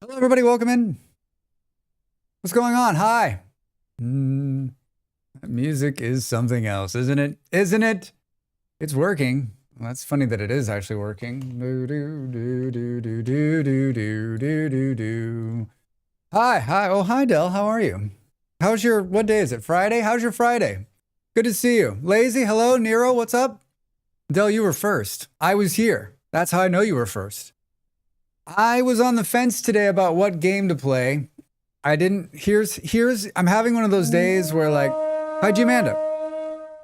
Hello, everybody. Welcome in. What's going on? Hi. Music is something else, isn't it? Isn't it? It's working. Well, that's funny that it is actually working. Do, do, do, do, do, do, do, do, do, do, do. Hi. Hi. Oh, hi, Del. How are you? What day is it? Friday? How's your Friday? Good to see you. Lazy. Hello, Nero. What's up? Del, you were first. I was here. That's how I know you were first. I was on the fence today about what game to play. I'm having one of those days where like, hi G-Manda.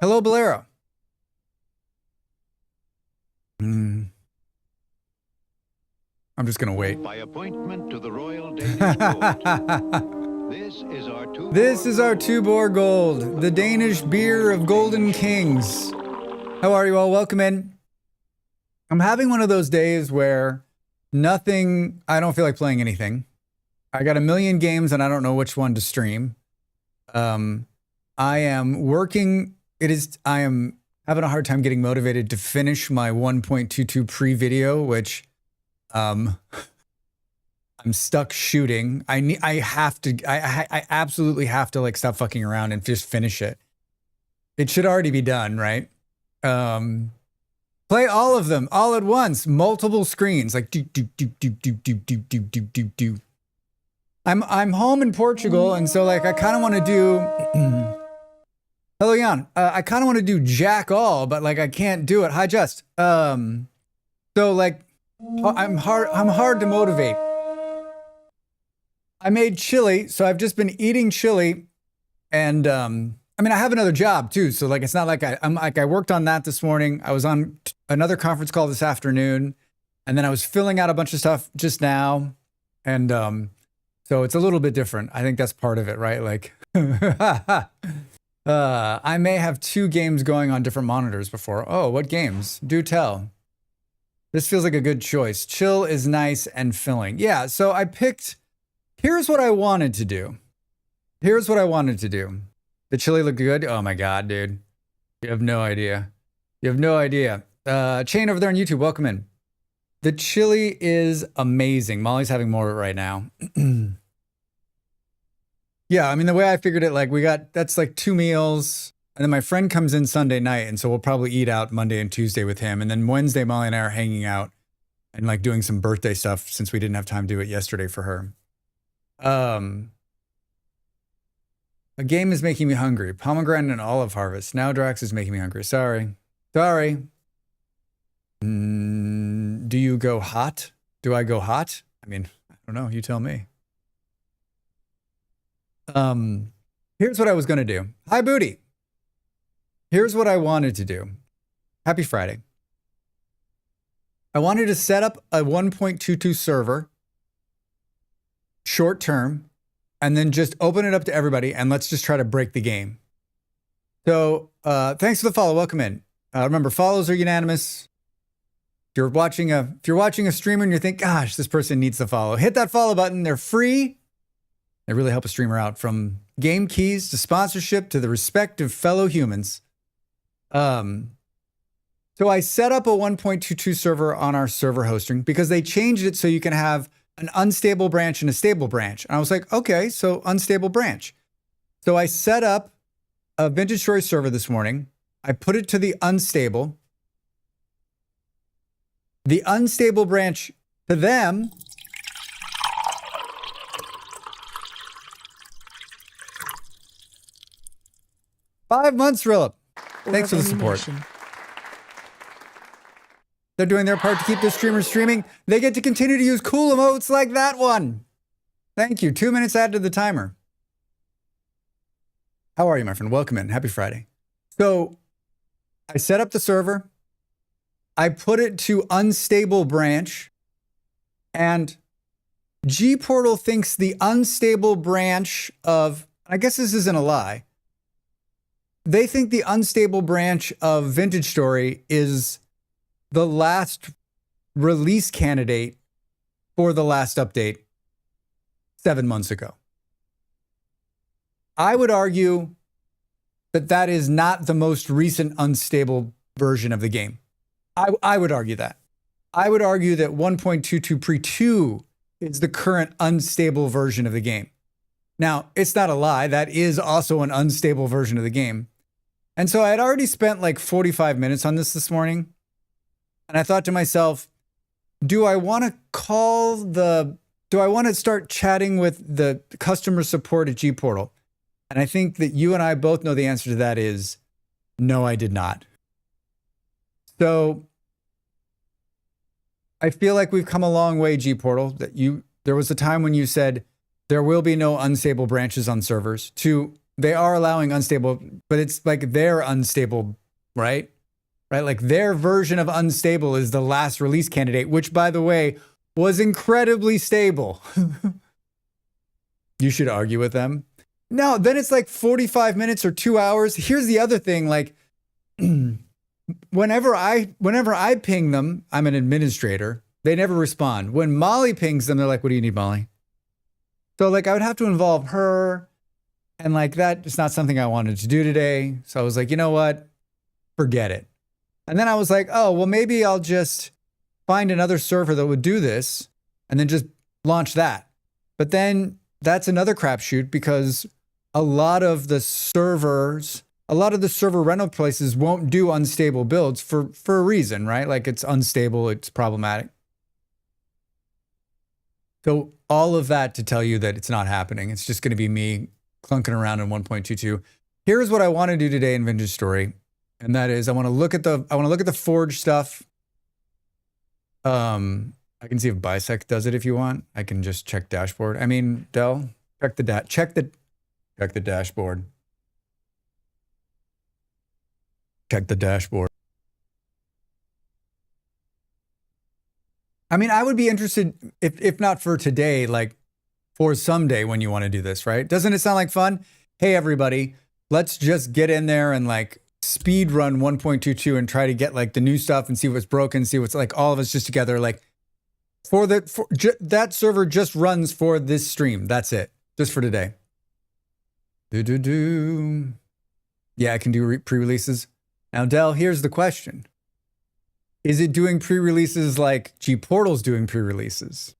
Hello, Bolero. I'm just gonna wait. By appointment to the Royal Danish Court. This is our Tuborg Gold, the Danish beer of Golden Kings. How are you all? Welcome in. I'm having one of those days where I don't feel like playing anything. I got a million games and I don't know which one to stream. I am having a hard time getting motivated to finish my 1.22 pre-video, which I'm stuck shooting. I absolutely have to like stop fucking around and just finish it. It should already be done, right? Play all of them all at once, multiple screens, like do. I'm home in Portugal, and so like I kind of want to do. Hello, Jan. I kind of want to do jack all, but like I can't do it. Hi, Just. So like I'm hard to motivate. I made chili, so I've just been eating chili, and I mean, I have another job too, so like it's not like I worked on that this morning. I was on another conference call this afternoon, and then I was filling out a bunch of stuff just now, and so it's a little bit different. I think that's part of it, right? Like, I may have 2 games going on different monitors before. Oh, what games? Do tell. This feels like a good choice. Chill is nice and filling. Yeah, so I picked. Here's what I wanted to do. The chili looked good. Oh my God, dude. You have no idea. Chain over there on YouTube, welcome in. The chili is amazing. Molly's having more of it right now. Yeah, I mean, the way I figured it, like that's like 2 meals. And then my friend comes in Sunday night. And so we'll probably eat out Monday and Tuesday with him. And then Wednesday, Molly and I are hanging out and like doing some birthday stuff since we didn't have time to do it yesterday for her. A game is making me hungry. Pomegranate and olive harvest. Now Drax is making me hungry. Sorry. Do you go hot? Do I go hot? I mean, I don't know. You tell me. Here's what I was going to do. Hi, Booty. Here's what I wanted to do. Happy Friday. I wanted to set up a 1.22 server, short term, and then just open it up to everybody, and let's just try to break the game. So thanks for the follow. Welcome in. Remember, follows are unanimous. If you're watching a streamer and you think, gosh, this person needs to follow, hit that follow button. They're free. They really help a streamer out, from game keys to sponsorship to the respect of fellow humans. So I set up a 1.22 server on our server hosting because they changed it so you can have an unstable branch and a stable branch. And I was like, okay, so unstable branch. So I set up a Vintage Story server this morning. I put it to the unstable. The unstable branch to them. $5 months, Rilla. Thanks for the support. They're doing their part to keep their streamers streaming. They get to continue to use cool emotes like that one. Thank you. 2 minutes added to the timer. How are you, my friend? Welcome in. Happy Friday. So I set up the server. I put it to unstable branch. And G-Portal thinks the unstable branch of, I guess this isn't a lie. They think the unstable branch of Vintage Story is the last release candidate for the last update 7 months ago. I would argue that that is not the most recent unstable version of the game. I would argue that. I would argue that 1.22 pre 2 is the current unstable version of the game. Now, it's not a lie. That is also an unstable version of the game. And so I had already spent like 45 minutes on this morning. And I thought to myself, do I want to start chatting with the customer support at Gportal? And I think that you and I both know the answer to that is no, I did not. So I feel like we've come a long way, Gportal. There was a time when you said there will be no unstable branches on servers. They are allowing unstable, but it's like they're unstable, right? Right? Like their version of unstable is the last release candidate, which, by the way, was incredibly stable. You should argue with them. No, then it's like 45 minutes or 2 hours. Here's the other thing, like whenever I ping them, I'm an administrator, they never respond. When Molly pings them, they're like, what do you need, Molly? So like I would have to involve her, and like that is not something I wanted to do today. So I was like, you know what? Forget it. And then I was like, oh, well, maybe I'll just find another server that would do this and then just launch that. But then that's another crapshoot because a lot of the server rental places won't do unstable builds for a reason, right? Like it's unstable, it's problematic. So all of that to tell you that it's not happening. It's just going to be me clunking around in 1.22. Here's what I want to do today in Vintage Story. And that is I want to look at the Forge stuff. I can see if Bisect does it if you want. I can just check dashboard. I mean, Dell, check the dashboard. Check the dashboard. I mean, I would be interested, if not for today, like for someday when you want to do this, right? Doesn't it sound like fun? Hey, everybody, let's just get in there and like speed run 1.22 and try to get like the new stuff and see what's broken, see what's like all of us just together. Like that server just runs for this stream. That's it. Just for today. Yeah, I can do pre-releases. Now, Dell, here's the question. Is it doing pre-releases like Gportal's doing pre-releases?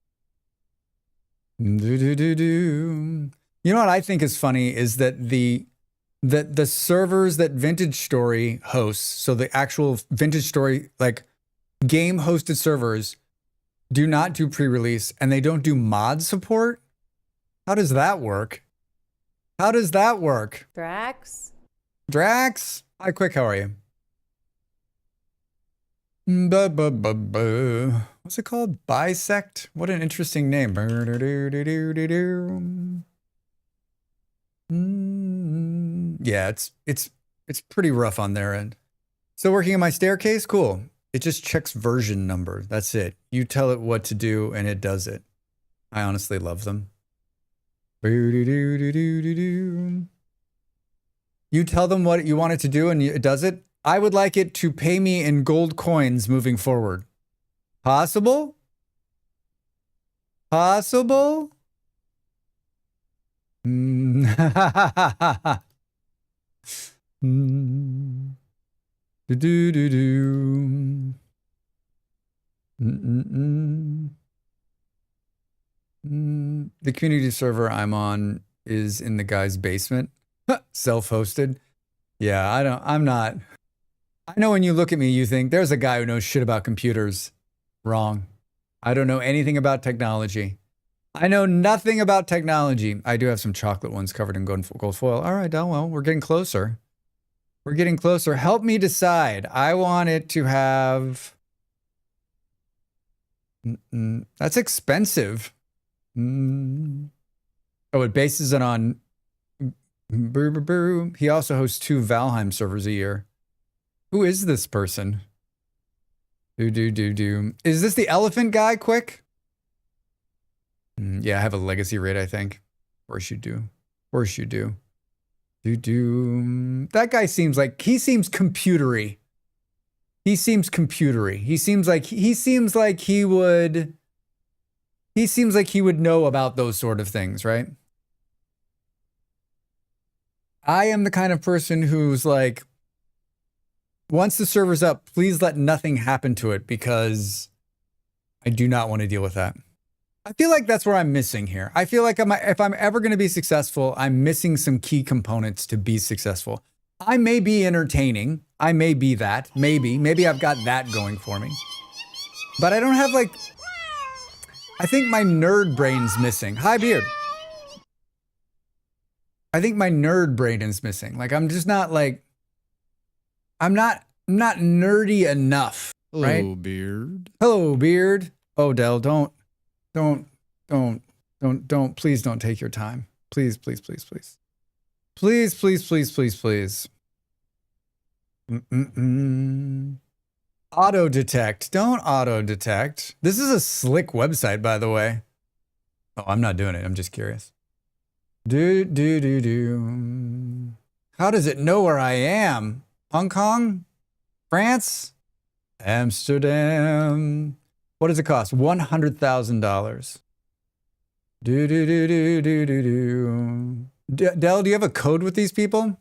You know what I think is funny is that the servers that Vintage Story hosts, so the actual Vintage Story, like game hosted servers, do not do pre-release and they don't do mod support. How does that work? How does that work? Drax? Hi, Quick, how are you? What's it called? Bisect? What an interesting name. Yeah, it's pretty rough on their end. Still working on my staircase? Cool. It just checks version number. That's it. You tell it what to do and it does it. I honestly love them. You tell them what you want it to do and it does it. I would like it to pay me in gold coins moving forward. Possible? Possible? The community server I'm on is in the guy's basement. Self-hosted. Yeah, I'm not. I know when you look at me, you think there's a guy who knows shit about computers. Wrong. I don't know anything about technology. I know nothing about technology. I do have some chocolate ones covered in gold foil. All right, well, we're getting closer. We're getting closer. Help me decide. I want it to have... That's expensive. Oh, it bases it on... He also hosts 2 Valheim servers a year. Who is this person? Is this the elephant guy, Quick? Yeah, I have a legacy raid, I think. Of course you do. That guy seems like, he seems computery. He seems like he would know about those sort of things, right? I am the kind of person who's like, once the server's up, please let nothing happen to it because I do not want to deal with that. I feel like that's where I'm missing here. I feel like if I'm ever going to be successful, I'm missing some key components to be successful. I may be entertaining. I may be that. Maybe I've got that going for me. But I don't have like, I think my nerd brain's missing. Hi, Beard. I think my nerd brain is missing. Like, I'm just not like, I'm not nerdy enough. Hello, right? Beard. Hello, Beard. Oh, Del, don't, please don't take your time. Please. Auto detect. Don't auto detect. This is a slick website, by the way. Oh, I'm not doing it. I'm just curious. Do. How does it know where I am? Hong Kong? France? Amsterdam? What does it cost? $100,000. Del, do you have a code with these people?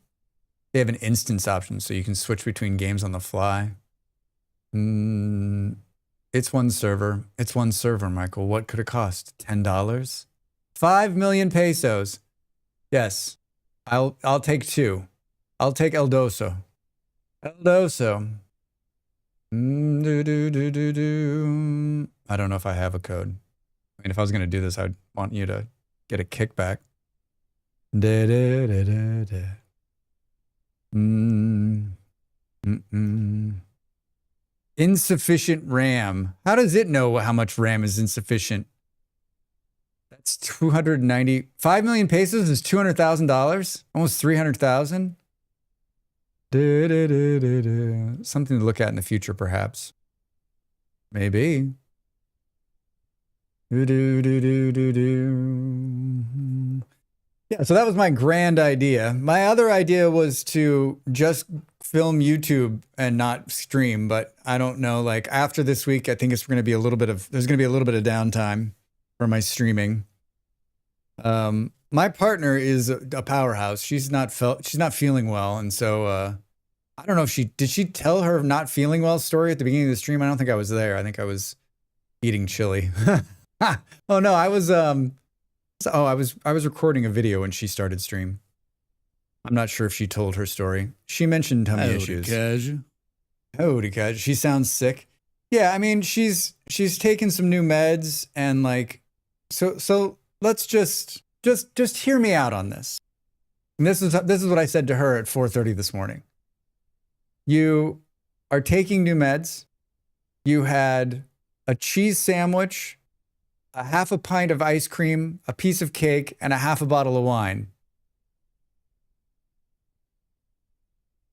They have an instance option, so you can switch between games on the fly. It's one server. It's one server, Michael. What could it cost? $10? 5 million pesos. Yes. I'll take 2. I'll take El Doso. El Doso. I don't know if I have a code. I mean, if I was going to do this, I'd want you to get a kickback. Insufficient RAM. How does it know how much RAM is insufficient? That's 290. 5 million pesos is $200,000. Almost 300,000. Something to look at in the future, perhaps. Maybe. Yeah, so that was my grand idea. My other idea was to just film YouTube and not stream, but I don't know. Like after this week, I think it's going to be there's going to be a little bit of downtime for my streaming. My partner is a powerhouse. She's not feeling well. And so, I don't know if did she tell her not feeling well story at the beginning of the stream? I don't think I was there. I think I was eating chili. Oh no, I was recording a video when she started stream. I'm not sure if she told her story. She mentioned tummy issues. Howdy, Kaj. She sounds sick. Yeah, I mean, she's taken some new meds and like, so let's just hear me out on this. And this is what I said to her at 4:30 this morning. You are taking new meds. You had a cheese sandwich, a half a pint of ice cream, a piece of cake, and a half a bottle of wine.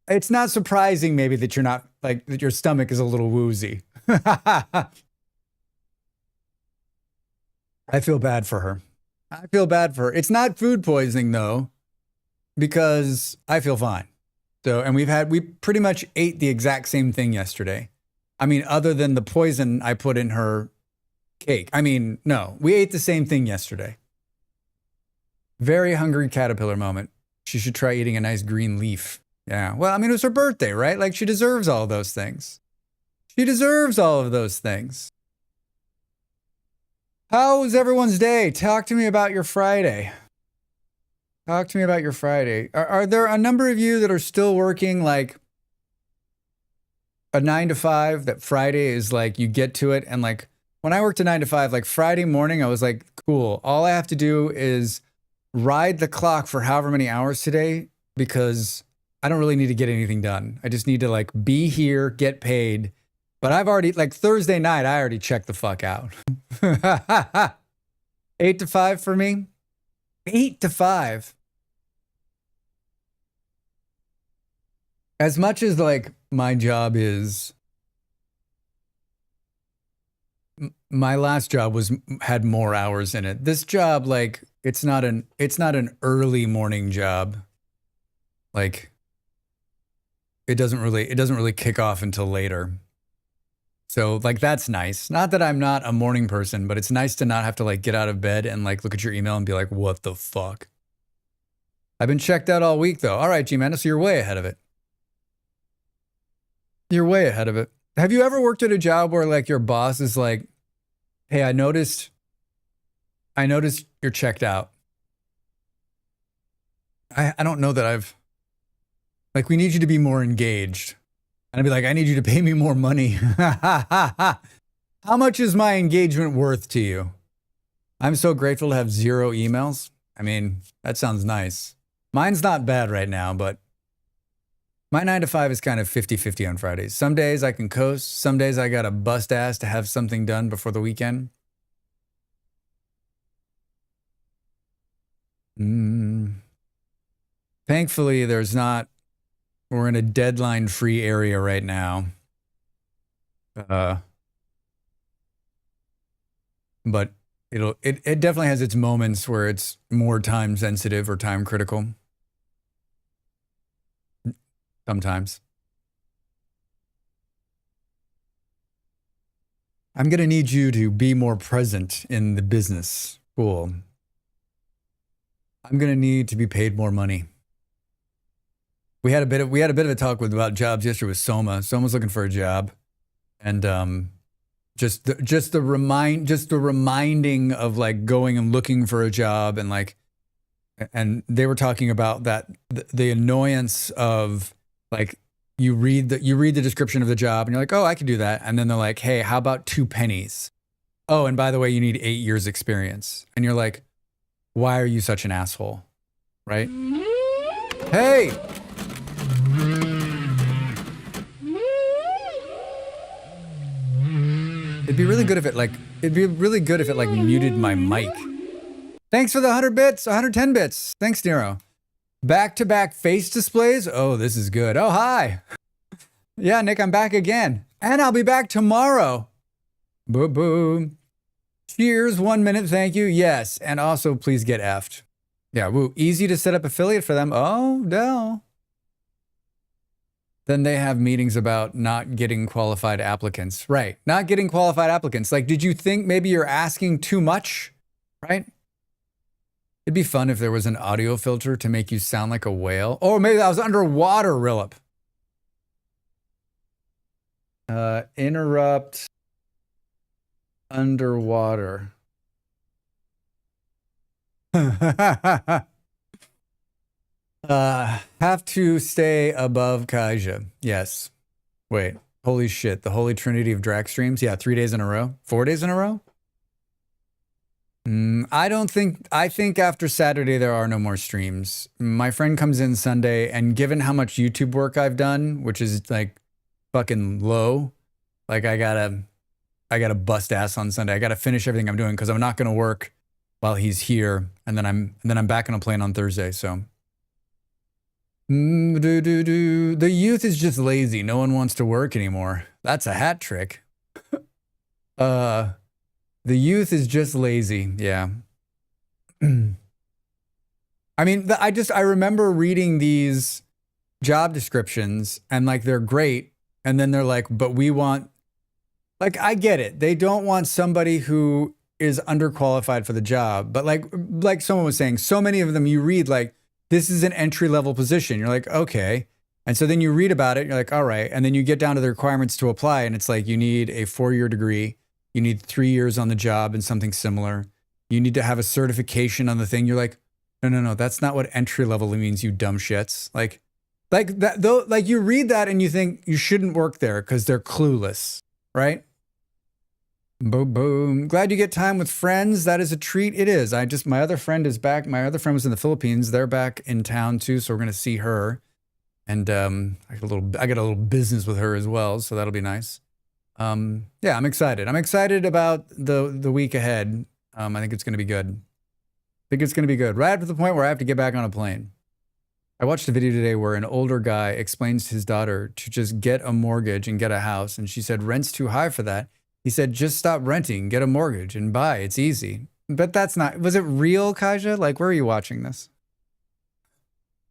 It's not surprising maybe that you're not like that your stomach is a little woozy. I feel bad for her. It's not food poisoning though, because I feel fine. So, and we pretty much ate the exact same thing yesterday. I mean, other than the poison I put in her cake. I mean, no, we ate the same thing yesterday. Very hungry caterpillar moment. She should try eating a nice green leaf. Yeah. Well, I mean, it was her birthday, right? Like she deserves all of those things. She deserves all of those things. How was everyone's day? Talk to me about your Friday. Are there a number of you that are still working like a 9 to 5, that Friday is like you get to it? And like when I worked a 9 to 5, like Friday morning, I was like, cool. All I have to do is ride the clock for however many hours today because I don't really need to get anything done. I just need to like be here, get paid. But I've already, like Thursday night, I already checked the fuck out. 8 to 5 for me. 8 to 5. As much as like my job is, my last job had more hours in it. This job, like, it's not an early morning job. Like, it doesn't really kick off until later. So like, that's nice. Not that I'm not a morning person, but it's nice to not have to like get out of bed and like look at your email and be like, what the fuck? I've been checked out all week though. All right, G-Man, so you're way ahead of it. You're way ahead of it. Have you ever worked at a job where like your boss is like, hey, I noticed I noticed you're checked out. I don't know that I've, like, we need you to be more engaged. And I'd be like, I need you to pay me more money. How much is my engagement worth to you? I'm so grateful to have 0 emails. I mean, that sounds nice. Mine's not bad right now, but my 9 to 5 is kind of 50-50 on Fridays. Some days I can coast. Some days I got to bust ass to have something done before the weekend. Thankfully, we're in a deadline-free area right now. But it definitely has its moments where it's more time sensitive or time critical. Sometimes. I'm going to need you to be more present in the business. Cool. I'm going to need to be paid more money. We had a bit of a talk about jobs yesterday with Soma. Soma's looking for a job, and just the reminding of like going and looking for a job, and they were talking about that the annoyance of like you read the description of the job and you're like, oh, I could do that, and then they're like, hey, how about 2 pennies? Oh, and by the way, you need 8 years experience, and you're like, why are you such an asshole, right? Hey. It'd be really good if it like muted my mic. Thanks for the 100 bits, 110 bits. Thanks, Nero. Back-to-back face displays. Oh, this is good. Oh, hi. Yeah, Nick, I'm back again. And I'll be back tomorrow. Boom, boom. Cheers, 1 minute, thank you. Yes, and also please get effed. Yeah, woo. Easy to set up affiliate for them. Oh, no. Then they have meetings about not getting qualified applicants. Right. Not getting qualified applicants. Like, did you think maybe you're asking too much? Right? It'd be fun if there was an audio filter to make you sound like a whale. Or maybe that was underwater, Rilip. Interrupt underwater. Have to stay above Kaija. Yes. Wait. Holy shit. The Holy Trinity of Drac streams? Yeah, 3 days in a row? 4 days in a row? I think after Saturday there are no more streams. My friend comes in Sunday, and given how much YouTube work I've done, which is like fucking low, like I gotta bust ass on Sunday. I gotta finish everything I'm doing because I'm not gonna work while he's here, and then I'm back on a plane on Thursday, so. The youth is just lazy. No one wants to work anymore. That's a hat trick. The youth is just lazy. Yeah. I mean, I remember reading these job descriptions and like they're great, and then they're like, but we want, like, I get it. They don't want somebody who is underqualified for the job, but like someone was saying, so many of them you read like, this is an entry-level position. You're like, okay. And so then you read about it, you're like, all right. And then you get down to the requirements to apply, and it's like, you need a 4-year degree. You need 3 years on the job and something similar. You need to have a certification on the thing. You're like, no, that's not what entry-level means, you dumb shits. Like that, though, like you read that and you think you shouldn't work there because they're clueless, right? Boom, boom. Glad you get time with friends. That is a treat. It is. My other friend is back. My other friend was in the Philippines. They're back in town too, so we're going to see her. And I got a little business with her as well, so that'll be nice. Yeah, I'm excited. I'm excited about the week ahead. I think it's going to be good. I think it's going to be good. Right up to the point where I have to get back on a plane. I watched a video today where an older guy explains to his daughter to just get a mortgage and get a house, and she said, rent's too high for that. He said, just stop renting, get a mortgage, and buy. It's easy. But that's not... Was it real, Kaija? Like, where are you watching this?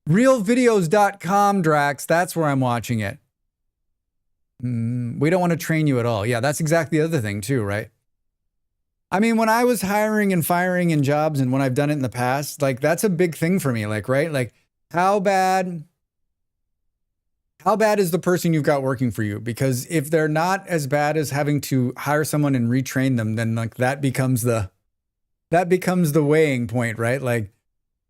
Realvideos.com, Drax. That's where I'm watching it. We don't want to train you at all. Yeah, that's exactly the other thing, too, right? I mean, when I was hiring and firing in jobs and when I've done it in the past, like, that's a big thing for me. Like, right? Like, how bad is the person you've got working for you? Because if they're not as bad as having to hire someone and retrain them, then like that becomes the that becomes the weighing point, right? Like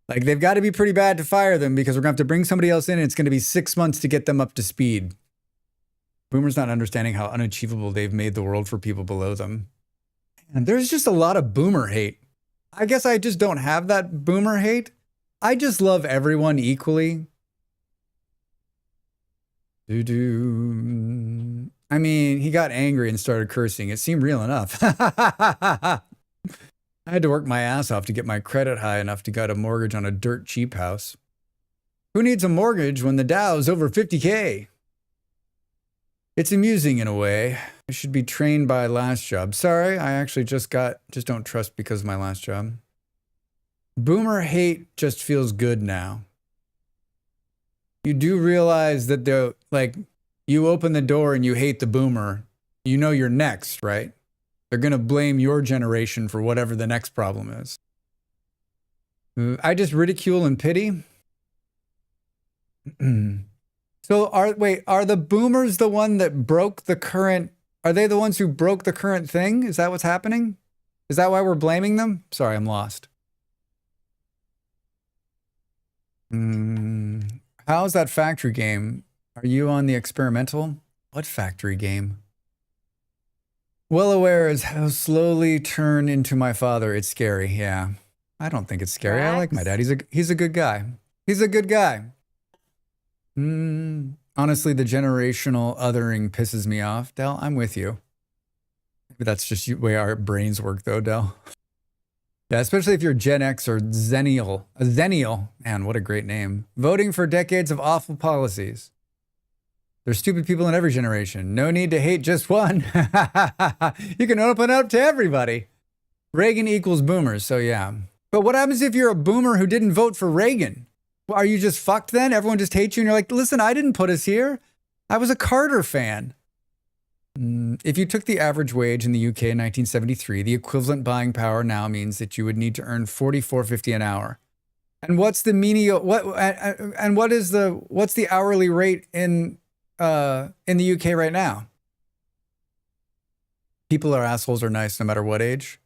they've got to be pretty bad to fire them because we're going to have to bring somebody else in and it's going to be 6 months to get them up to speed. Boomers not understanding how unachievable they've made the world for people below them. And there's just a lot of boomer hate. I guess I just don't have that boomer hate. I just love everyone equally. I mean, he got angry and started cursing. It seemed real enough. I had to work my ass off to get my credit high enough to get a mortgage on a dirt cheap house. Who needs a mortgage when the Dow's over 50K? It's amusing in a way. I should be trained by last job. Sorry, I actually just don't trust because of my last job. Boomer hate just feels good now. You do realize that you open the door and you hate the boomer, you know you're next, right? They're going to blame your generation for whatever the next problem is. I just ridicule and pity. So are the boomers the one that broke the current, are they the ones who broke the current thing? Is that what's happening? Is that why we're blaming them? Sorry, I'm lost. How's that factory game? Are you on the experimental? What factory game? Well aware as how slowly turn into my father. It's scary, yeah. I don't think it's scary. I like my dad. He's a good guy. He's a good guy. Honestly, the generational othering pisses me off. Del, I'm with you. Maybe that's just the way our brains work though, Del. Yeah, especially if you're Gen X or Zennial. A Zennial. Man, what a great name. Voting for decades of awful policies. There's stupid people in every generation. No need to hate just one. You can open up to everybody. Reagan equals boomers, so yeah. But what happens if you're a boomer who didn't vote for Reagan? Are you just fucked then? Everyone just hates you and you're like, listen, I didn't put us here. I was a Carter fan. If you took the average wage in the UK in 1973, the equivalent buying power now means that you would need to earn $44.50 an hour. And what's the what's the hourly rate in the UK right now? People are assholes or nice no matter what age.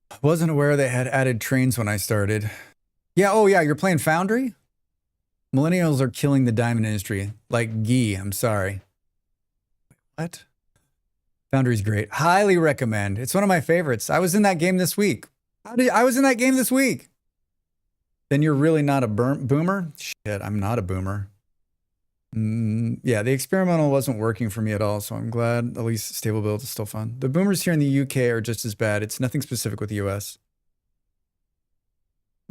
I wasn't aware they had added trains when I started. Yeah, oh yeah, you're playing Foundry? Millennials are killing the diamond industry. Like Guy, I'm sorry. What? Foundry's great. Highly recommend. It's one of my favorites. I was in that game this week. I was in that game this week. Then you're really not a boomer? Shit, I'm not a boomer. Yeah, the experimental wasn't working for me at all, so I'm glad at least stable build is still fun. The boomers here in the UK are just as bad. It's nothing specific with the US.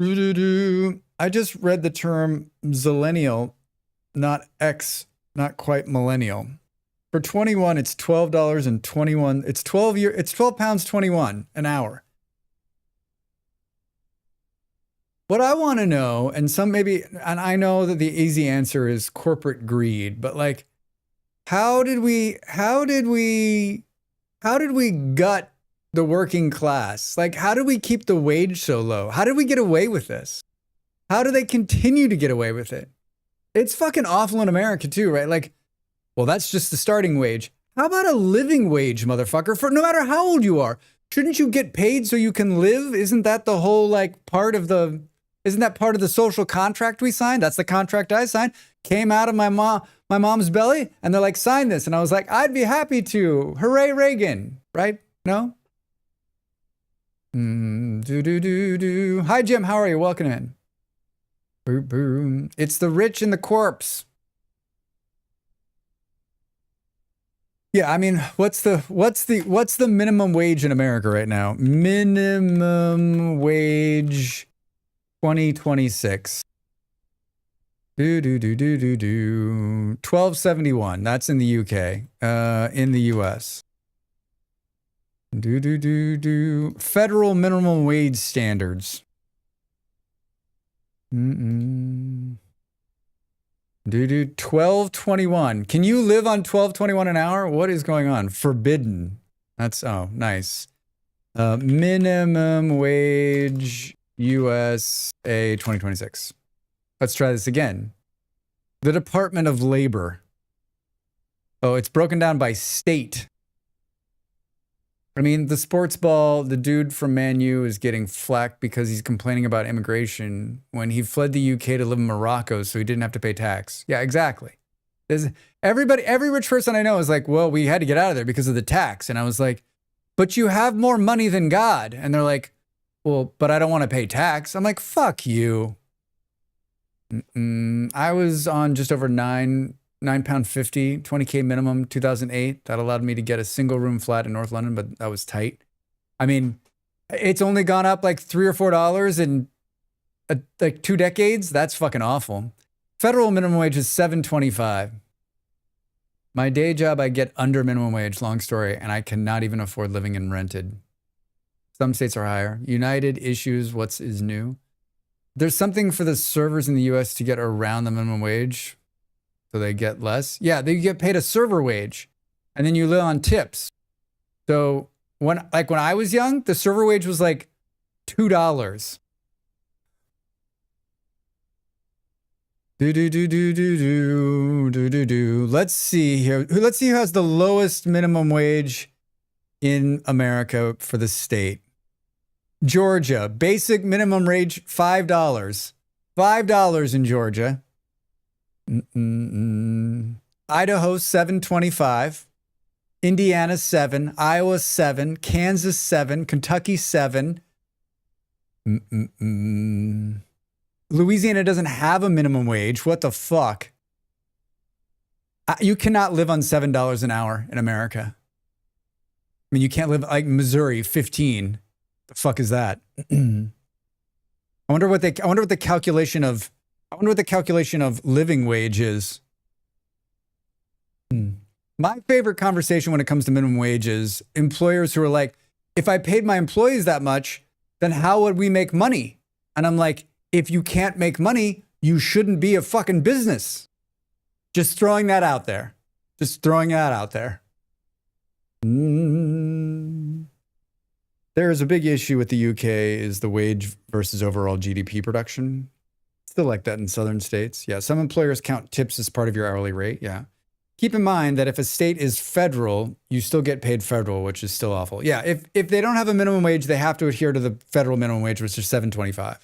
I just read the term zillennial, not quite millennial. For 21, it's $12.21. It's £12.21 an hour. What I want to know, and I know that the easy answer is corporate greed, but like, how did we gut the working class? Like, how did we keep the wage so low? How did we get away with this? How do they continue to get away with it? It's fucking awful in America too, right? Like, well, that's just the starting wage. How about a living wage, motherfucker? For no matter how old you are, shouldn't you get paid so you can live? Isn't that the whole isn't that part of the social contract we signed? That's the contract I signed. Came out of my mom's belly and they're like, sign this. And I was like, I'd be happy to. Hooray, Reagan. Right? No? Hi, Jim. How are you? Welcome in. Boom, boom. It's the rich and the corpse. Yeah, I mean, what's the minimum wage in America right now? Minimum wage 2026. $12.71. That's in the UK. In the US. Federal minimum wage standards. $12.21. Can you live on $12.21 an hour? What is going on? Forbidden. That's nice. Minimum wage USA 2026. Let's try this again. The Department of Labor. Oh, it's broken down by state. I mean, the sports ball, the dude from Man U is getting flack because he's complaining about immigration when he fled the UK to live in Morocco so he didn't have to pay tax. Yeah, exactly. Every rich person I know is like, well, we had to get out of there because of the tax. And I was like, but you have more money than God. And they're like, well, but I don't want to pay tax. I'm like, fuck you. I was on just over £9.50, 20K minimum, 2008. That allowed me to get a single room flat in North London, but that was tight. I mean, it's only gone up like $3 or $4 in like 2 decades. That's fucking awful. Federal minimum wage is $7.25. My day job, I get under minimum wage, long story, and I cannot even afford living in rented. Some states are higher. United issues what is new. There's something for the servers in the US to get around the minimum wage so they get less. Yeah, they get paid a server wage and then you live on tips. So when I was young, the server wage was like $2. Let's see here. Let's see who has the lowest minimum wage in America for the state. Georgia, basic minimum wage, $5. $5 in Georgia. Idaho, $7.25. Indiana, $7. Iowa, $7. Kansas, $7. Kentucky, $7. Louisiana doesn't have a minimum wage. What the fuck? You cannot live on $7 an hour in America. I mean, you can't live like Missouri, 15. The fuck is that? I wonder what the calculation of living wage is. My favorite conversation when it comes to minimum wage is employers who are like, if I paid my employees that much, then how would we make money? And I'm like, if you can't make money, you shouldn't be a fucking business. Just throwing that out there. There is a big issue with the UK is the wage versus overall GDP production. Still like that in southern states. Yeah, some employers count tips as part of your hourly rate. Yeah. Keep in mind that if a state is federal, you still get paid federal, which is still awful. Yeah, if they don't have a minimum wage, they have to adhere to the federal minimum wage, which is $7.25.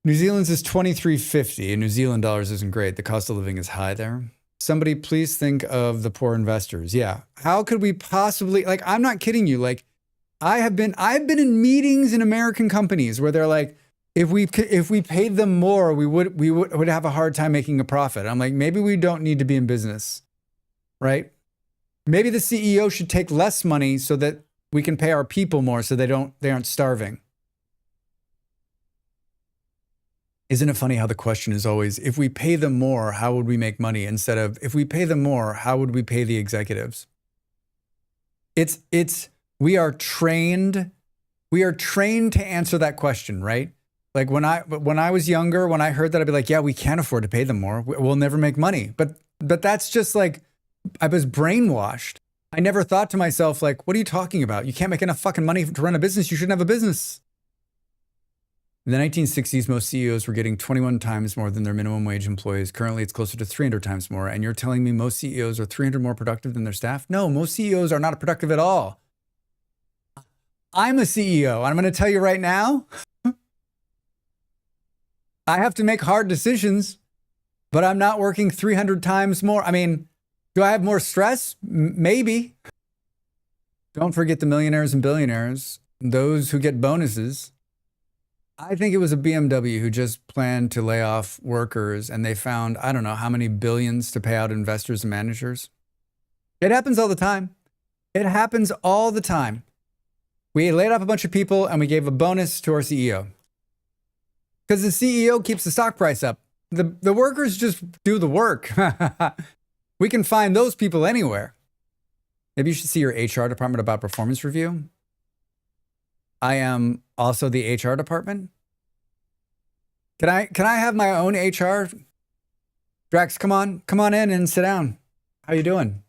New Zealand's is $23.50, and New Zealand dollars isn't great. The cost of living is high there. Somebody please think of the poor investors. Yeah. How could we possibly, like, I'm not kidding you. Like, I've been in meetings in American companies where they're like, if we paid them more, we would have a hard time making a profit. I'm like, maybe we don't need to be in business, right? Maybe the CEO should take less money so that we can pay our people more so they aren't starving. Isn't it funny how the question is always, if we pay them more, how would we make money? Instead of, if we pay them more, how would we pay the executives? We are trained to answer that question, right? Like when I was younger, when I heard that, I'd be like, yeah, we can't afford to pay them more. We'll never make money. But that's just like, I was brainwashed. I never thought to myself, like, what are you talking about? You can't make enough fucking money to run a business. You shouldn't have a business. In the 1960s, most CEOs were getting 21 times more than their minimum wage employees. Currently, it's closer to 300 times more. And you're telling me most CEOs are 300 more productive than their staff? No, most CEOs are not productive at all. I'm a CEO, and I'm going to tell you right now, I have to make hard decisions, but I'm not working 300 times more. I mean, do I have more stress? Maybe. Don't forget the millionaires and billionaires, those who get bonuses. I think it was a BMW who just planned to lay off workers and they found, I don't know how many billions to pay out investors and managers. It happens all the time. It happens all the time. We laid off a bunch of people and we gave a bonus to our CEO. Because the CEO keeps the stock price up. The workers just do the work. We can find those people anywhere. Maybe you should see your HR department about performance review. I am also the HR department. Can I have my own HR? Drax, come on in and sit down. How you doing?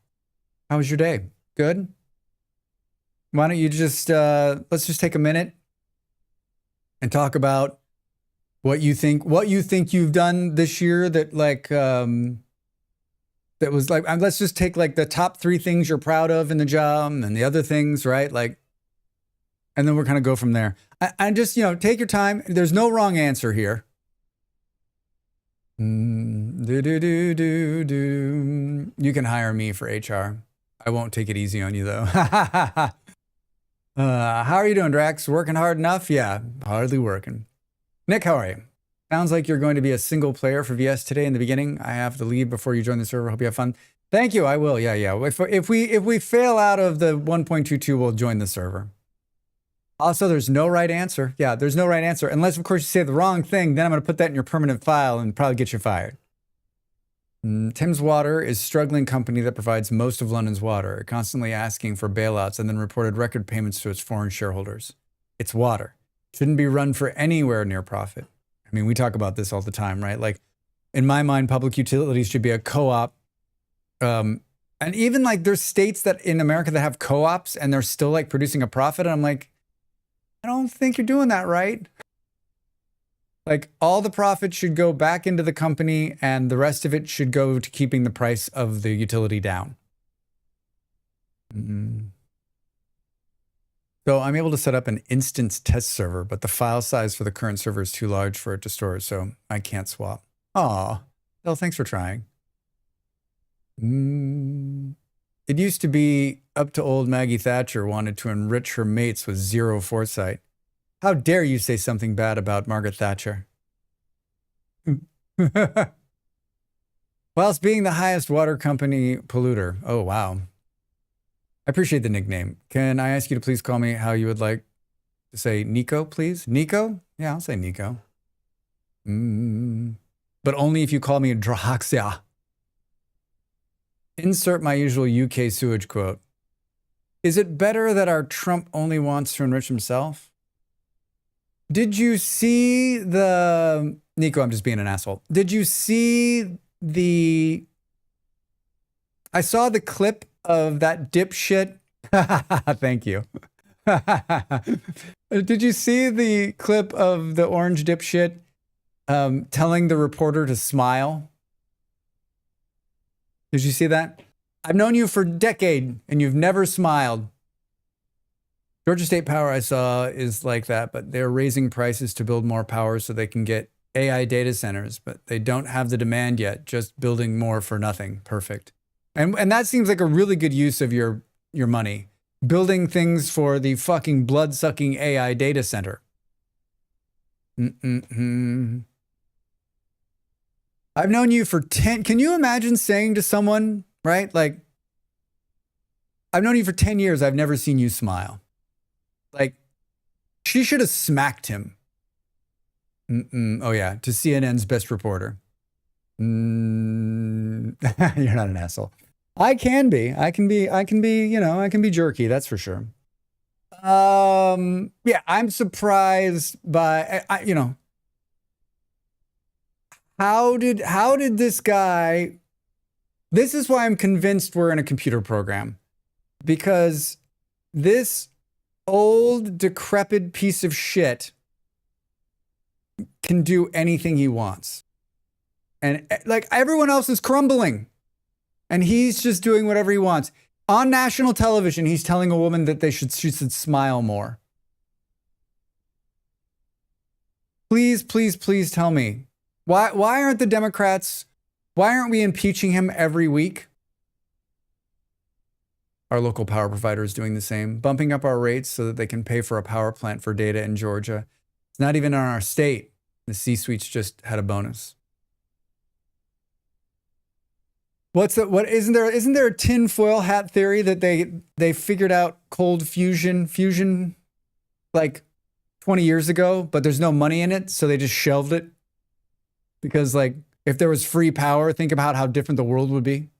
How was your day? Good? Why don't you just, let's just take a minute and talk about what you think you've done this year that that was like, let's just take like the top 3 things you're proud of in the job and the other things, right? Like, and then we're kind of go from there. And just, take your time. There's no wrong answer here. You can hire me for HR. I won't take it easy on you though. How are you doing, Drax? Working hard enough? Yeah, hardly working. Nick, how are you? Sounds like you're going to be a single player for VS today in the beginning. I have to leave before you join the server. Hope you have fun. Thank you. I will. Yeah. If we fail out of the 1.22, we'll join the server. Also, there's no right answer. Yeah, there's no right answer. Unless, of course, you say the wrong thing. Then I'm going to put that in your permanent file and probably get you fired. Thames Water is a struggling company that provides most of London's water, constantly asking for bailouts and then reported record payments to its foreign shareholders. It's water. Shouldn't be run for anywhere near profit. I mean, we talk about this all the time, right? Like, in my mind, public utilities should be a co-op. And even like there's states that in America that have co-ops and they're still like producing a profit. And I'm like, I don't think you're doing that right. Like all the profit should go back into the company and the rest of it should go to keeping the price of the utility down. So I'm able to set up an instance test server, but the file size for the current server is too large for it to store, so I can't swap. Aw, well, thanks for trying. It used to be up to old Maggie Thatcher wanted to enrich her mates with zero foresight. How dare you say something bad about Margaret Thatcher? Whilst being the highest water company polluter. Oh, wow. I appreciate the nickname. Can I ask you to please call me how you would like to say Nico, please? Nico? Yeah, I'll say Nico. But only if you call me Drahaxia. Insert my usual UK sewage quote. Is it better that our Trump only wants to enrich himself? Did you see the... Nico, I'm just being an asshole. Did you see the... I saw the clip of that dipshit. Thank you. Did you see the clip of the orange dipshit telling the reporter to smile? Did you see that? I've known you for a decade and you've never smiled. Georgia State Power I saw is like that, but they're raising prices to build more power so they can get AI data centers, but they don't have the demand yet, just building more for nothing. Perfect. And that seems like a really good use of your money. Building things for the fucking blood-sucking AI data center. I've known you for 10... Can you imagine saying to someone, right? Like, I've known you for 10 years. I've never seen you smile. Like, she should have smacked him. Oh, yeah. To CNN's best reporter. You're not an asshole. I can be, I can be, I can be jerky. That's for sure. Yeah, I'm surprised by, how did this guy, this is why I'm convinced we're in a computer program, because this old decrepit piece of shit can do anything he wants. And like everyone else is crumbling and he's just doing whatever he wants. On national television, he's telling a woman that she should smile more. Please, please, please tell me. Why aren't the Democrats, why aren't we impeaching him every week? Our local power provider is doing the same, bumping up our rates so that they can pay for a power plant for data in Georgia. It's not even in our state. The C-suites just had a bonus. Isn't there a tinfoil hat theory that they figured out cold fusion like 20 years ago, but there's no money in it, so they just shelved it? Because like if there was free power, think about how different the world would be.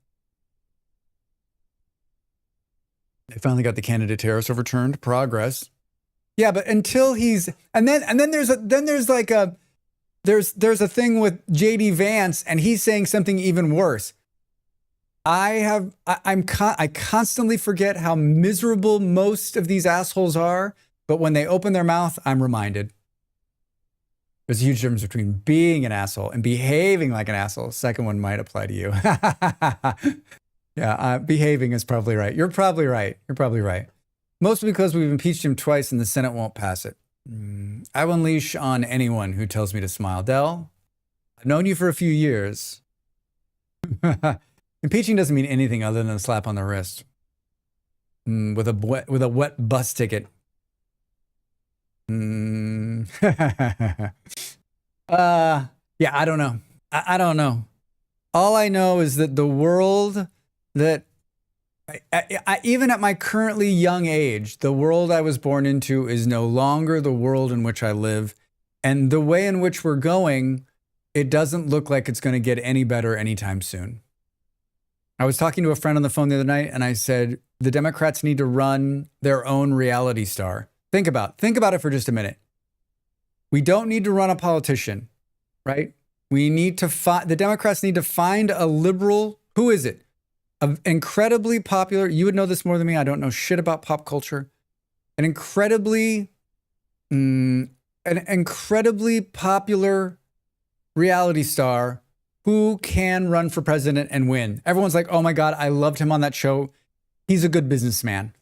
They finally got the candidate tariffs overturned. Progress. Yeah, but until he's and then there's a thing with JD Vance and he's saying something even worse. I constantly forget how miserable most of these assholes are, but when they open their mouth, I'm reminded. There's a huge difference between being an asshole and behaving like an asshole. Second one might apply to you. Yeah, behaving is probably right. You're probably right. You're probably right. Mostly because we've impeached him twice and the Senate won't pass it. I will unleash on anyone who tells me to smile. Del, I've known you for a few years. Impeaching doesn't mean anything other than a slap on the wrist. With a wet bus ticket. Yeah, I don't know. I don't know. All I know is that the world that even at my currently young age, the world I was born into is no longer the world in which I live. And the way in which we're going, it doesn't look like it's going to get any better anytime soon. I was talking to a friend on the phone the other night, and I said, the Democrats need to run their own reality star. Think about it for just a minute. We don't need to run a politician, right? We need to the Democrats need to find a liberal. Who is it? An incredibly popular, you would know this more than me. I don't know shit about pop culture. An incredibly popular reality star who can run for president and win. Everyone's like, oh my God, I loved him on that show. He's a good businessman.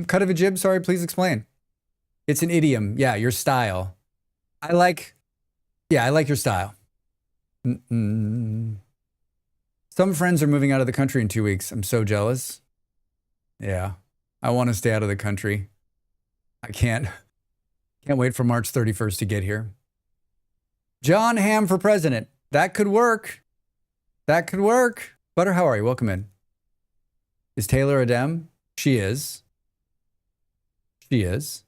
Cut of a jib, sorry, please explain. It's an idiom. Yeah, your style. I like your style. Some friends are moving out of the country in 2 weeks. I'm so jealous. Yeah, I want to stay out of the country. I can't wait for March 31st to get here. John Hamm for president. That could work. That could work. Butter, how are you? Welcome in. Is Taylor a Dem? She is. She is.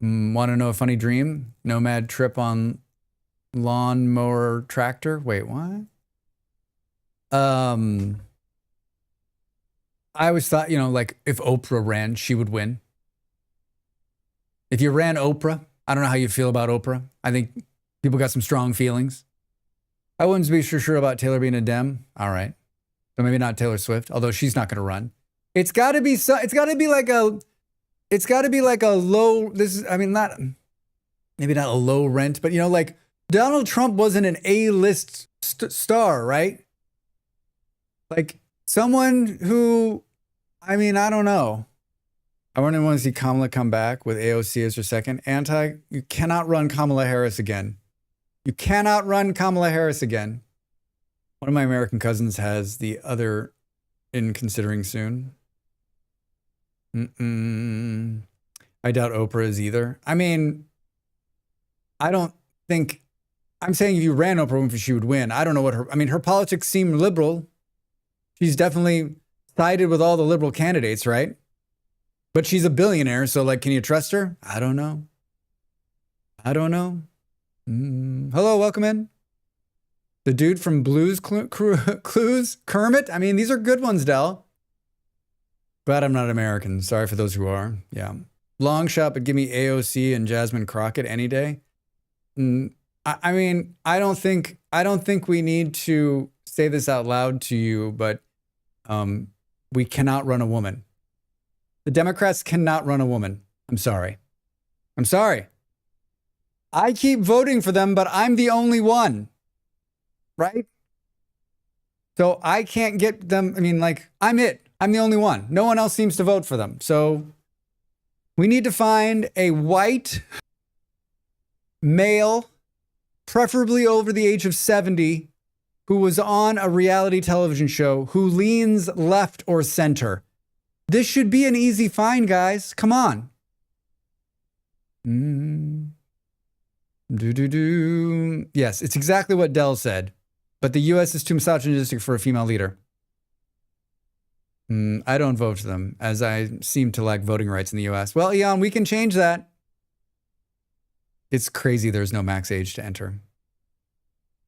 Want to know a funny dream? Nomad trip on lawnmower tractor. Wait, what? I always thought, like if Oprah ran, she would win. If you ran Oprah, I don't know how you feel about Oprah. I think people got some strong feelings. I wouldn't be sure about Taylor being a Dem. All right. So maybe not Taylor Swift, although she's not going to run. It's got to be like a low, maybe not a low rent, but like Donald Trump wasn't an A-list star, right? Like someone who, I don't know. I want to see Kamala come back with AOC as her second. You cannot run Kamala Harris again. You cannot run Kamala Harris again. One of my American cousins has the other in considering soon. I doubt Oprah is either. I don't think, I'm saying if you ran Oprah Winfrey, she would win. I don't know what her politics seem liberal. She's definitely sided with all the liberal candidates, right? But she's a billionaire, so can you trust her? I don't know. Hello, welcome in. The dude from Blues Clues, Kermit. These are good ones, Del. But I'm not American. Sorry for those who are. Yeah. Long shot, but give me AOC and Jasmine Crockett any day. I don't think we need to say this out loud to you, but we cannot run a woman. The Democrats cannot run a woman. I'm sorry. I keep voting for them, but I'm the only one. Right? So I can't get them. I'm it. I'm the only one. No one else seems to vote for them. So we need to find a white male, preferably over the age of 70, who was on a reality television show, who leans left or center. This should be an easy find, guys. Come on. Yes, it's exactly what Dell said. But the U.S. is too misogynistic for a female leader. I don't vote for them, as I seem to lack voting rights in the U.S. Well, Eon, we can change that. It's crazy there's no max age to enter.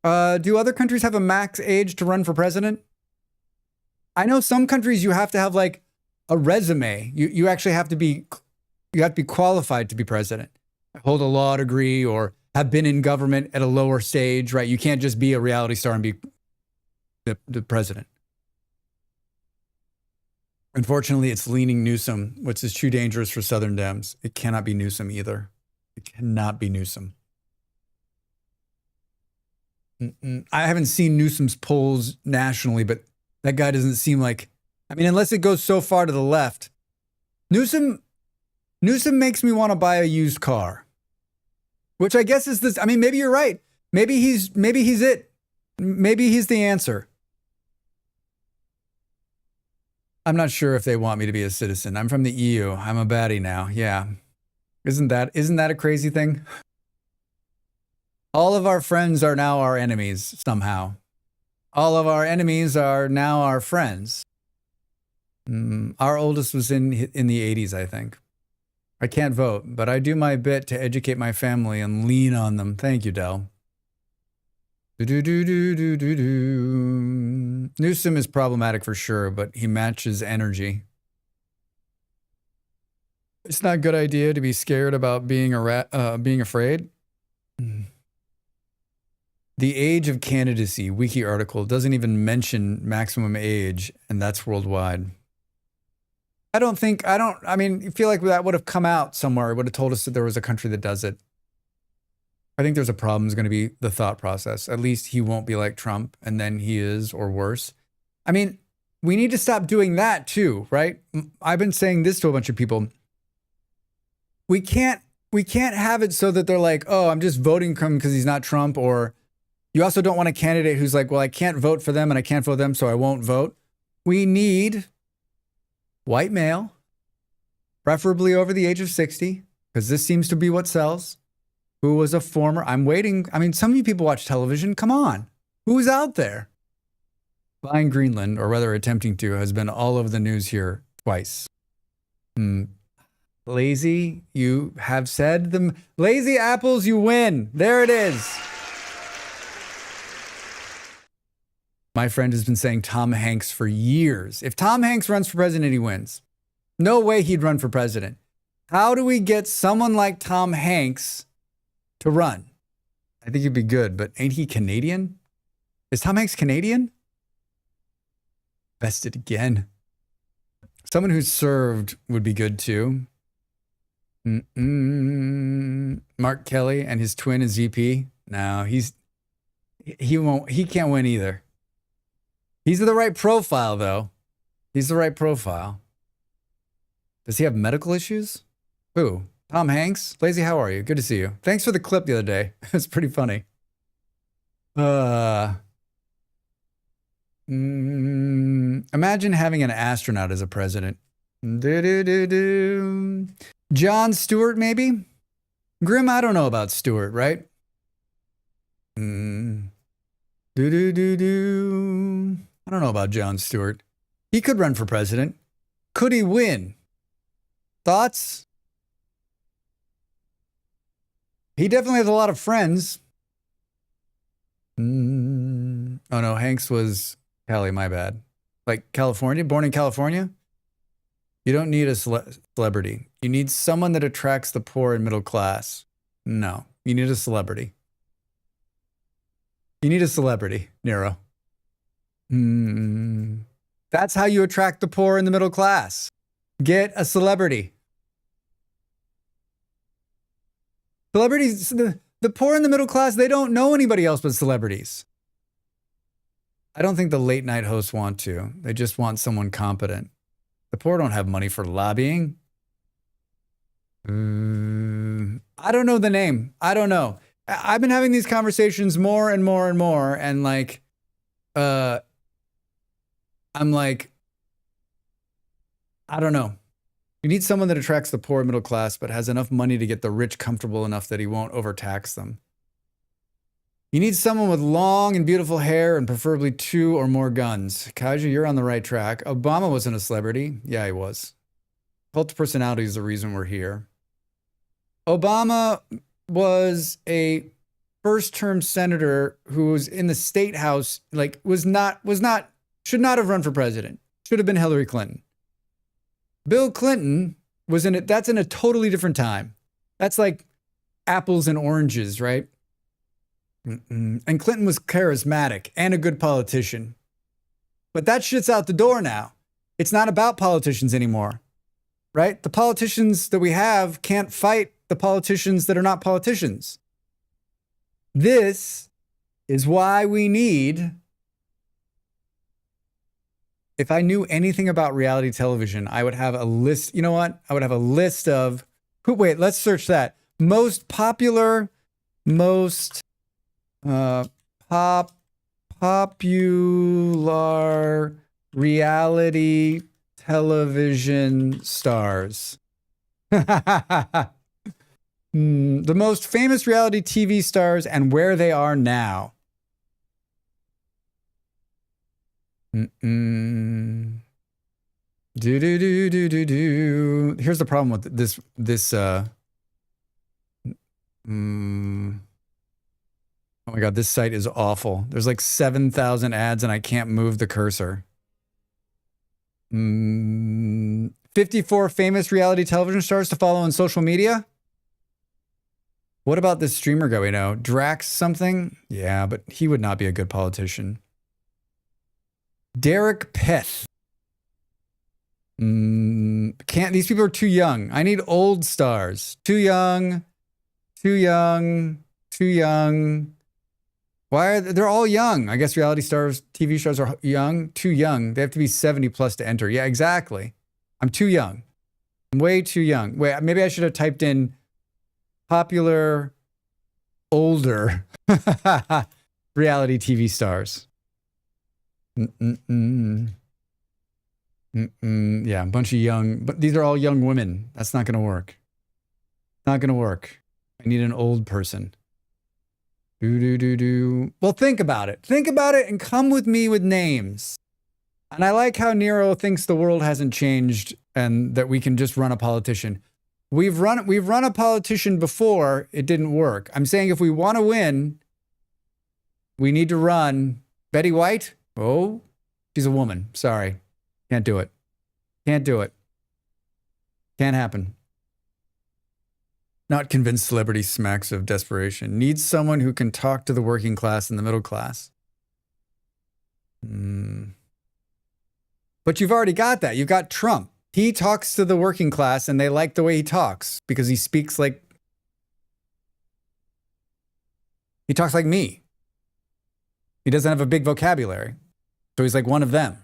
Do other countries have a max age to run for president? I know some countries you have to have a resume. You actually have to be qualified to be president. Hold a law degree or have been in government at a lower stage, right? You can't just be a reality star and be the president. Unfortunately, it's leaning Newsom, which is too dangerous for Southern Dems. It cannot be Newsom either. It cannot be Newsom. I haven't seen Newsom's polls nationally, but that guy doesn't seem like, I mean, unless it goes so far to the left. Newsom makes me want to buy a used car, which I guess is this. I mean, maybe you're right. Maybe he's it. Maybe he's the answer. I'm not sure if they want me to be a citizen. I'm from the EU. I'm a baddie now. Yeah. Isn't that a crazy thing? All of our friends are now our enemies somehow. All of our enemies are now our friends. Our oldest was in the 80s, I think. I can't vote, but I do my bit to educate my family and lean on them. Thank you, Del. Newsom is problematic for sure, but he matches energy. It's not a good idea to be scared about being afraid. The age of candidacy, wiki article, doesn't even mention maximum age, and that's worldwide. I mean, you feel like that would have come out somewhere. It would have told us that there was a country that does it. I think there's a problem is going to be the thought process. At least he won't be like Trump, and then he is, or worse. I mean, we need to stop doing that too, right? I've been saying this to a bunch of people. We can't have it so that they're like, oh, I'm just voting for him because he's not Trump, or you also don't want a candidate who's like, well, I can't vote for them and I can't vote them, so I won't vote. We need white male, preferably over the age of 60, because this seems to be what sells, who was a former, I'm waiting. I mean, some of you people watch television. Come on. Who's out there? Buying Greenland, or rather attempting to, has been all over the news here twice. Lazy, you have said them. Lazy apples, you win. There it is. My friend has been saying Tom Hanks for years. If Tom Hanks runs for president, he wins. No way he'd run for president. How do we get someone like Tom Hanks to run? I think he'd be good, but ain't he Canadian? Is Tom Hanks Canadian? Bested again. Someone who served would be good too. Mark Kelly and his twin is VP. No, he can't win either. He's the right profile, though. He's the right profile. Does he have medical issues? Who? Tom Hanks? Lazy, how are you? Good to see you. Thanks for the clip the other day. It's pretty funny. Imagine having an astronaut as a president. Jon Stewart, maybe? Grim, I don't know about Stewart, right? I don't know about Jon Stewart. He could run for president. Could he win? Thoughts? He definitely has a lot of friends. Oh no, Hanks was Cali, my bad. Like California, born in California? You don't need a celebrity. You need someone that attracts the poor and middle class. No, you need a celebrity. You need a celebrity, Nero. That's how you attract the poor and the middle class. Get a celebrity. Celebrities, the poor and the middle class, they don't know anybody else but celebrities. I don't think the late night hosts want to. They just want someone competent. The poor don't have money for lobbying. I don't know the name. I don't know. I've been having these conversations more and more and more. And like, I'm like, I don't know. You need someone that attracts the poor and middle class, but has enough money to get the rich comfortable enough that he won't overtax them. You need someone with long and beautiful hair and preferably 2 or more guns. Kaiju, you're on the right track. Obama wasn't a celebrity. Yeah, he was. Cult of personality is the reason we're here. Obama was a first-term senator who was in the state house, like should not have run for president. Should have been Hillary Clinton. Bill Clinton was in it. That's in a totally different time. That's like apples and oranges, right? And Clinton was charismatic and a good politician. But that shit's out the door now. It's not about politicians anymore, right? The politicians that we have can't fight the politicians that are not politicians. This is why we need, if I knew anything about reality television, I would have a list. You know what? I would have a list of, wait, let's search that. Most popular, popular reality television stars. The most famous reality TV stars and where they are now. Here's the problem with this. Oh my God, this site is awful. There's like 7,000 ads and I can't move the cursor. 54 famous reality television stars to follow on social media. What about this streamer guy we know? Drax something? Yeah, but he would not be a good politician. Derek Peth. Can't, these people are too young. I need old stars. Too young. Why are they're all young? I guess reality stars, TV stars are young. Too young. They have to be 70 plus to enter. Yeah, exactly. I'm too young. I'm way too young. Wait, maybe I should have typed in popular older reality TV stars. Yeah, a bunch of young, but these are all young women. That's not going to work. Not going to work. I need an old person. Well, think about it. Think about it and come with me with names. And I like how Nero thinks the world hasn't changed and that we can just run a politician. We've run a politician before. It didn't work. I'm saying if we want to win, we need to run Betty White. Oh, she's a woman. Sorry. Can't do it. Can't do it. Can't happen. Not convinced celebrity smacks of desperation. Needs someone who can talk to the working class and the middle class. But you've already got that. You've got Trump. He talks to the working class and they like the way he talks because he speaks like... He talks like me. He doesn't have a big vocabulary. So he's like one of them.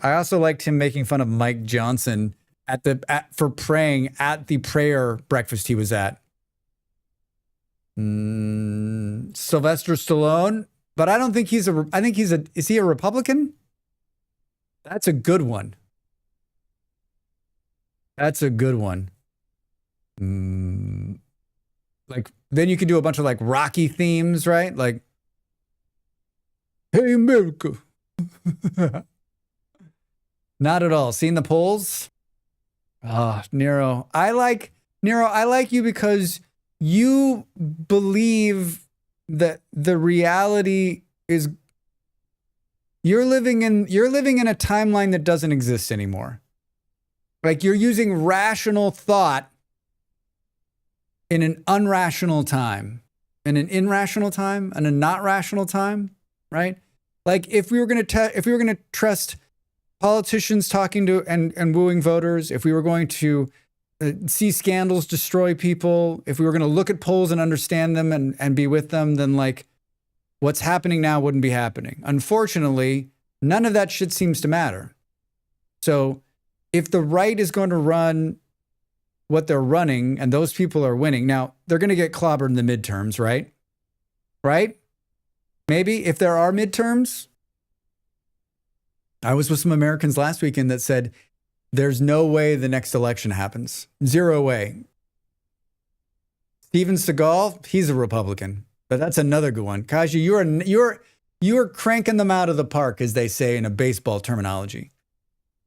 I also liked him making fun of Mike Johnson for praying at the prayer breakfast he was at. Sylvester Stallone, but I don't think is he a Republican? That's a good one. That's a good one. Like, then you could do a bunch of like Rocky themes, right? Like, hey, America. Not at all. Seeing the polls? Nero. I like you because you believe that the reality is you're living in a timeline that doesn't exist anymore. Like you're using rational thought in an unrational time, in an irrational time, and a not rational time, right? Like if we were going to trust politicians talking to and wooing voters, if we were going to see scandals destroy people, if we were going to look at polls and understand them and be with them, then like what's happening now wouldn't be happening. Unfortunately, none of that shit seems to matter. So if the right is going to run what they're running and those people are winning, now they're going to get clobbered in the midterms, right? Right? Maybe if there are midterms. I was with some Americans last weekend that said, there's no way the next election happens. Zero way. Steven Seagal, he's a Republican, but that's another good one. Kaji, you're cranking them out of the park, as they say in a baseball terminology.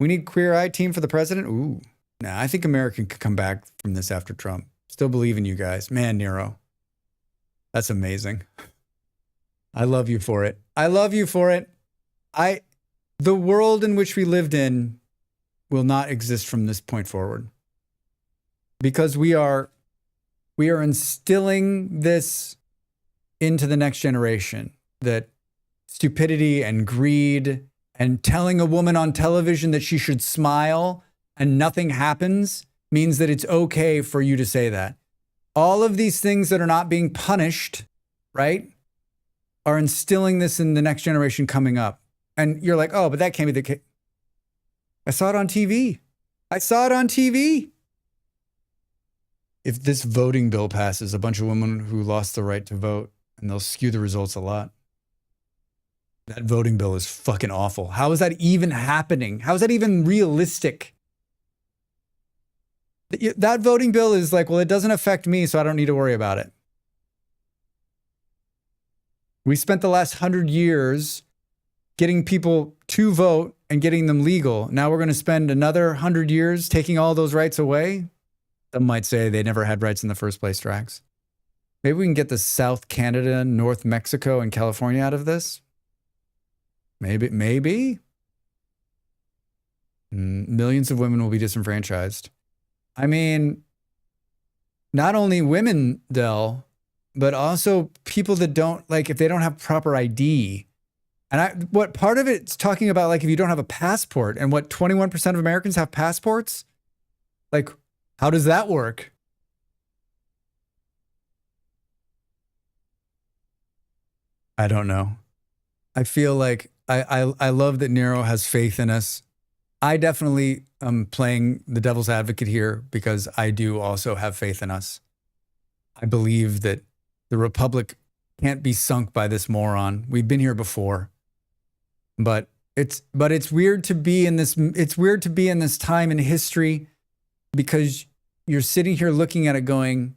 We need Queer Eye team for the president? Ooh, nah, I think America could come back from this after Trump. Still believe in you guys. Man, Nero, that's amazing. I love you for it. I love you for it. The world in which we lived in will not exist from this point forward because we are instilling this into the next generation, that stupidity and greed and telling a woman on television that she should smile and nothing happens means that it's okay for you to say that. All of these things that are not being punished, right, are instilling this in the next generation coming up. And you're like, oh, but that can't be the case. I saw it on TV. I saw it on TV. If this voting bill passes, a bunch of women who lost the right to vote, and they'll skew the results a lot. That voting bill is fucking awful. How is that even happening? How is that even realistic? That voting bill is like, well, it doesn't affect me, so I don't need to worry about it. We spent the last 100 years getting people to vote and getting them legal. Now we're going to spend another 100 years taking all those rights away. Some might say they never had rights in the first place, Drax. Maybe we can get the South Canada, North Mexico, and California out of this. Maybe. Millions of women will be disenfranchised. I mean, not only women, Del, but also people that don't, like, if they don't have proper ID. And what part of it's talking about, like, if you don't have a passport, and what 21% of Americans have passports? Like, how does that work? I don't know. I feel like I love that Nero has faith in us. I definitely am playing the devil's advocate here because I do also have faith in us. I believe that the Republic can't be sunk by this moron. We've been here before. But it's weird to be in this. It's weird to be in this time in history because you're sitting here looking at it going,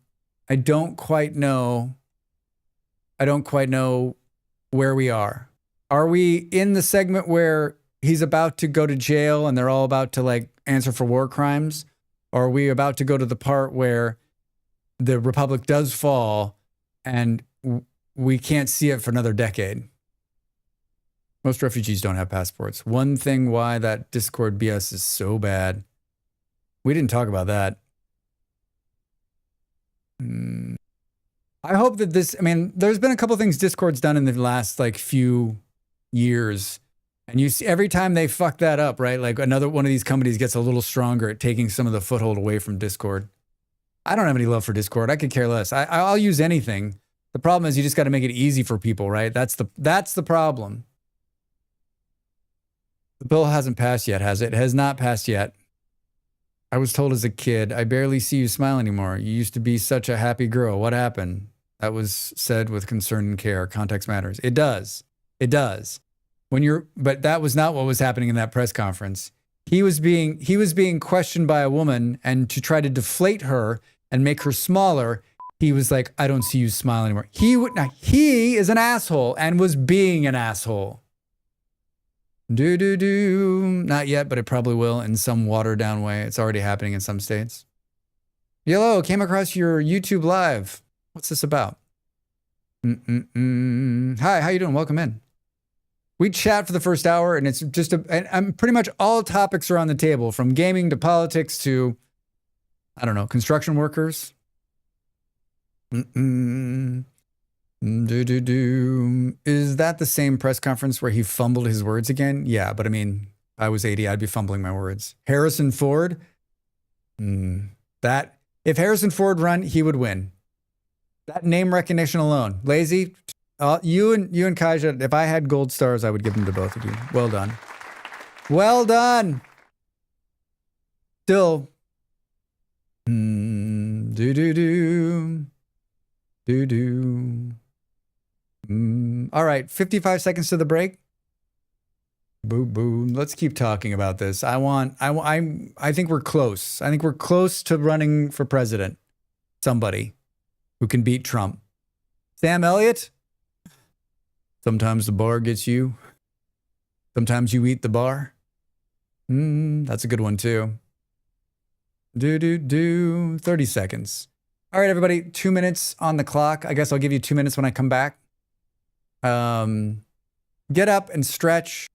I don't quite know where we are. Are we in the segment where he's about to go to jail and they're all about to, like, answer for war crimes? Or are we about to go to the part where the Republic does fall and we can't see it for another decade? Most refugees don't have passports. One thing why that Discord BS is so bad. We didn't talk about that. I hope that this, I mean, there's been a couple things Discord's done in the last, like, few years. And you see every time they fuck that up, right? Like, another one of these companies gets a little stronger at taking some of the foothold away from Discord. I don't have any love for Discord. I could care less. I'll use anything. The problem is you just got to make it easy for people, right? That's the problem. The bill hasn't passed yet, has it? It has not passed yet. I was told as a kid, I barely see you smile anymore. You used to be such a happy girl. What happened? That was said with concern and care. Context matters. It does. It does. But that was not what was happening in that press conference. He was being questioned by a woman, and to try to deflate her and make her smaller, he was like, I don't see you smile anymore. He is an asshole and was being an asshole. Not yet, but it probably will in some watered down way. It's already happening in some states. Yellow, came across your YouTube live. What's this about? Hi, how you doing? Welcome in. We chat for the first hour, and it's just and pretty much all topics are on the table, from gaming to politics to, I don't know, construction workers. Is that the same press conference where he fumbled his words again? Yeah, but I mean, if I was 80, I'd be fumbling my words. Harrison Ford? If Harrison Ford run, he would win. That name recognition alone. Lazy, you and Kaija, if I had gold stars, I would give them to both of you. Well done. Well done. Still. All right, 55 seconds to the break. Boo. Let's keep talking about this. I think we're close. I think we're close to running for president. Somebody who can beat Trump. Sam Elliott? Sometimes the bar gets you. Sometimes you eat the bar. That's a good one too. 30 seconds. All right, everybody, 2 minutes on the clock. I guess I'll give you 2 minutes when I come back. Get up and stretch.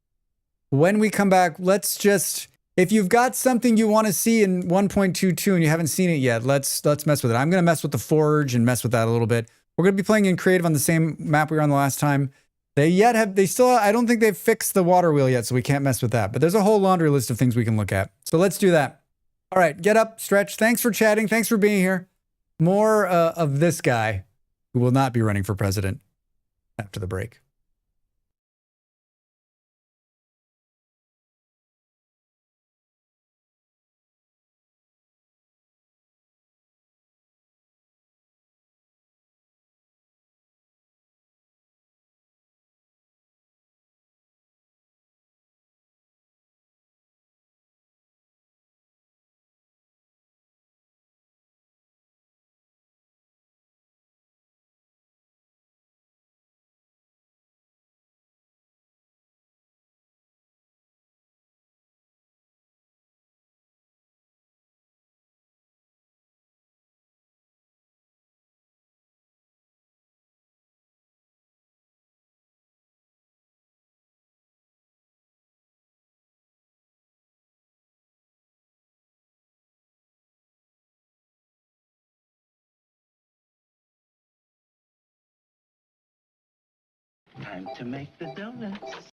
When we come back, let's just, if you've got something you want to see in 1.22 and you haven't seen it yet, let's mess with it. I'm going to mess with the Forge and mess with that a little bit. We're going to be playing in creative on the same map we were on the last time. I don't think they've fixed the water wheel yet, so we can't mess with that. But there's a whole laundry list of things we can look at. So let's do that. All right, get up, stretch. Thanks for chatting. Thanks for being here. More of this guy who will not be running for president after the break. Time to make the donuts.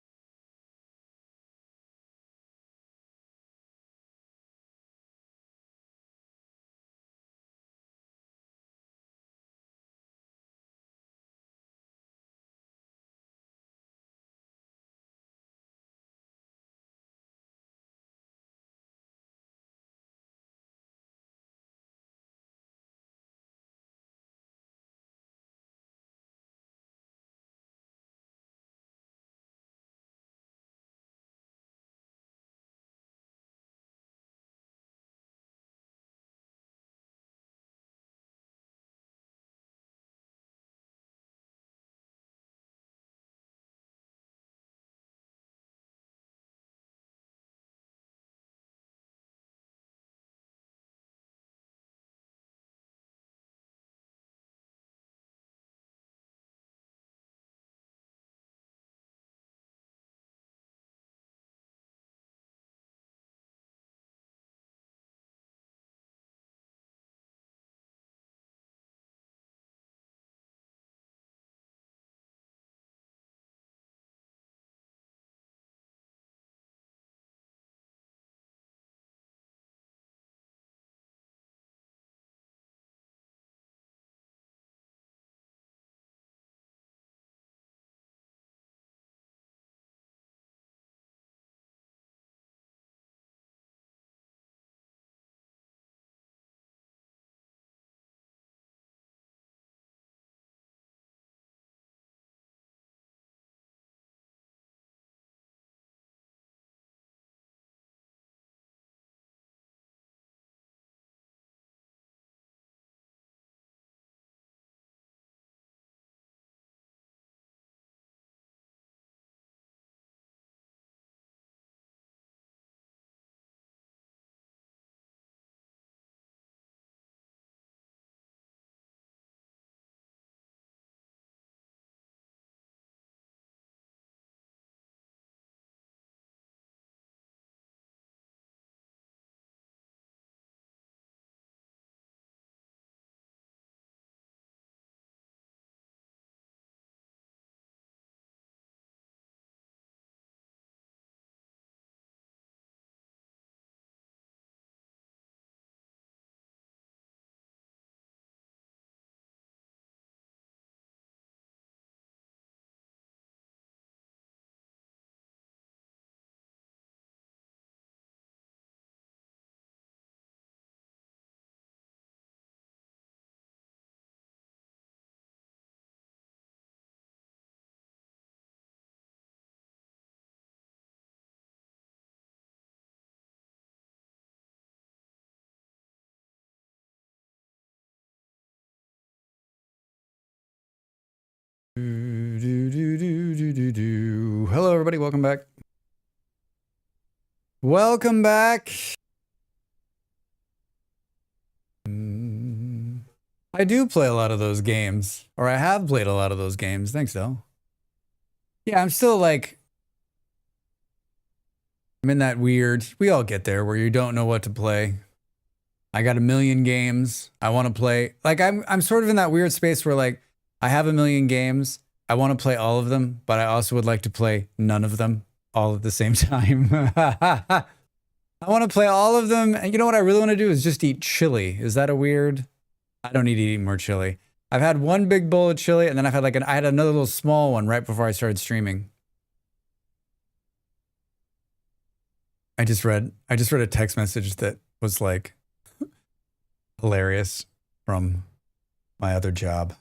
Hello, everybody. Welcome back. Welcome back. I do play a lot of those games, or I have played a lot of those games. Thanks, though. Yeah, I'm still like, I'm in that weird, we all get there where you don't know what to play. I got a million games I want to play. Like, I'm sort of in that weird space where, like, I have a million games. I want to play all of them, but I also would like to play none of them all at the same time. I want to play all of them. And you know what I really want to do is just eat chili. Is that a weird? I don't need to eat more chili. I've had one big bowl of chili, and then I've had I had another little small one right before I started streaming. I just read a text message that was like hilarious from my other job.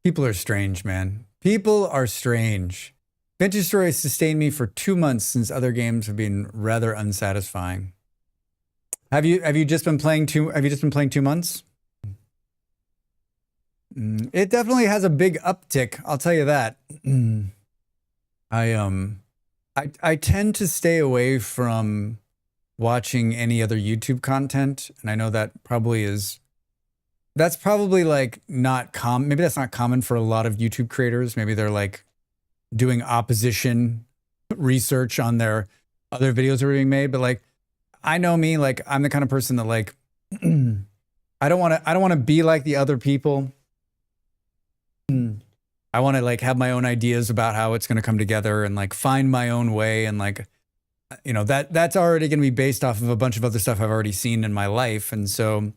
People are strange, man. People are strange. Vintage Story has sustained me for 2 months since other games have been rather unsatisfying. Have you just been playing 2 months? It definitely has a big uptick, I'll tell you that. I tend to stay away from watching any other YouTube content, and I know that's probably like not common. Maybe that's not common for a lot of YouTube creators. Maybe they're like doing opposition research on their other videos that are being made. But like, I know me, like I'm the kind of person that like, I don't want to be like the other people. I want to like have my own ideas about how it's going to come together and like find my own way. And like, you know, that's already going to be based off of a bunch of other stuff I've already seen in my life. And so,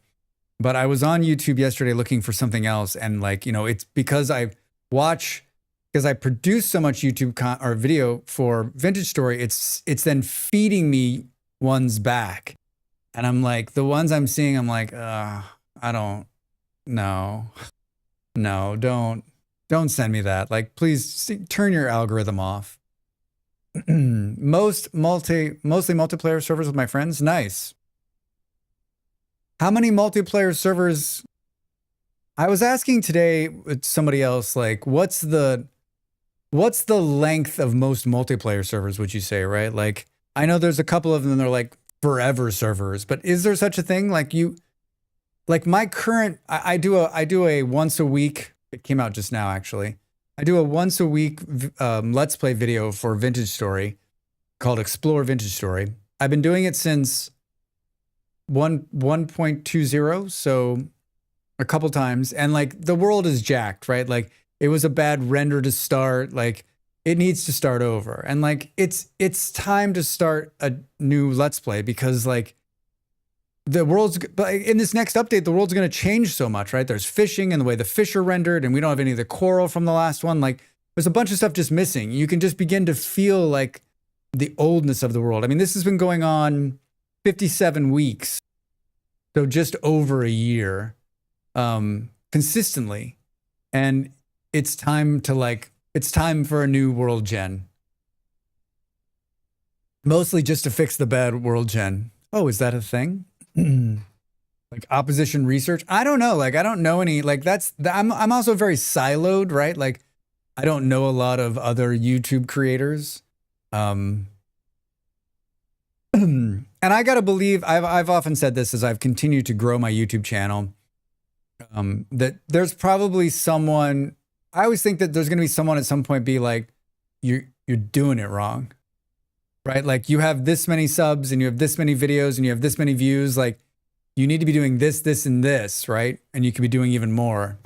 but I was on YouTube yesterday looking for something else. And like, you know, it's because I produce so much YouTube or video for Vintage Story, it's then feeding me ones back. And I'm like, the ones I'm seeing, I'm like, I don't, no, don't send me that. Like, please turn your algorithm off. Mostly multiplayer servers with my friends. Nice. How many multiplayer servers? I was asking today with somebody else, like, what's the length of most multiplayer servers, would you say, right? Like, I know there's a couple of them that are like forever servers, but is there such a thing? Like my current, I do a once a week, it came out just now actually. I do a once a week Let's Play video for Vintage Story called Explore Vintage Story. I've been doing it since 1.20, so a couple times. And like the world is jacked, right? Like it was a bad render to start. Like it needs to start over. And like it's time to start a new Let's Play because like the world's, in this next update, the world's going to change so much, right? There's fishing and the way the fish are rendered, and we don't have any of the coral from the last one. Like, there's a bunch of stuff just missing. You can just begin to feel like the oldness of the world. I mean, this has been going on 57 weeks, so just over a year, consistently. And it's time for a new world gen. Mostly just to fix the bad world gen. Oh, is that a thing? Like opposition research. I don't know. Like, I don't know any, like I'm also very siloed, right? Like I don't know a lot of other YouTube creators. And I got to believe, I've often said this as I've continued to grow my YouTube channel, that there's probably someone, I always think that there's going to be someone at some point be like, you're doing it wrong. Right? Like you have this many subs and you have this many videos and you have this many views. Like you need to be doing this, this, and this, right? And you could be doing even more.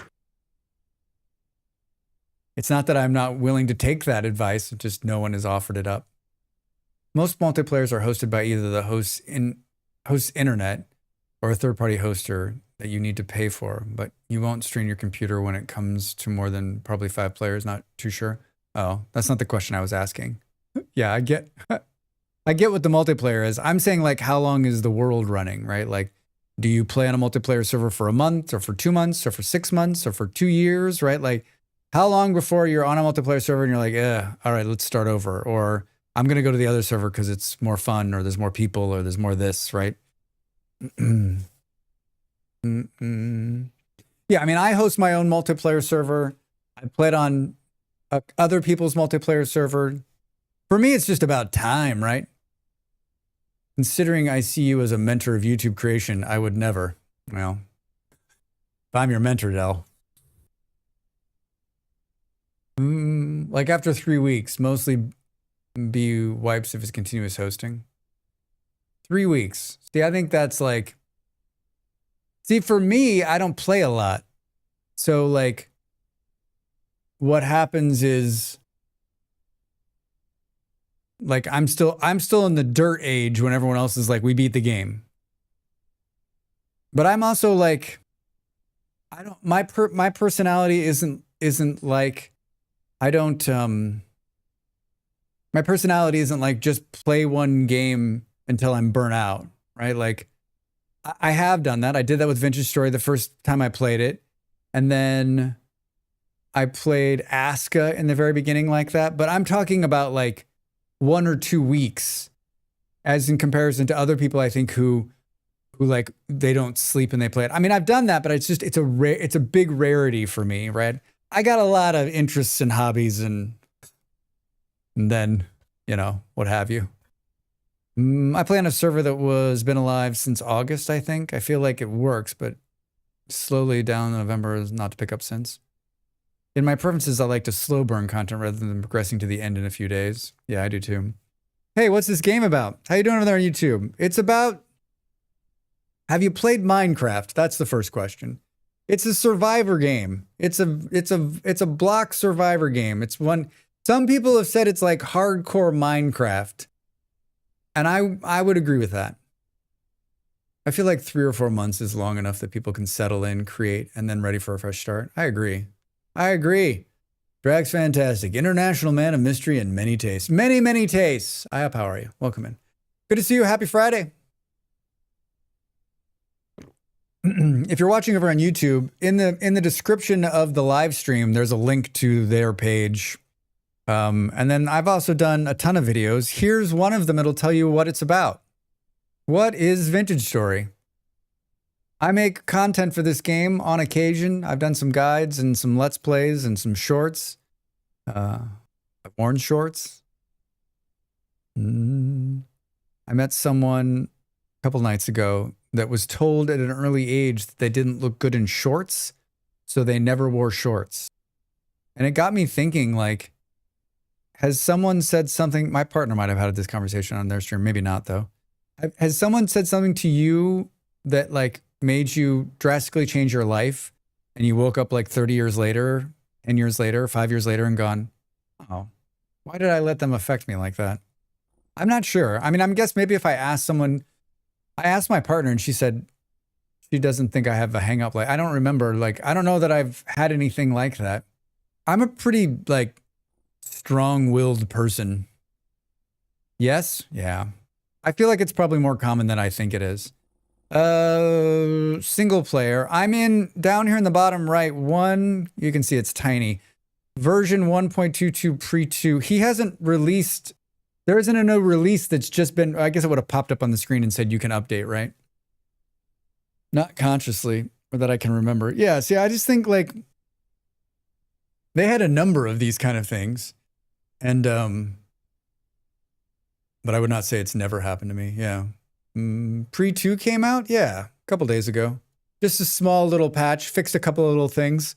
It's not that I'm not willing to take that advice. Just no one has offered it up. Most multiplayers are hosted by either the host's internet or a third-party hoster that you need to pay for, but you won't strain your computer when it comes to more than probably 5 players. Not too sure. Oh, that's not the question I was asking. Yeah, I get what the multiplayer is. I'm saying like, how long is the world running, right? Like, do you play on a multiplayer server for a month or for 2 months or for 6 months or for 2 years, right? Like, how long before you're on a multiplayer server and you're like, all right, let's start over. Or I'm going to go to the other server because it's more fun or there's more people or there's more this, right? Yeah, I mean, I host my own multiplayer server. I played on other people's multiplayer server. For me, it's just about time, right? Considering I see you as a mentor of YouTube creation, I would never. Well, if I'm your mentor, Del. Like after 3 weeks, mostly B wipes if it's continuous hosting. 3 weeks. See, I think that's like... See, for me, I don't play a lot. So like, what happens is... Like I'm still in the dirt age when everyone else is like, we beat the game. But I'm also like, I don't, my personality isn't like, I don't, my personality isn't like just play one game until I'm burnt out, right? Like I have done that. I did that with Vintage Story the first time I played it. And then I played Aska in the very beginning like that. But I'm talking about like 1 or 2 weeks as in comparison to other people I think who like they don't sleep and they play it. I mean, I've done that, but it's a big rarity for me, right? I got a lot of interests and hobbies and then, you know, what have you. I play on a server that was been alive since August, I think. I feel like it works, but slowly down November is not to pick up since. In my preferences, I like to slow burn content rather than progressing to the end in a few days. Yeah, I do too. Hey, what's this game about? How you doing over there on YouTube? It's about, have you played Minecraft? That's the first question. It's a survivor game. It's a block survivor game. It's one, some people have said it's like hardcore Minecraft. And I would agree with that. I feel like 3 or 4 months is long enough that people can settle in, create, and then ready for a fresh start. I agree. Drag's fantastic. International man of mystery and many tastes. Many, many tastes. Ayap, how are you? Welcome in. Good to see you. Happy Friday. If you're watching over on YouTube, in the description of the live stream, there's a link to their page. And then I've also done a ton of videos. Here's one of them. It'll tell you what it's about. What is Vintage Story? I make content for this game on occasion. I've done some guides and some Let's Plays and some shorts. I've worn shorts. I met someone a couple nights ago that was told at an early age that they didn't look good in shorts, so they never wore shorts. And it got me thinking, like, has someone said something? My partner might have had this conversation on their stream. Maybe not, though. Has someone said something to you that, like, made you drastically change your life and you woke up like 30 years later, 10 years later, 5 years later and gone, oh, why did I let them affect me like that? I'm not sure. I mean, I guess maybe if I asked someone, I asked my partner and she said she doesn't think I have a hang up. Like, I don't remember. Like, I don't know that I've had anything like that. I'm a pretty, like, strong-willed person. Yes? Yeah. I feel like it's probably more common than I think it is. Single player. I'm in down here in the bottom right one. You can see it's tiny. Version 1.22 pre-2. He hasn't released. There isn't a no release that's just been. I guess it would have popped up on the screen and said you can update, right? Not consciously, or that I can remember. Yeah. See, I just think like they had a number of these kind of things, and but I would not say it's never happened to me. Yeah. Pre-2 came out? Yeah, a couple days ago. Just a small little patch, fixed a couple of little things.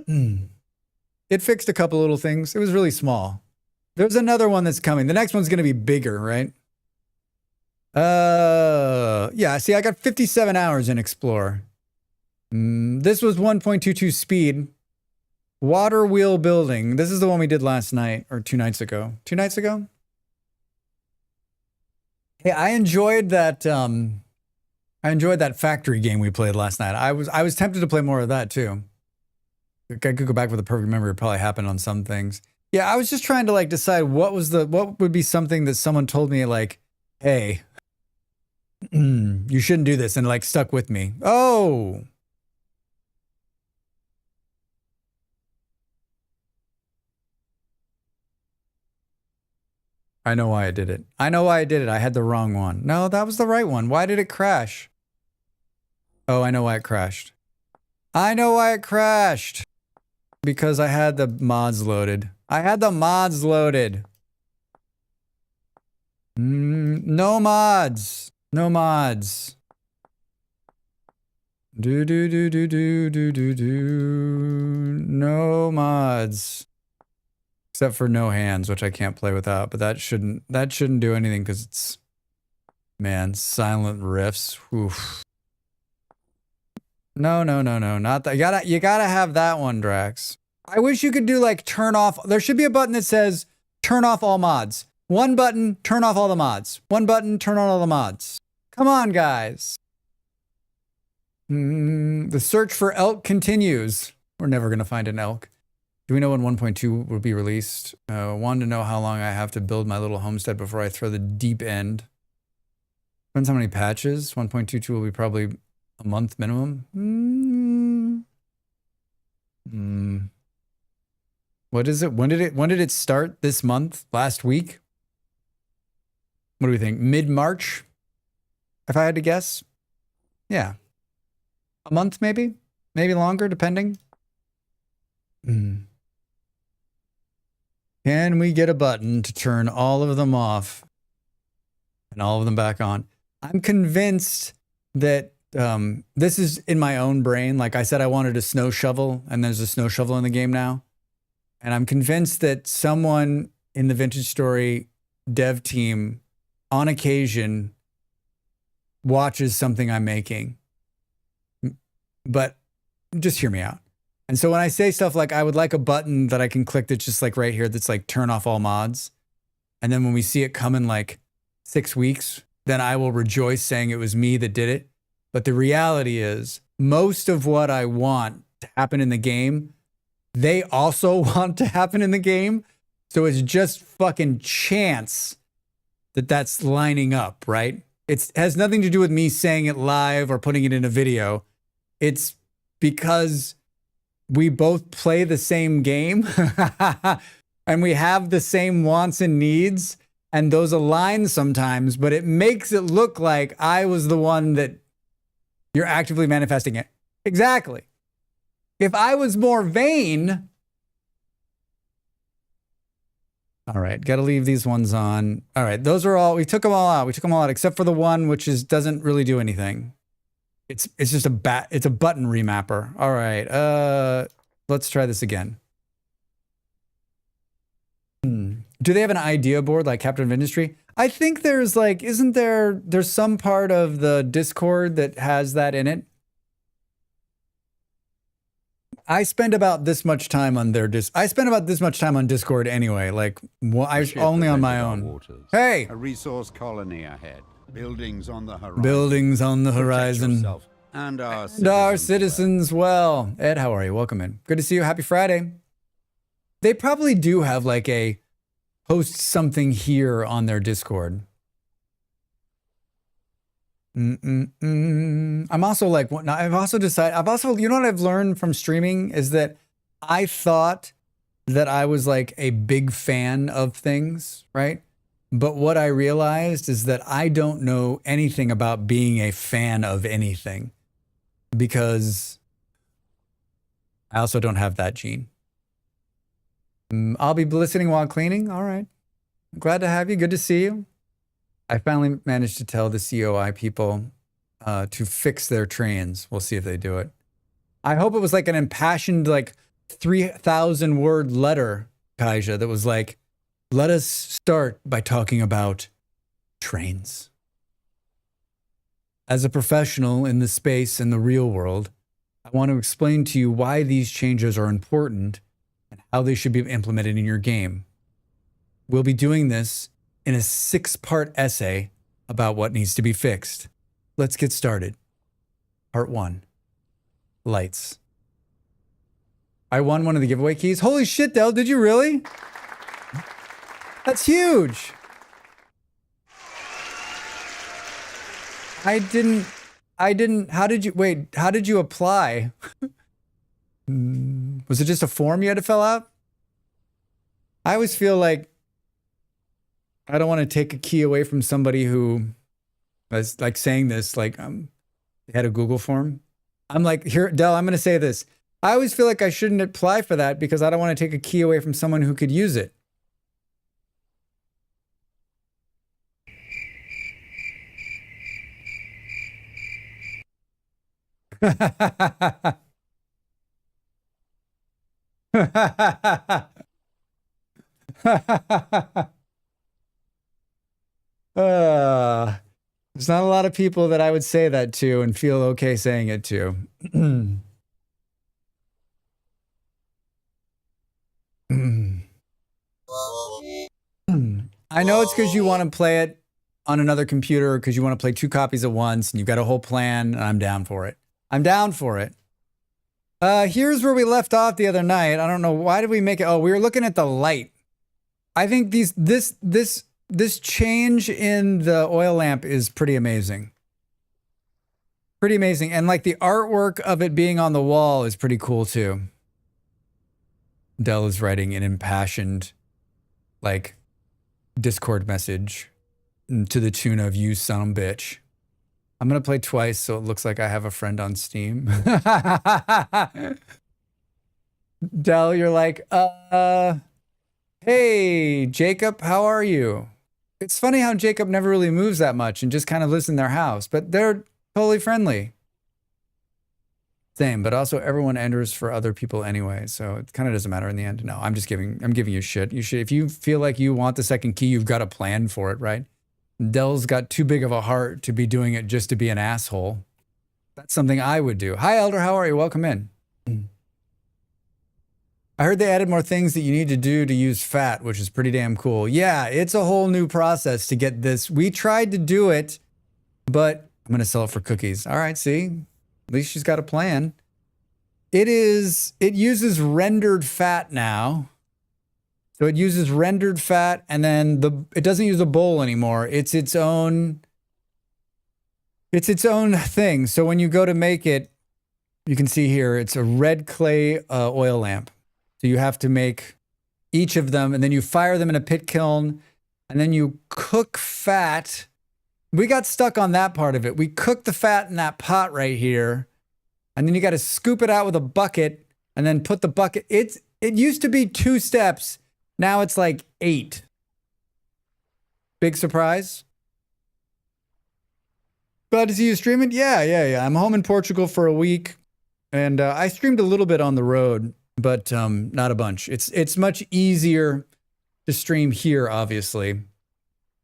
It fixed a couple little things. It was really small. There's another one that's coming. The next one's going to be bigger, right? Yeah, see, I got 57 hours in Explore. This was 1.22 speed. Water wheel building. This is the one we did last night, or 2 nights ago. 2 nights ago? Hey, I enjoyed that factory game we played last night. I was tempted to play more of that too. I could go back with a perfect memory. It probably happened on some things. Yeah, I was just trying to like decide what would be something that someone told me like, hey, you shouldn't do this, and like stuck with me. Oh. I know why I did it. I know why I did it. I had the wrong one. No, that was the right one. Why did it crash? Oh, I know why it crashed. I know why it crashed. Because I had the mods loaded. I had the mods loaded. No mods. No mods. No mods. Except for no hands, which I can't play without, but that shouldn't do anything because it's, man, silent riffs. Oof. No, not that. You gotta have that one, Drax. I wish you could do like turn off. There should be a button that says turn off all mods. One button, turn off all the mods. One button, turn on all the mods. Come on, guys. The search for elk continues. We're never going to find an elk. Do we know when 1.2 will be released? Wanted to know how long I have to build my little homestead before I throw the deep end. Depends how many patches. 1.22 will be probably a month minimum. What is it? When did it start this month? Last week? What do we think? Mid-March? If I had to guess? Yeah. A month maybe? Maybe longer, depending. Can we get a button to turn all of them off and all of them back on? I'm convinced that this is in my own brain. Like I said, I wanted a snow shovel, and there's a snow shovel in the game now. And I'm convinced that someone in the Vintage Story dev team, on occasion, watches something I'm making. But just hear me out. And so when I say stuff like I would like a button that I can click that's just like right here that's like turn off all mods. And then when we see it come in like 6 weeks, then I will rejoice saying it was me that did it. But the reality is most of what I want to happen in the game, they also want to happen in the game. So it's just fucking chance that that's lining up, right? It has nothing to do with me saying it live or putting it in a video. It's because we both play the same game and we have the same wants and needs, and those align sometimes, but it makes it look like I was the one that you're actively manifesting it. Exactly. If I was more vain. All right, got to leave these ones on. All right, those are all, we took them all out. We took them all out except for the one which doesn't really do anything. It's just it's a button remapper. All right, let's try this again. Do they have an idea board like Captain of Industry? I think there's like, there's some part of the Discord that has that in it. I spend about this much time on I spend about this much time on Discord anyway. Like, only on my own. Hey! A resource colony ahead. Buildings on the horizon. Buildings on the horizon. And our citizens well. Ed, how are you? Welcome in. Good to see you. Happy Friday. They probably do have like a post something here on their Discord. I'm also like, I've also decided, you know what I've learned from streaming is that I thought that I was like a big fan of things, right? But what I realized is that I don't know anything about being a fan of anything because I also don't have that gene. I'll be listening while cleaning. All right. Glad to have you. Good to see you. I finally managed to tell the COI people to fix their trains. We'll see if they do it. I hope it was like an impassioned, like 3,000 word letter, Kaija, that was like, let us start by talking about trains. As a professional in the space and the real world, I want to explain to you why these changes are important and how they should be implemented in your game. We'll be doing this in a 6-part essay about what needs to be fixed. Let's get started. Part 1, lights. I won one of the giveaway keys. Holy shit, Del, did you really? That's huge. I didn't, how did you apply? Was it just a form you had to fill out? I always feel like I don't want to take a key away from somebody who is like saying this, like they had a Google form. I'm like, here, Del, I'm going to say this. I always feel like I shouldn't apply for that because I don't want to take a key away from someone who could use it. There's not a lot of people that I would say that to and feel okay saying it to. I know it's because you want to play it on another computer because you want to play 2 copies at once and you've got a whole plan, and I'm down for it. I'm down for it. Here's where we left off the other night. I don't know, why did we make it? Oh, we were looking at the light. I think this change in the oil lamp is pretty amazing. Pretty amazing. And like the artwork of it being on the wall is pretty cool too. Dell is writing an impassioned, like, Discord message to the tune of "You son of a bitch." I'm going to play twice so it looks like I have a friend on Steam. Dell, you're like, hey, Jacob, how are you? It's funny how Jacob never really moves that much and just kind of lives in their house, but they're totally friendly. Same, but also everyone enters for other people anyway, so it kind of doesn't matter in the end. No, I'm giving you shit. You should, if you feel like you want the second key, you've got a plan for it, right? Dell's got too big of a heart to be doing it just to be an asshole. That's something I would do. Hi, Elder, how are you? Welcome in. I heard they added more things that you need to do to use fat, which is pretty damn cool. Yeah, it's a whole new process to get this. We tried to do it, but I'm going to sell it for cookies. All right, see? At least she's got a plan. It uses rendered fat now. So it uses rendered fat, and then it doesn't use a bowl anymore. It's its own thing. So when you go to make it, you can see here, it's a red clay oil lamp. So you have to make each of them, and then you fire them in a pit kiln, and then you cook fat. We got stuck on that part of it. We cooked the fat in that pot right here, and then you got to scoop it out with a bucket, and then put the bucket. It used to be 2 steps. Now it's like 8. Big surprise. Glad to see you streaming. Yeah. I'm home in Portugal for a week, and I streamed a little bit on the road, but not a bunch. It's much easier to stream here, obviously,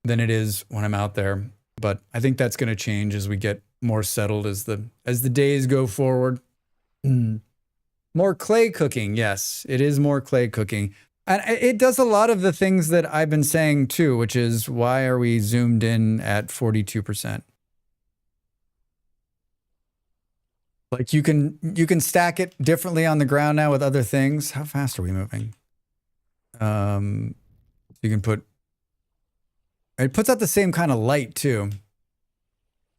than it is when I'm out there. But I think that's going to change as we get more settled as the days go forward. More clay cooking. Yes, it is more clay cooking. And it does a lot of the things that I've been saying too, which is why are we zoomed in at 42%? Like you can stack it differently on the ground now with other things. How fast are we moving? You can put, it puts out the same kind of light too.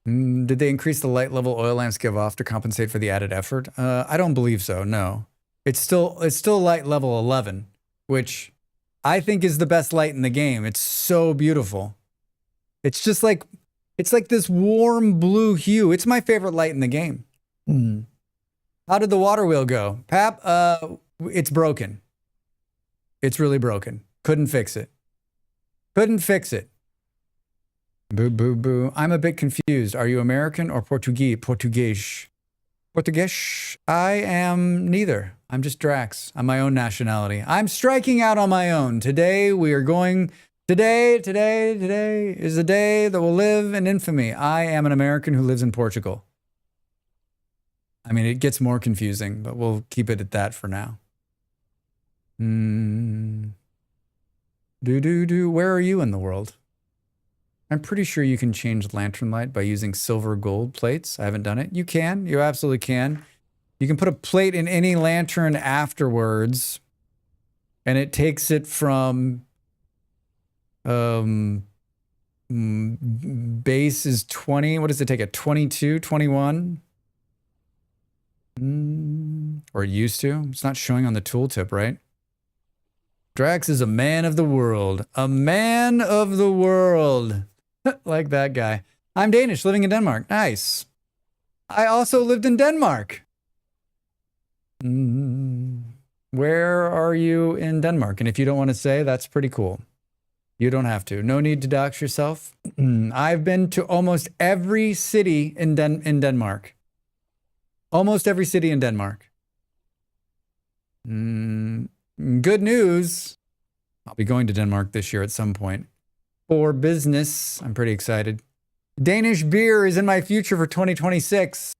Did they increase the light level oil lamps give off to compensate for the added effort? I don't believe so. No, it's still light level 11, which I think is the best light in the game. It's so beautiful. It's just like, it's like this warm blue hue. It's my favorite light in the game. How did the water wheel go? Pap, it's broken. It's really broken. Couldn't fix it. Couldn't fix it. Boo, boo, boo. I'm a bit confused. Are you American or Portuguese? Portuguese. Portuguese? I am neither. I'm just Drax. I'm my own nationality. I'm striking out on my own. Today we are going... Today is a day that will live in infamy. I am an American who lives in Portugal. I mean, it gets more confusing, but we'll keep it at that for now. Where are you in the world? I'm pretty sure you can change lantern light by using silver gold plates. I haven't done it. You can. You absolutely can. You can put a plate in any lantern afterwards, and it takes it from base is 20. What does it take? At 22, 21? Or it used to. It's not showing on the tooltip, right? Drax is a man of the world. A man of the world. Like that guy. I'm Danish, living in Denmark. Nice. I also lived in Denmark. Where are you in Denmark? And if you don't want to say, that's pretty cool. You don't have to. No need to dox yourself. I've been to almost every city in Denmark. Almost every city in Denmark. Good news. I'll be going to Denmark this year at some point. For business. I'm pretty excited. Danish beer is in my future for 2026.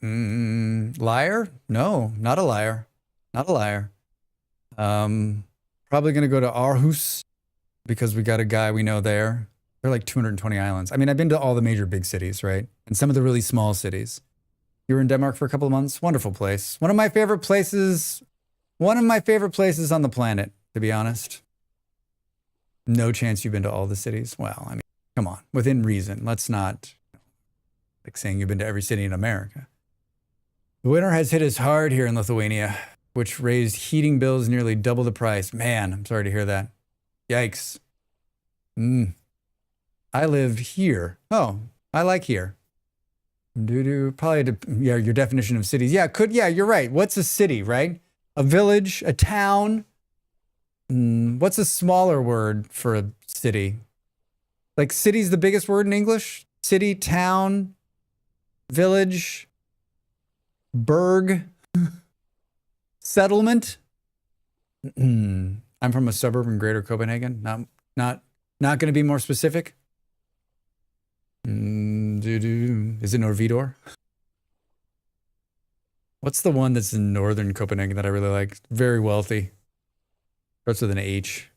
Liar? No, not a liar. Not a liar. Probably going to go to Aarhus because we got a guy we know there. There are like 220 islands. I mean, I've been to all the major big cities, right? And some of the really small cities. You were in Denmark for a couple of months. Wonderful place. One of my favorite places on the planet, to be honest. No chance you've been to all the cities. Well, I mean, come on, within reason. Let's not like saying you've been to every city in America. The winter has hit us hard here in Lithuania, which raised heating bills nearly double the price. Man, I'm sorry to hear that. Yikes. I live here. Oh, I like here. Probably, yeah, your definition of cities. Yeah, you're right. What's a city, right? A village, a town. What's a smaller word for a city? Like city's the biggest word in English? City, town, village, burg, settlement. I'm from a suburb in Greater Copenhagen. Not going to be more specific. Is it Norvidor? What's the one that's in northern Copenhagen that I really like? Very wealthy. Starts with an H.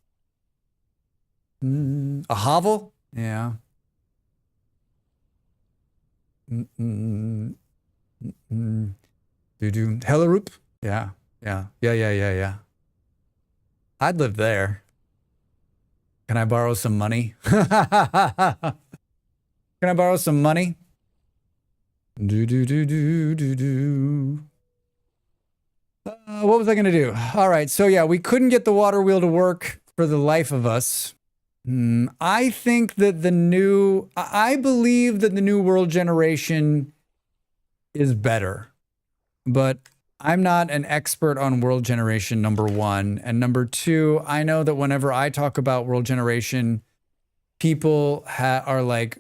A hovel? Yeah. Hellerup? Yeah. I'd live there. Can I borrow some money? Can I borrow some money? What was I going to do? All right. So yeah, we couldn't get the water wheel to work for the life of us. I believe that the new world generation is better, but I'm not an expert on world generation, number one. And number two, I know that whenever I talk about world generation, people are like,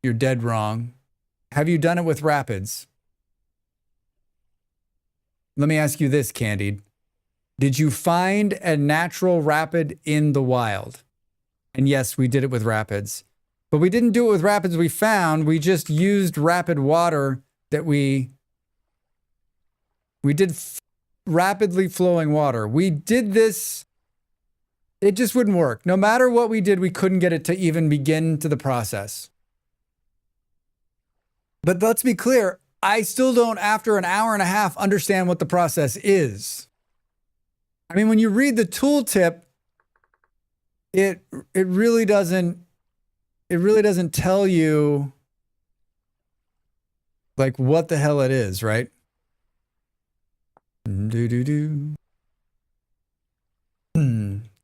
you're dead wrong. Have you done it with rapids? Let me ask you this, Candide. Did you find a natural rapid in the wild? And yes, we did it with rapids. But we didn't do it with rapids we found. We just used rapid water that we did rapidly flowing water. We did this. It just wouldn't work. No matter what we did, we couldn't get it to even begin to the process. But let's be clear. I still don't, after an hour and a half, understand what the process is. I mean, when you read the tooltip, it really doesn't tell you like what the hell it is, right?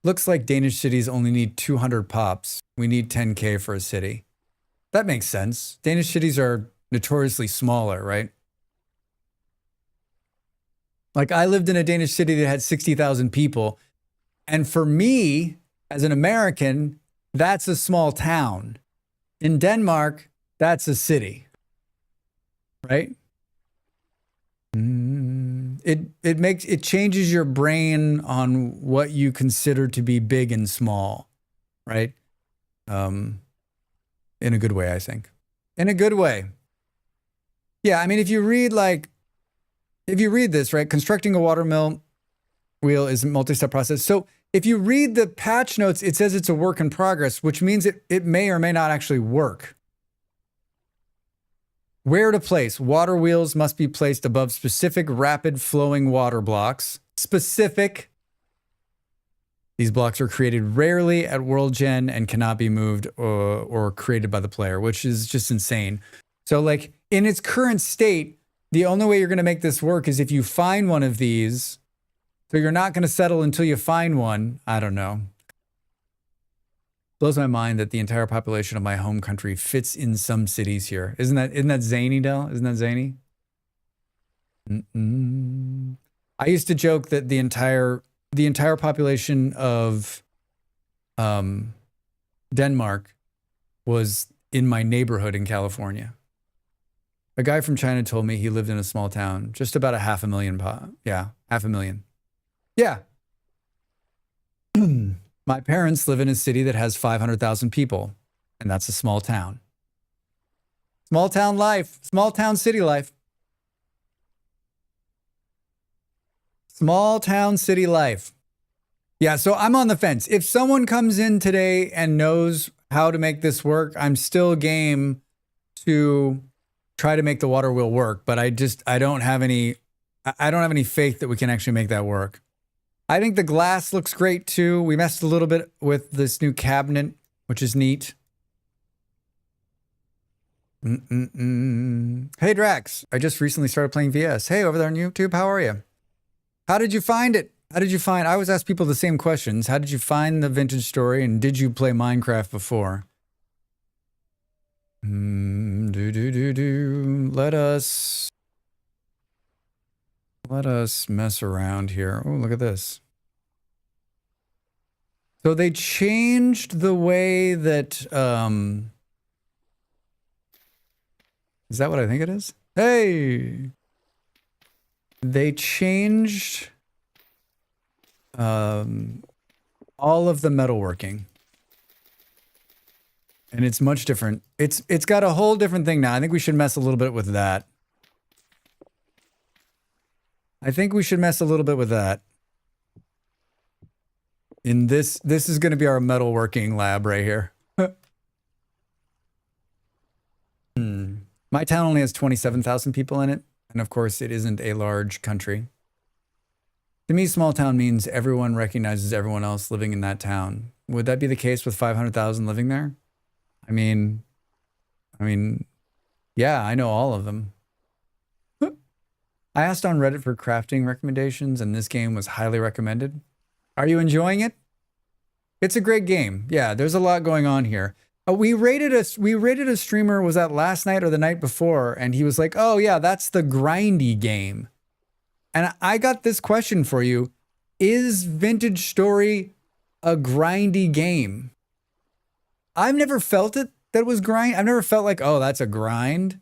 Looks like Danish cities only need 200 pops. We need 10K for a city. That makes sense. Danish cities are notoriously smaller, right? Like I lived in a Danish city that had 60,000 people. And for me, as an American, that's a small town. In Denmark, that's a city, right? It changes your brain on what you consider to be big and small, right? In a good way, I think. In a good way. Yeah, I mean, if you read this, right, constructing a water mill wheel is a multi-step process. So if you read the patch notes, it says it's a work in progress, which means it may or may not actually work. Where to place? Water wheels must be placed above specific rapid flowing water blocks. Specific. These blocks are created rarely at World Gen and cannot be moved or created by the player, which is just insane. So like in its current state, the only way you're going to make this work is if you find one of these. So you're not going to settle until you find one. I don't know. Blows my mind that the entire population of my home country fits in some cities here. Isn't that zany, Del? Isn't that zany? I used to joke that the entire population of Denmark was in my neighborhood in California. A guy from China told me he lived in a small town, just about 500,000. Yeah, 500,000. Yeah. My parents live in a city that has 500,000 people, and that's a small town. Small town life, small town city life. Small town city life. Yeah, so I'm on the fence. If someone comes in today and knows how to make this work, I'm still game to try to make the water wheel work, but I don't have any faith that we can actually make that work. I think the glass looks great too. We messed a little bit with this new cabinet, which is neat. Hey Drax, I just recently started playing VS. Hey, over there on YouTube, how are you? How did you find it? I always ask people the same questions. How did you find the vintage story, and did you play Minecraft before? Let us mess around here. Oh, look at this. So they changed the way that, is that what I think it is? Hey! They changed all of the metalworking. And it's much different. It's got a whole different thing now. I think we should mess a little bit with that. In this is going to be our metalworking lab right here. My town only has 27,000 people in it. And of course, it isn't a large country. To me, small town means everyone recognizes everyone else living in that town. Would that be the case with 500,000 living there? I mean, yeah, I know all of them. I asked on Reddit for crafting recommendations, and this game was highly recommended. Are you enjoying it? It's a great game. Yeah, there's a lot going on here. We rated a streamer, was that last night or the night before, and he was like, oh yeah, that's the grindy game. And I got this question for you. Is Vintage Story a grindy game? I've never felt it that was grind. I've never felt like, oh, that's a grind.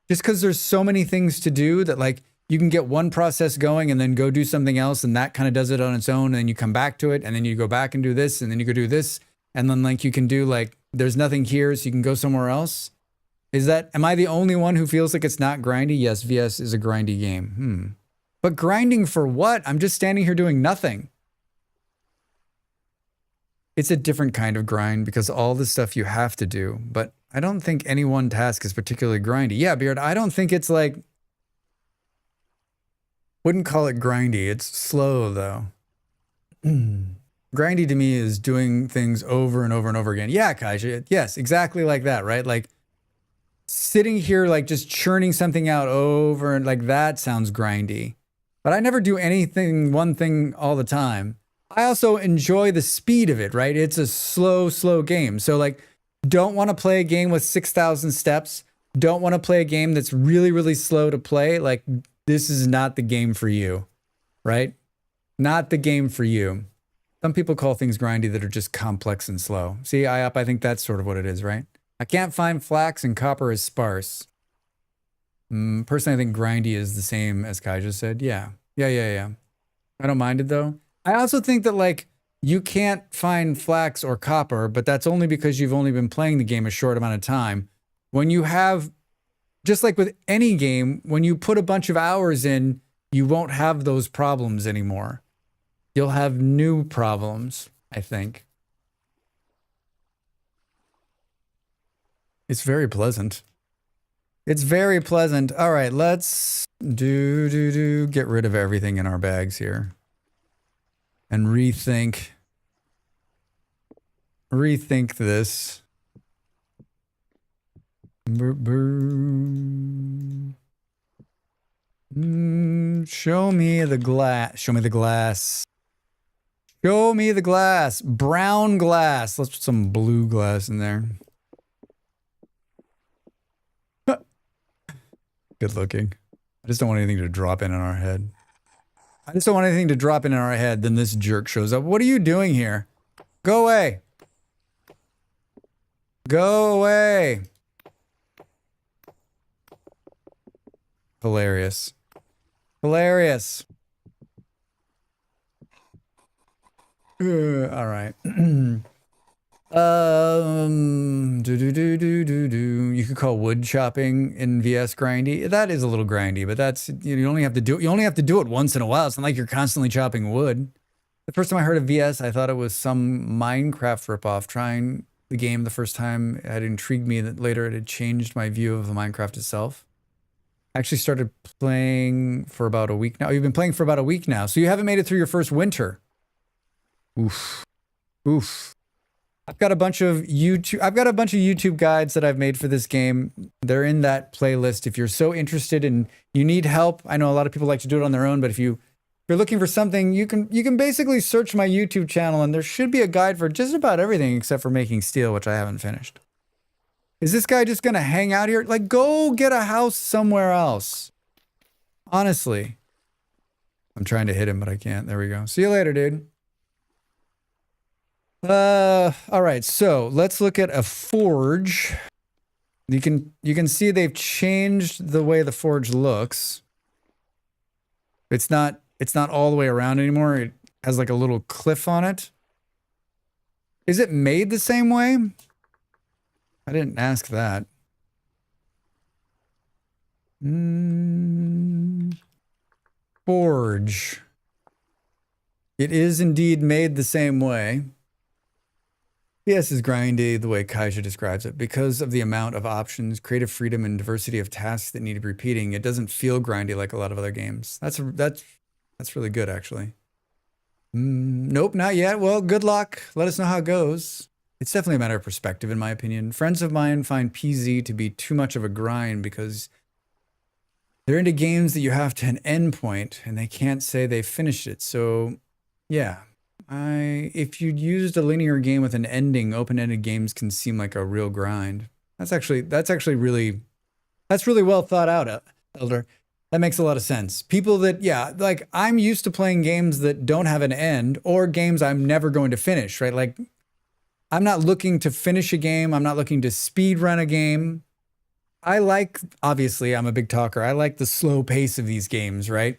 Just because there's so many things to do that like you can get one process going and then go do something else, and that kind of does it on its own, and then you come back to it, and then you go back and do this, and then you go do this, and then like you can do like there's nothing here, so you can go somewhere else. Am I the only one who feels like it's not grindy? Yes, VS is a grindy game. But grinding for what? I'm just standing here doing nothing. It's a different kind of grind because all the stuff you have to do, but I don't think any one task is particularly grindy. Yeah, Beard, I don't think it's like, wouldn't call it grindy. It's slow though. Grindy to me is doing things over and over and over again. Yeah, Kaija. Yes, exactly like that, right? Like sitting here, like just churning something out over and like that sounds grindy. But I never do one thing all the time. I also enjoy the speed of it, right? It's a slow game. So like, don't want to play a game with 6,000 steps. Don't want to play a game that's really, really slow to play. Like, this is not the game for you, right? Not the game for you. Some people call things grindy that are just complex and slow. See, I think that's sort of what it is, right? I can't find flax and copper is sparse. Personally, I think grindy is the same as Kai just said. Yeah. I don't mind it though. I also think that like you can't find flax or copper, but that's only because you've only been playing the game a short amount of time. When you have, just like with any game, when you put a bunch of hours in, you won't have those problems anymore. You'll have new problems, I think. It's very pleasant. It's very pleasant. All right, let's get rid of everything in our bags here. And rethink this. Show me the glass. Show me the glass. Show me the glass. Brown glass. Let's put some blue glass in there. Good looking. I just don't want anything to drop in on our head. Then this jerk shows up. What are you doing here? Go away. Go away. Hilarious. Hilarious. All right. You could call wood chopping in VS grindy. That is a little grindy, but that's, you only have to do it once in a while. It's not like you're constantly chopping wood. The first time I heard of VS, I thought it was some Minecraft ripoff. Trying the game the first time, it had intrigued me that later it had changed my view of the Minecraft itself. I actually started playing for about a week now. You've been playing for about a week now, so you haven't made it through your first winter. Oof. Oof. I've got a bunch of YouTube guides that I've made for this game. They're in that playlist. If you're so interested and you need help, I know a lot of people like to do it on their own, but if you're looking for something, you can basically search my YouTube channel and there should be a guide for just about everything except for making steel, which I haven't finished. Is this guy just gonna hang out here? Like, go get a house somewhere else. Honestly. I'm trying to hit him, but I can't. There we go. See you later, dude. All right, so let's look at a forge. You can see they've changed the way the forge looks. It's not all the way around anymore. It has like a little cliff on it. Is it made the same way? I didn't ask that. Forge. It is indeed made the same way. PS is grindy the way Kaija describes it. Because of the amount of options, creative freedom, and diversity of tasks that need to be repeating, it doesn't feel grindy like a lot of other games. That's really good, actually. Nope, not yet. Well, good luck. Let us know how it goes. It's definitely a matter of perspective, in my opinion. Friends of mine find PZ to be too much of a grind because they're into games that you have to an end point, and they can't say they finished it. So, yeah. If you'd used a linear game with an ending, open-ended games can seem like a real grind. That's really well thought out, Elder. That makes a lot of sense. People that, yeah, like I'm used to playing games that don't have an end or games I'm never going to finish, right? Like I'm not looking to finish a game. I'm not looking to speed run a game. Obviously I'm a big talker. I like the slow pace of these games, right?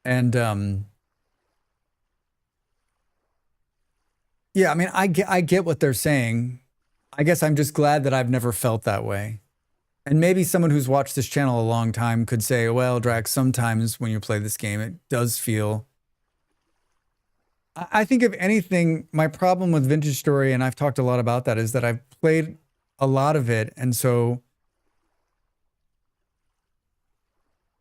And, yeah, I mean, I get what they're saying. I guess I'm just glad that I've never felt that way. And maybe someone who's watched this channel a long time could say, well, Drax, sometimes when you play this game, it does feel... I think if anything, my problem with Vintage Story, and I've talked a lot about that, is that I've played a lot of it. And so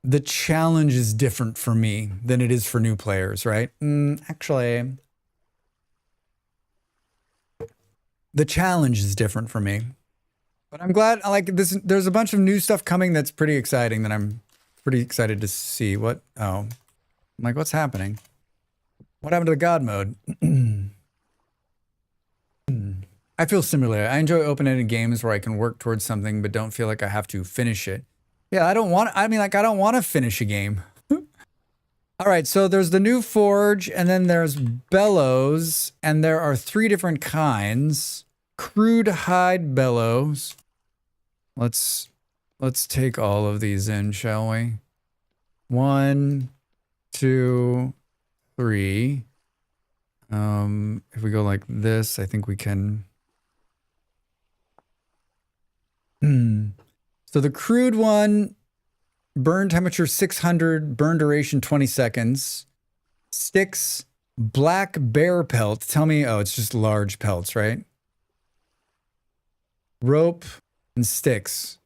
the challenge is different for me than it is for new players, right? Actually... The challenge is different for me, but I'm glad. I like this. There's a bunch of new stuff coming that's pretty exciting that I'm pretty excited to see. What? Oh, I'm like, what's happening? What happened to the God mode? I feel similar. I enjoy open-ended games where I can work towards something, but don't feel like I have to finish it. Yeah, I don't want to finish a game. All right, so there's the new Forge, and then there's Bellows, and there are 3 different kinds. Crude hide bellows. Let's take all of these in, shall we? 1, 2, 3. If we go like this, I think we can. So the crude one, burn temperature 600, burn duration 20 seconds. Sticks, black bear pelt. Tell me, oh, it's just large pelts, right? Rope and sticks.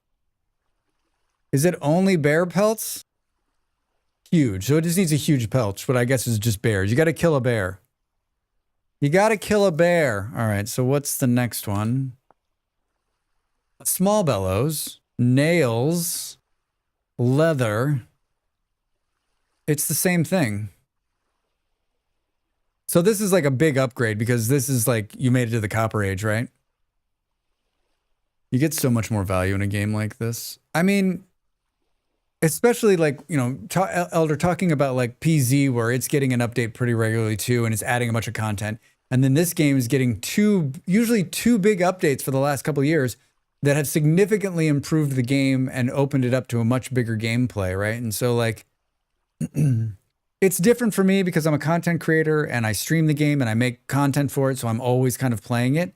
Is it only bear pelts? Huge. So it just needs a huge pelt, but I guess it's just bears. You got to kill a bear. You got to kill a bear. All right, so what's the next one? Small bellows, nails, leather. It's the same thing. So this is like a big upgrade because this is like you made it to the Copper Age, right? You get so much more value in a game like this. I mean, especially like, you know, Elder talking about like PZ where it's getting an update pretty regularly too and it's adding a bunch of content. And then this game is getting usually two big updates for the last couple of years that have significantly improved the game and opened it up to a much bigger gameplay, right? And so like, it's different for me because I'm a content creator and I stream the game and I make content for it, so I'm always kind of playing it.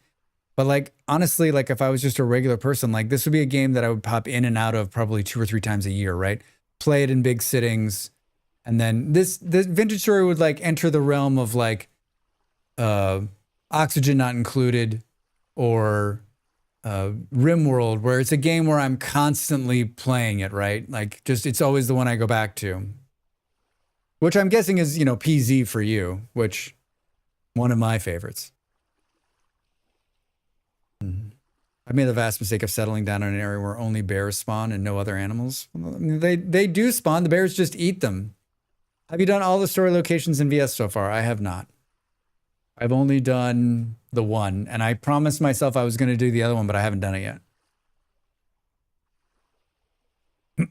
But like, honestly, like if I was just a regular person, like this would be a game that I would pop in and out of probably 2 or 3 times a year, right? Play it in big sittings. And then this Vintage Story would like enter the realm of like Oxygen Not Included or RimWorld, where it's a game where I'm constantly playing it, right? Like just, it's always the one I go back to. Which I'm guessing is, you know, PZ for you, which one of my favorites. I made the vast mistake of settling down in an area where only bears spawn and no other animals. I mean, they do spawn. The bears just eat them. Have you done all the story locations in VS so far? I have not. I've only done the one, and I promised myself I was going to do the other one, but I haven't done it yet.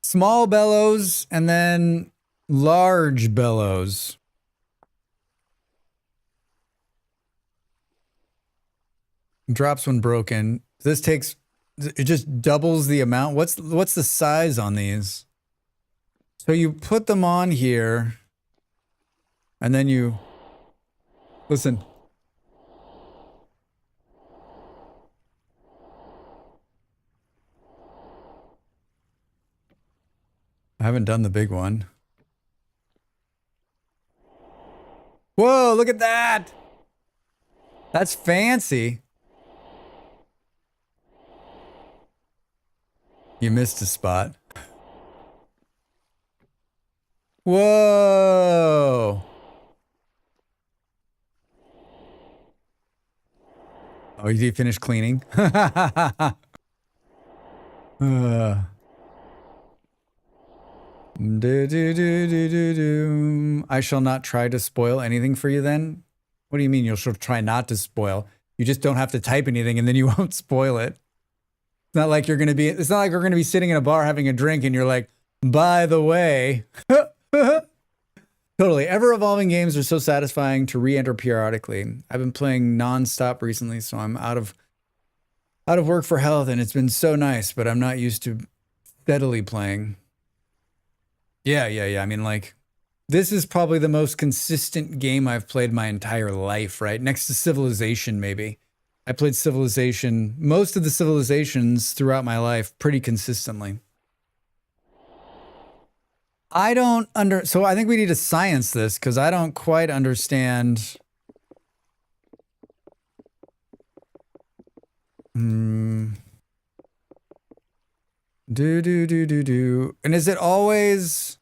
Small Bellows and then large Bellows. Drops when broken. This takes, it just doubles the amount. What's the size on these? So you put them on here and then you, listen. I haven't done the big one. Whoa, look at that. That's fancy. You missed a spot. Whoa. Oh, you finished cleaning? I shall not try to spoil anything for you then. What do you mean you'll try not to spoil? You just don't have to type anything and then you won't spoil it. It's not like you're going to be, it's not like we're going to be sitting in a bar having a drink and you're like, by the way. Totally. Ever-evolving games are so satisfying to re-enter periodically. I've been playing non-stop recently, so I'm out of work for health, and it's been so nice, but I'm not used to steadily playing. Yeah. I mean, like, this is probably the most consistent game I've played my entire life, right? Next to Civilization, maybe. I played Civilization, most of the Civilizations throughout my life pretty consistently. I don't so I think we need to science this because I don't quite understand. And is it always,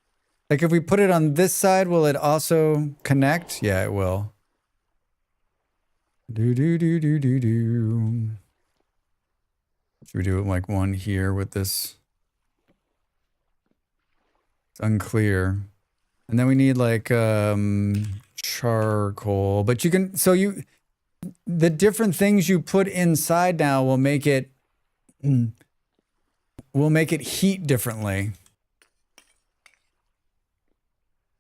like if we put it on this side, will it also connect? Yeah, it will. Should we do it like one here with this? It's unclear. And then we need like charcoal, but you can, so the different things you put inside now will make it heat differently.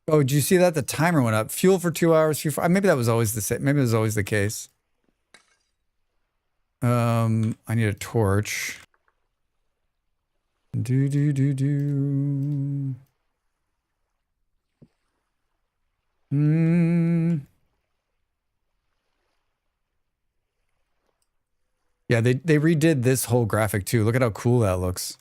Oh, did you see that? The timer went up. Fuel for 2 hours. Fuel for, maybe that was always the same. Maybe it was always the case. I need a torch. Yeah, they redid this whole graphic too. Look at how cool that looks.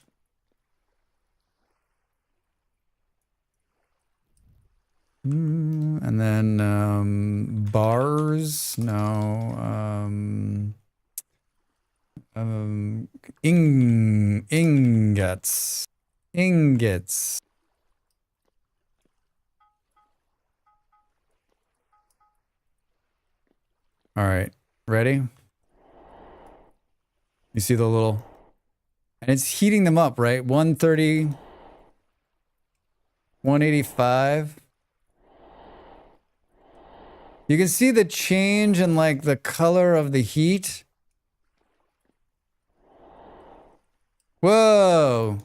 And then bars, no. Ingots. All right, ready? You see the little, and it's heating them up, right? 130, 185. You can see the change in like the color of the heat. Whoa.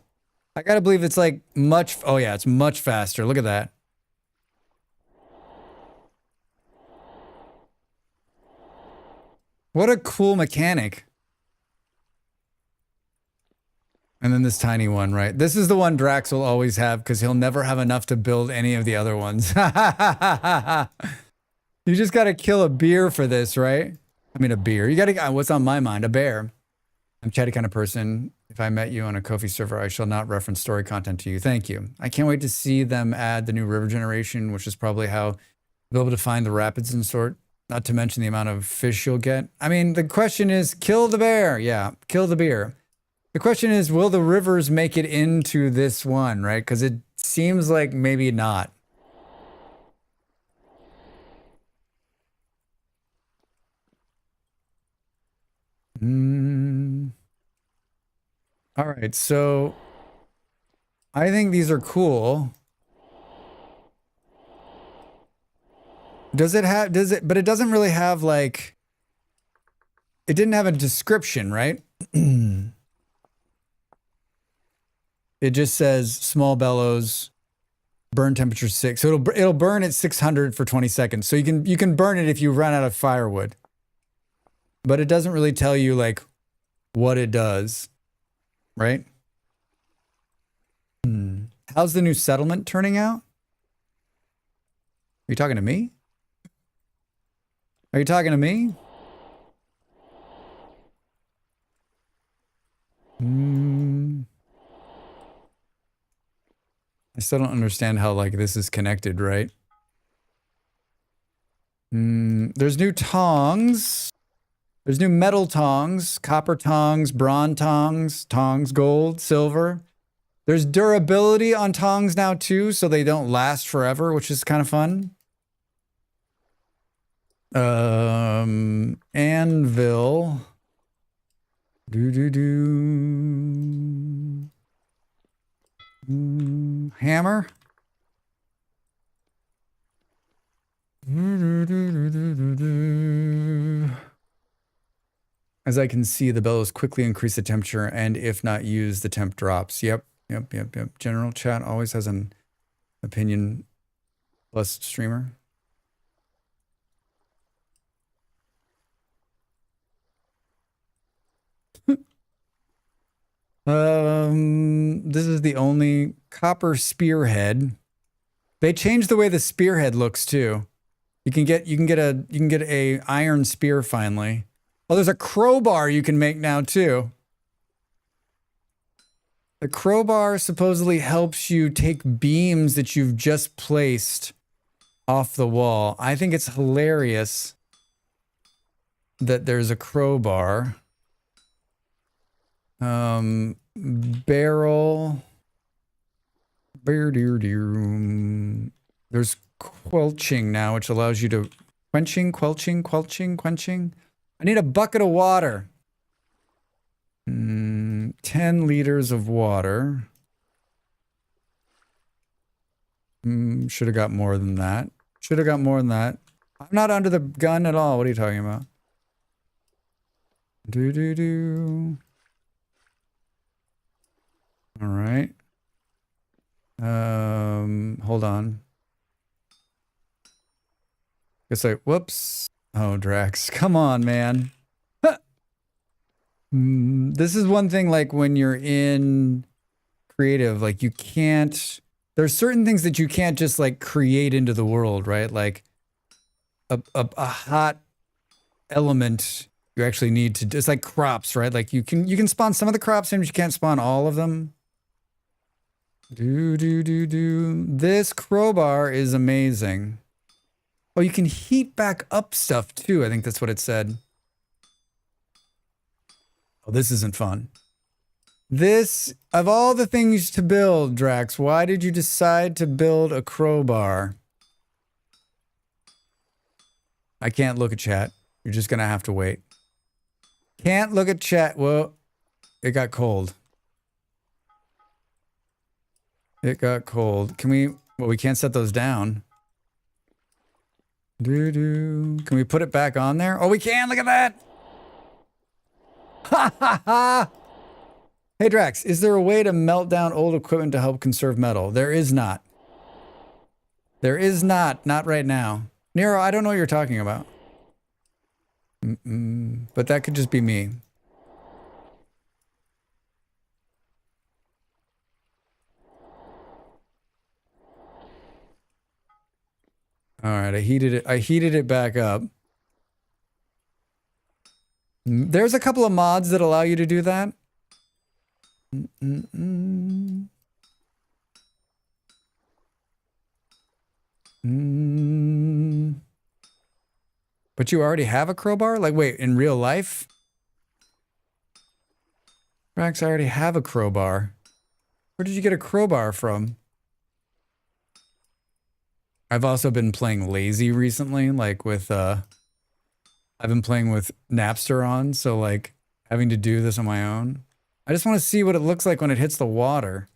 I gotta believe it's like much, oh yeah, it's much faster. Look at that. What a cool mechanic. And then this tiny one, right? This is the one Drax will always have because he'll never have enough to build any of the other ones. You just got to kill a beer for this, right? I mean, a beer. You gotta, what's on my mind? A bear. I'm a chatty kind of person. If I met you on a Ko-fi server, I shall not reference story content to you. Thank you. I can't wait to see them add the new river generation, which is probably how you'll be able to find the rapids and sort, not to mention the amount of fish you'll get. I mean, the question is, kill the bear. Yeah, kill the beer. The question is, will the rivers make it into this one, right? Because it seems like maybe not. All right, so I think these are cool. Does it, but it doesn't really have like, it didn't have a description, right? It just says small bellows, burn temperature 6. So it'll burn at 600 for 20 seconds. So you can burn it if you run out of firewood. But it doesn't really tell you like what it does, right? How's the new settlement turning out? Are you talking to me? Are you talking to me? I still don't understand how like this is connected, right? There's new tongs. There's new metal tongs, copper tongs, bronze tongs, gold, silver. There's durability on tongs now too, so they don't last forever, which is kind of fun. Anvil. Hammer. As I can see, the bellows quickly increase the temperature, and if not used, the temp drops. Yep. General chat always has an opinion plus streamer. This is the only copper spearhead. They changed the way the spearhead looks too. You can get a iron spear finally. Oh, there's a crowbar you can make now too. The crowbar supposedly helps you take beams that you've just placed off the wall. I think it's hilarious that there's a crowbar. Barrel. There's quelching now, which allows you to quenching. I need a bucket of water. 10 liters of water. Should have got more than that. I'm not under the gun at all. What are you talking about? All right. Hold on. Whoops. Oh, Drax, come on, man. This is one thing, like when you're in creative, like you can't, there's certain things that you can't just like create into the world, right? Like a hot element you actually need to, it's like crops, right? Like you can spawn some of the crops in, but you can't spawn all of them. This crowbar is amazing. Oh, you can heat back up stuff too. I think that's what it said. Oh, this isn't fun. This, of all the things to build, Drax, why did you decide to build a crowbar? I can't look at chat. You're just going to have to wait. Can't look at chat. Whoa. It got cold. Can we, well, we can't set those down. Can we put it back on there? Oh, we can. Look at that. Ha ha ha. Hey, Drax, is there a way to melt down old equipment to help conserve metal? There is not. Not right now. Nero, I don't know what you're talking about. But that could just be me. All right, I heated it back up. There's a couple of mods that allow you to do that. Mm. But you already have a crowbar? Like, wait, in real life? Rax, I already have a crowbar. Where did you get a crowbar from? I've also been playing lazy recently, like with, I've been playing with Napster on, so like having to do this on my own. I just want to see what it looks like when it hits the water.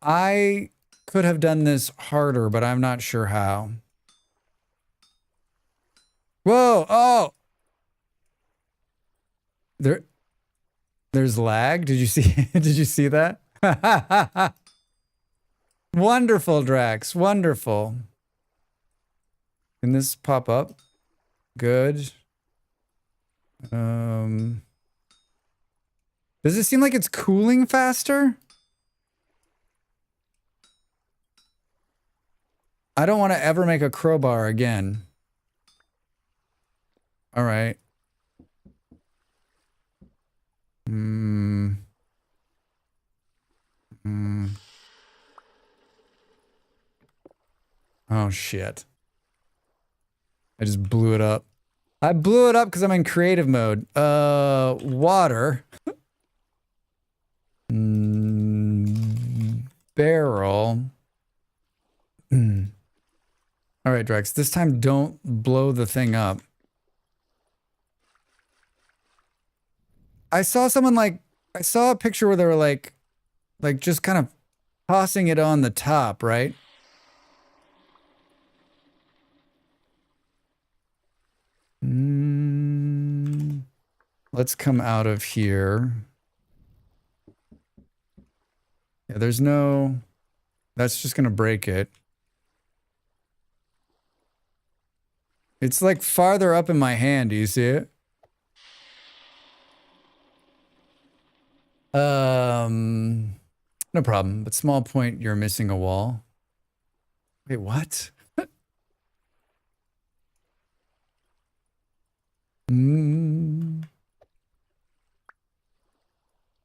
I could have done this harder, but I'm not sure how. Whoa! Oh! There's lag. Did you see? Did you see that? Wonderful, Drax. Wonderful. Can this pop up? Good. Does it seem like it's cooling faster? I don't want to ever make a crowbar again. All right. Oh, shit. I just blew it up. I blew it up because I'm in creative mode. Water. Barrel. All right, Drex. This time don't blow the thing up. I saw someone I saw a picture where they were like just kind of tossing it on the top, right? Let's come out of here. Yeah, there's no... That's just gonna break it. It's like farther up in my hand. Do you see it? No problem. But small point, you're missing a wall. Wait, what?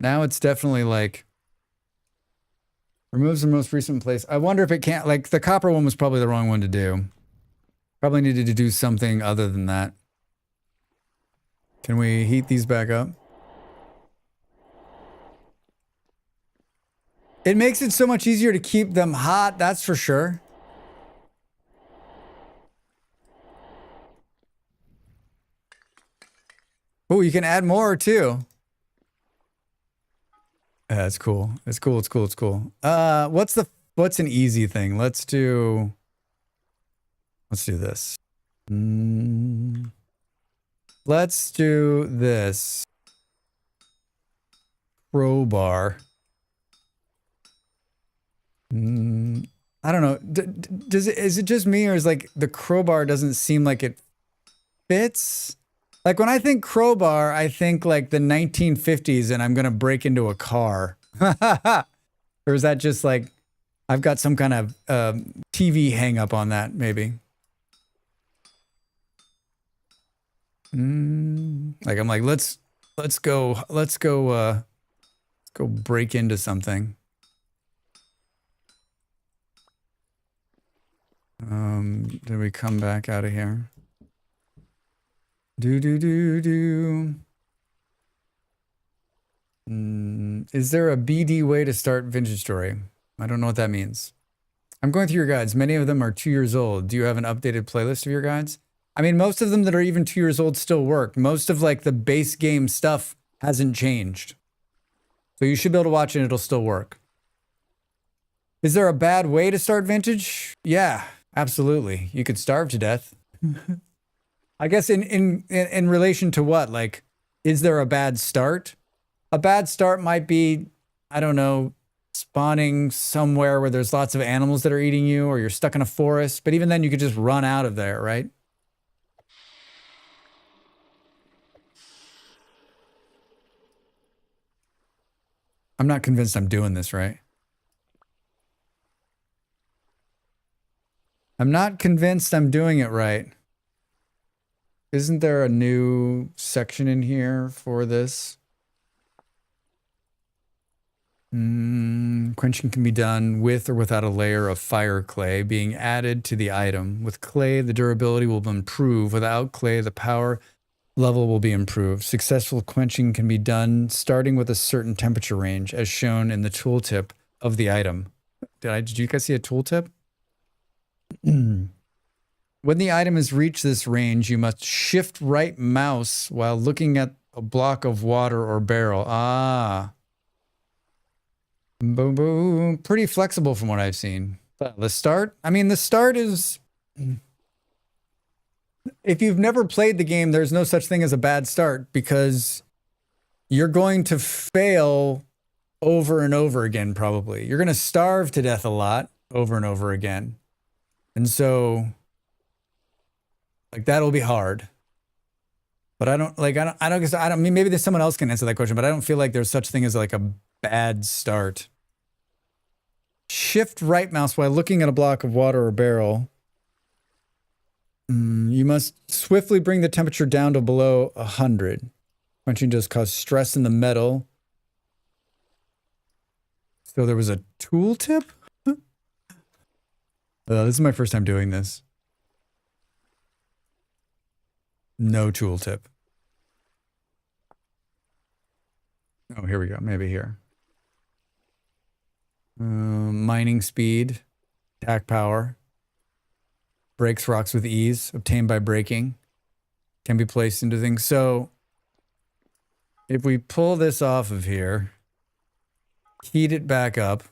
Now it's definitely like removes the most recent place. I wonder if it can't, like the copper one was probably the wrong one to do. Probably needed to do something other than that. Can we heat these back up? It makes it so much easier to keep them hot, that's for sure. Oh, you can add more too. That's cool. It's cool. It's cool. It's cool. What's an easy thing? Let's do this. Let's do this. Crowbar. I don't know. Is it just me, or is like the crowbar doesn't seem like it fits? Like when I think crowbar, I think like the 1950s and I'm going to break into a car. Or is that just like, I've got some kind of TV hang up on that, maybe. Like I'm like, let's go break into something. Did we come back out of here? Is there a BD way to start Vintage Story? I don't know what that means. I'm going through your guides. Many of them are 2 years old. Do you have an updated playlist of your guides? I mean, most of them that are even 2 years old still work. Most of like the base game stuff hasn't changed. So you should be able to watch it and it'll still work. Is there a bad way to start Vintage? Yeah, absolutely. You could starve to death. I guess in relation to what? Like, is there a bad start? A bad start might be, I don't know, spawning somewhere where there's lots of animals that are eating you, or you're stuck in a forest. But even then, you could just run out of there, right? I'm not convinced I'm doing this right. I'm not convinced I'm doing it right. Isn't there a new section in here for this? Quenching can be done with or without a layer of fire clay being added to the item. With clay, the durability will improve. Without clay, the power level will be improved. Successful quenching can be done starting with a certain temperature range, as shown in the tooltip of the item. Did you guys see a tooltip? When the item has reached this range, you must shift right mouse while looking at a block of water or barrel. Ah. Boom, boom. Pretty flexible from what I've seen. The start? I mean, the start is... If you've never played the game, there's no such thing as a bad start because you're going to fail over and over again, probably. You're going to starve to death a lot over and over again. And so, like, that'll be hard. But I don't mean, maybe there's someone else can answer that question, but I don't feel like there's such thing as like a bad start. Shift right mouse while looking at a block of water or barrel. You must swiftly bring the temperature down to below 100. Quenching does cause stress in the metal. So there was a tooltip? This is my first time doing this. No tooltip. Oh, here we go. Maybe here. Mining speed. Attack power. Breaks rocks with ease. Obtained by breaking. Can be placed into things. So, if we pull this off of here, heat it back up.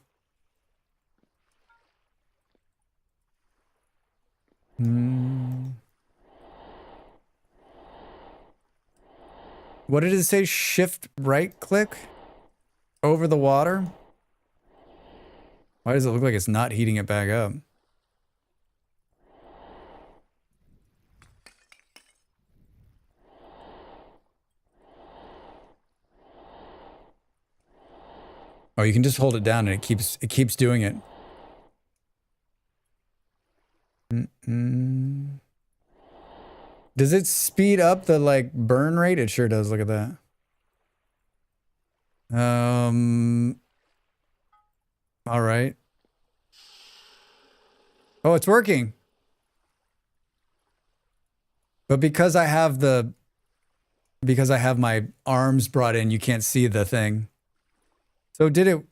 What did it say? Shift right click over the water? Why does it look like it's not heating it back up? Oh, you can just hold it down and it keeps doing it. Does it speed up the like burn rate? It sure does. Look at that. All right. Oh, it's working. But because I have my arms brought in, you can't see the thing. So did it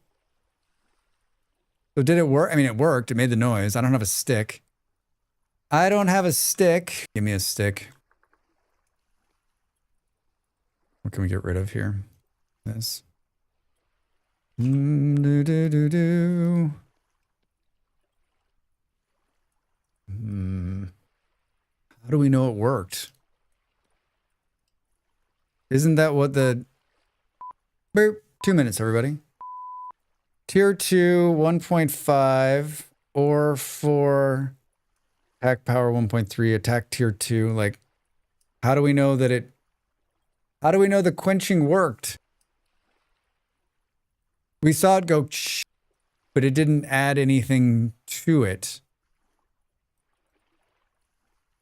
work? I mean, it worked. It made the noise. I don't have a stick. I don't have a stick. Give me a stick. What can we get rid of here? This. How do we know it worked? Isn't that what the... Boop. 2 minutes, everybody. Tier 2, 1.5, or 4, attack power 1.3, attack tier 2. Like, how do we know that it... How do we know the quenching worked? We saw it go, but it didn't add anything to it.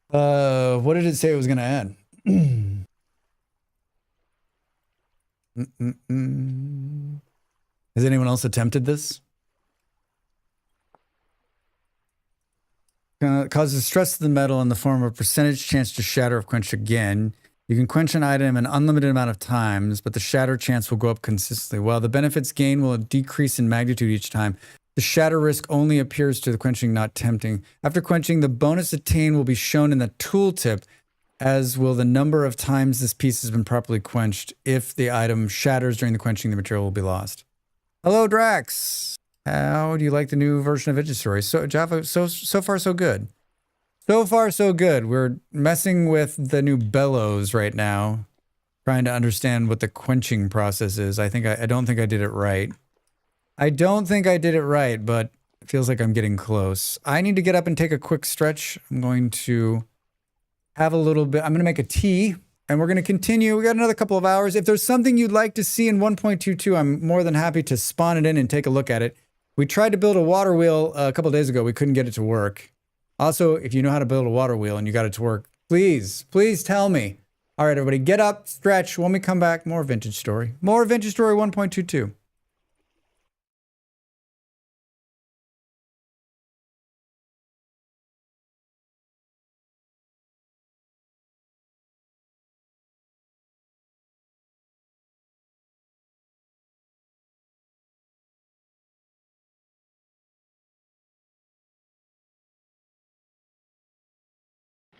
What did it say it was going to add? Has anyone else attempted this? Causes stress to the metal in the form of a percentage chance to shatter if quenched again. You can quench an item an unlimited amount of times, but the shatter chance will go up consistently. While the benefits gained will decrease in magnitude each time, the shatter risk only appears to the quenching not tempting. After quenching, the bonus attained will be shown in the tooltip, as will the number of times this piece has been properly quenched. If the item shatters during the quenching, the material will be lost. Hello, Drax. How do you like the new version of Idris Story? So Java, so far so good. So far so good. We're messing with the new Bellows right now, trying to understand what the quenching process is. I don't think I did it right. I don't think I did it right, but it feels like I'm getting close. I need to get up and take a quick stretch. I'm going to have a little bit. I'm going to make a tea, and we're going to continue. We got another couple of hours. If there's something you'd like to see in 1.22, I'm more than happy to spawn it in and take a look at it. We tried to build a water wheel a couple of days ago. We couldn't get it to work. Also, if you know how to build a water wheel and you got it to work, Please, please tell me. All right, everybody, get up, stretch. When we come back, more Vintage Story. More Vintage Story 1.22.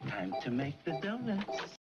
Time to make the donuts.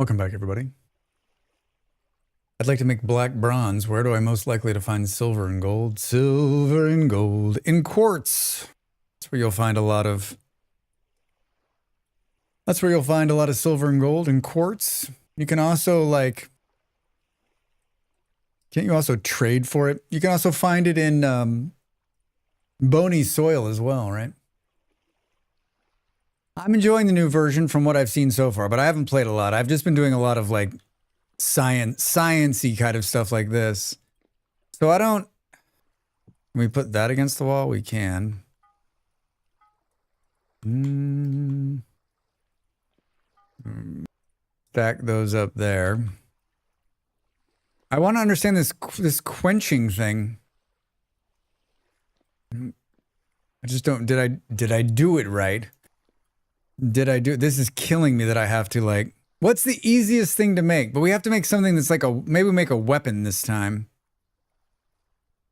Welcome back, everybody. I'd like to make black bronze. Where do I most likely to find silver and gold? Silver and gold. In quartz. That's where you'll find a lot of... That's where you'll find a lot of silver and gold in quartz. You can also, like... Can't you also trade for it? You can also find it in bony soil as well, right? I'm enjoying the new version from what I've seen so far, but I haven't played a lot. I've just been doing a lot of, like, science-y kind of stuff like this. So I don't... Can we put that against the wall? We can. Stack those up there. I want to understand this quenching thing. I just don't... Did I do it right? Did I do... This is killing me that I have to, like... What's the easiest thing to make? But we have to make something that's like a... Maybe make a weapon this time.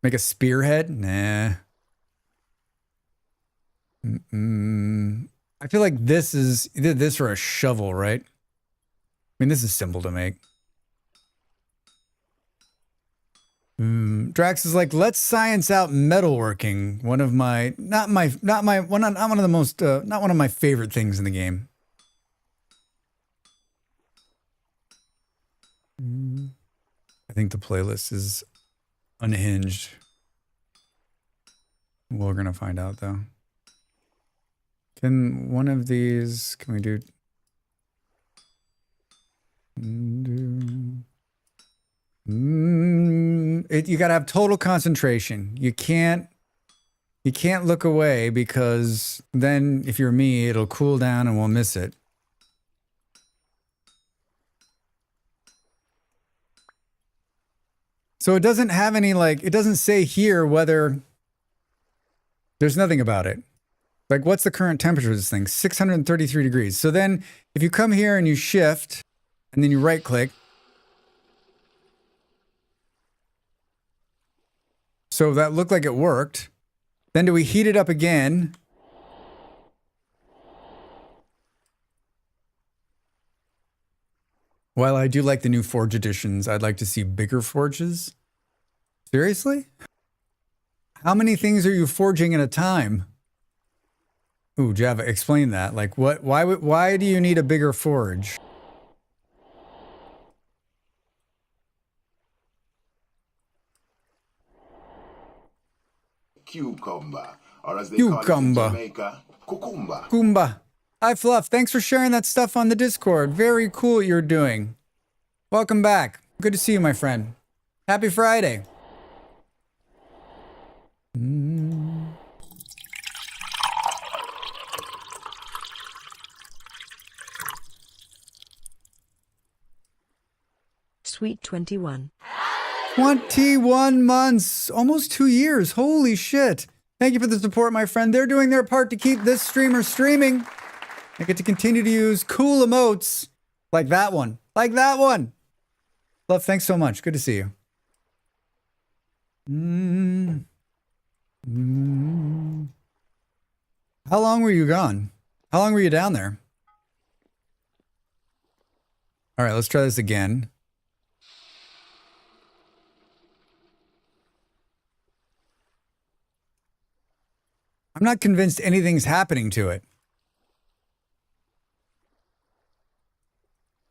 Make a spearhead? Nah. I feel like this is... Either this or a shovel, right? I mean, this is simple to make. Drax is like, let's science out metalworking. One of my... Not one of the most... not one of my favorite things in the game. I think the playlist is unhinged. We're gonna find out though. Can one of these... Can we do... You gotta have total concentration. You can't look away because then if you're me, it'll cool down and we'll miss it. So it doesn't have any, like, it doesn't say here whether... There's nothing about it. Like, what's the current temperature of this thing? 633 degrees. So then, if you come here and you shift, and then you right-click... So that looked like it worked. Then do we heat it up again? While I do like the new forge editions, I'd like to see bigger forges. Seriously? How many things are you forging at a time? Ooh, Java, explain that. Like, what? Why do you need a bigger forge? Cucumber, or as they call it in Jamaica, cucumba. Kumba. Hi, Fluff. Thanks for sharing that stuff on the Discord. Very cool what you're doing. Welcome back. Good to see you, my friend. Happy Friday. Sweet 21. 21 months. Almost 2 years. Holy shit. Thank you for the support, my friend. They're doing their part to keep this streamer streaming. I get to continue to use cool emotes like that one. Like that one. Love, thanks so much. Good to see you. How long were you gone? How long were you down there? All right, let's try this again. I'm not convinced anything's happening to it.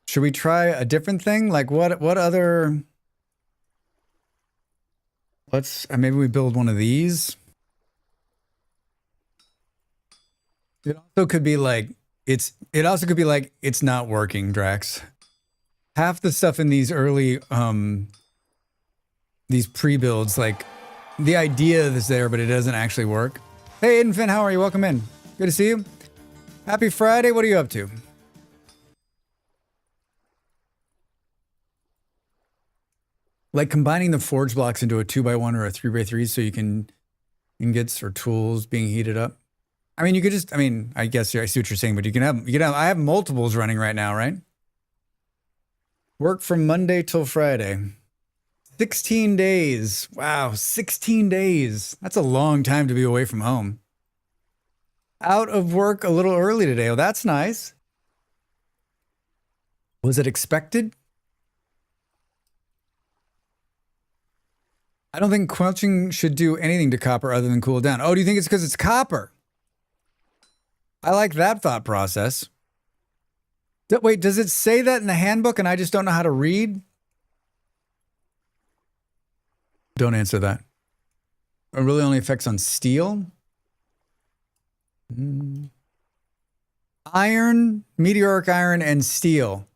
Should we try a different thing? Like what other... Let's... maybe we build one of these. It also could be like... It also could be like, it's not working, Drax. Half the stuff in these early... these pre-builds, like... The idea is there, but it doesn't actually work. Hey, Aiden Finn, how are you? Welcome in. Good to see you. Happy Friday. What are you up to? Like combining the forge blocks into a 2x1 or a 3x3 so you can ingots or tools being heated up. I mean, you could just, I mean, I guess I see what you're saying, but you can have, I have multiples running right now, right? Work from Monday till Friday. 16 days. Wow, 16 days. That's a long time to be away from home. Out of work a little early today. Oh, that's nice. Was it expected? I don't think quenching should do anything to copper other than cool it down. Oh, do you think it's because it's copper? I like that thought process. Wait, does it say that in the handbook and I just don't know how to read? Don't answer that. It really only affects on steel? Iron, meteoric iron, and steel.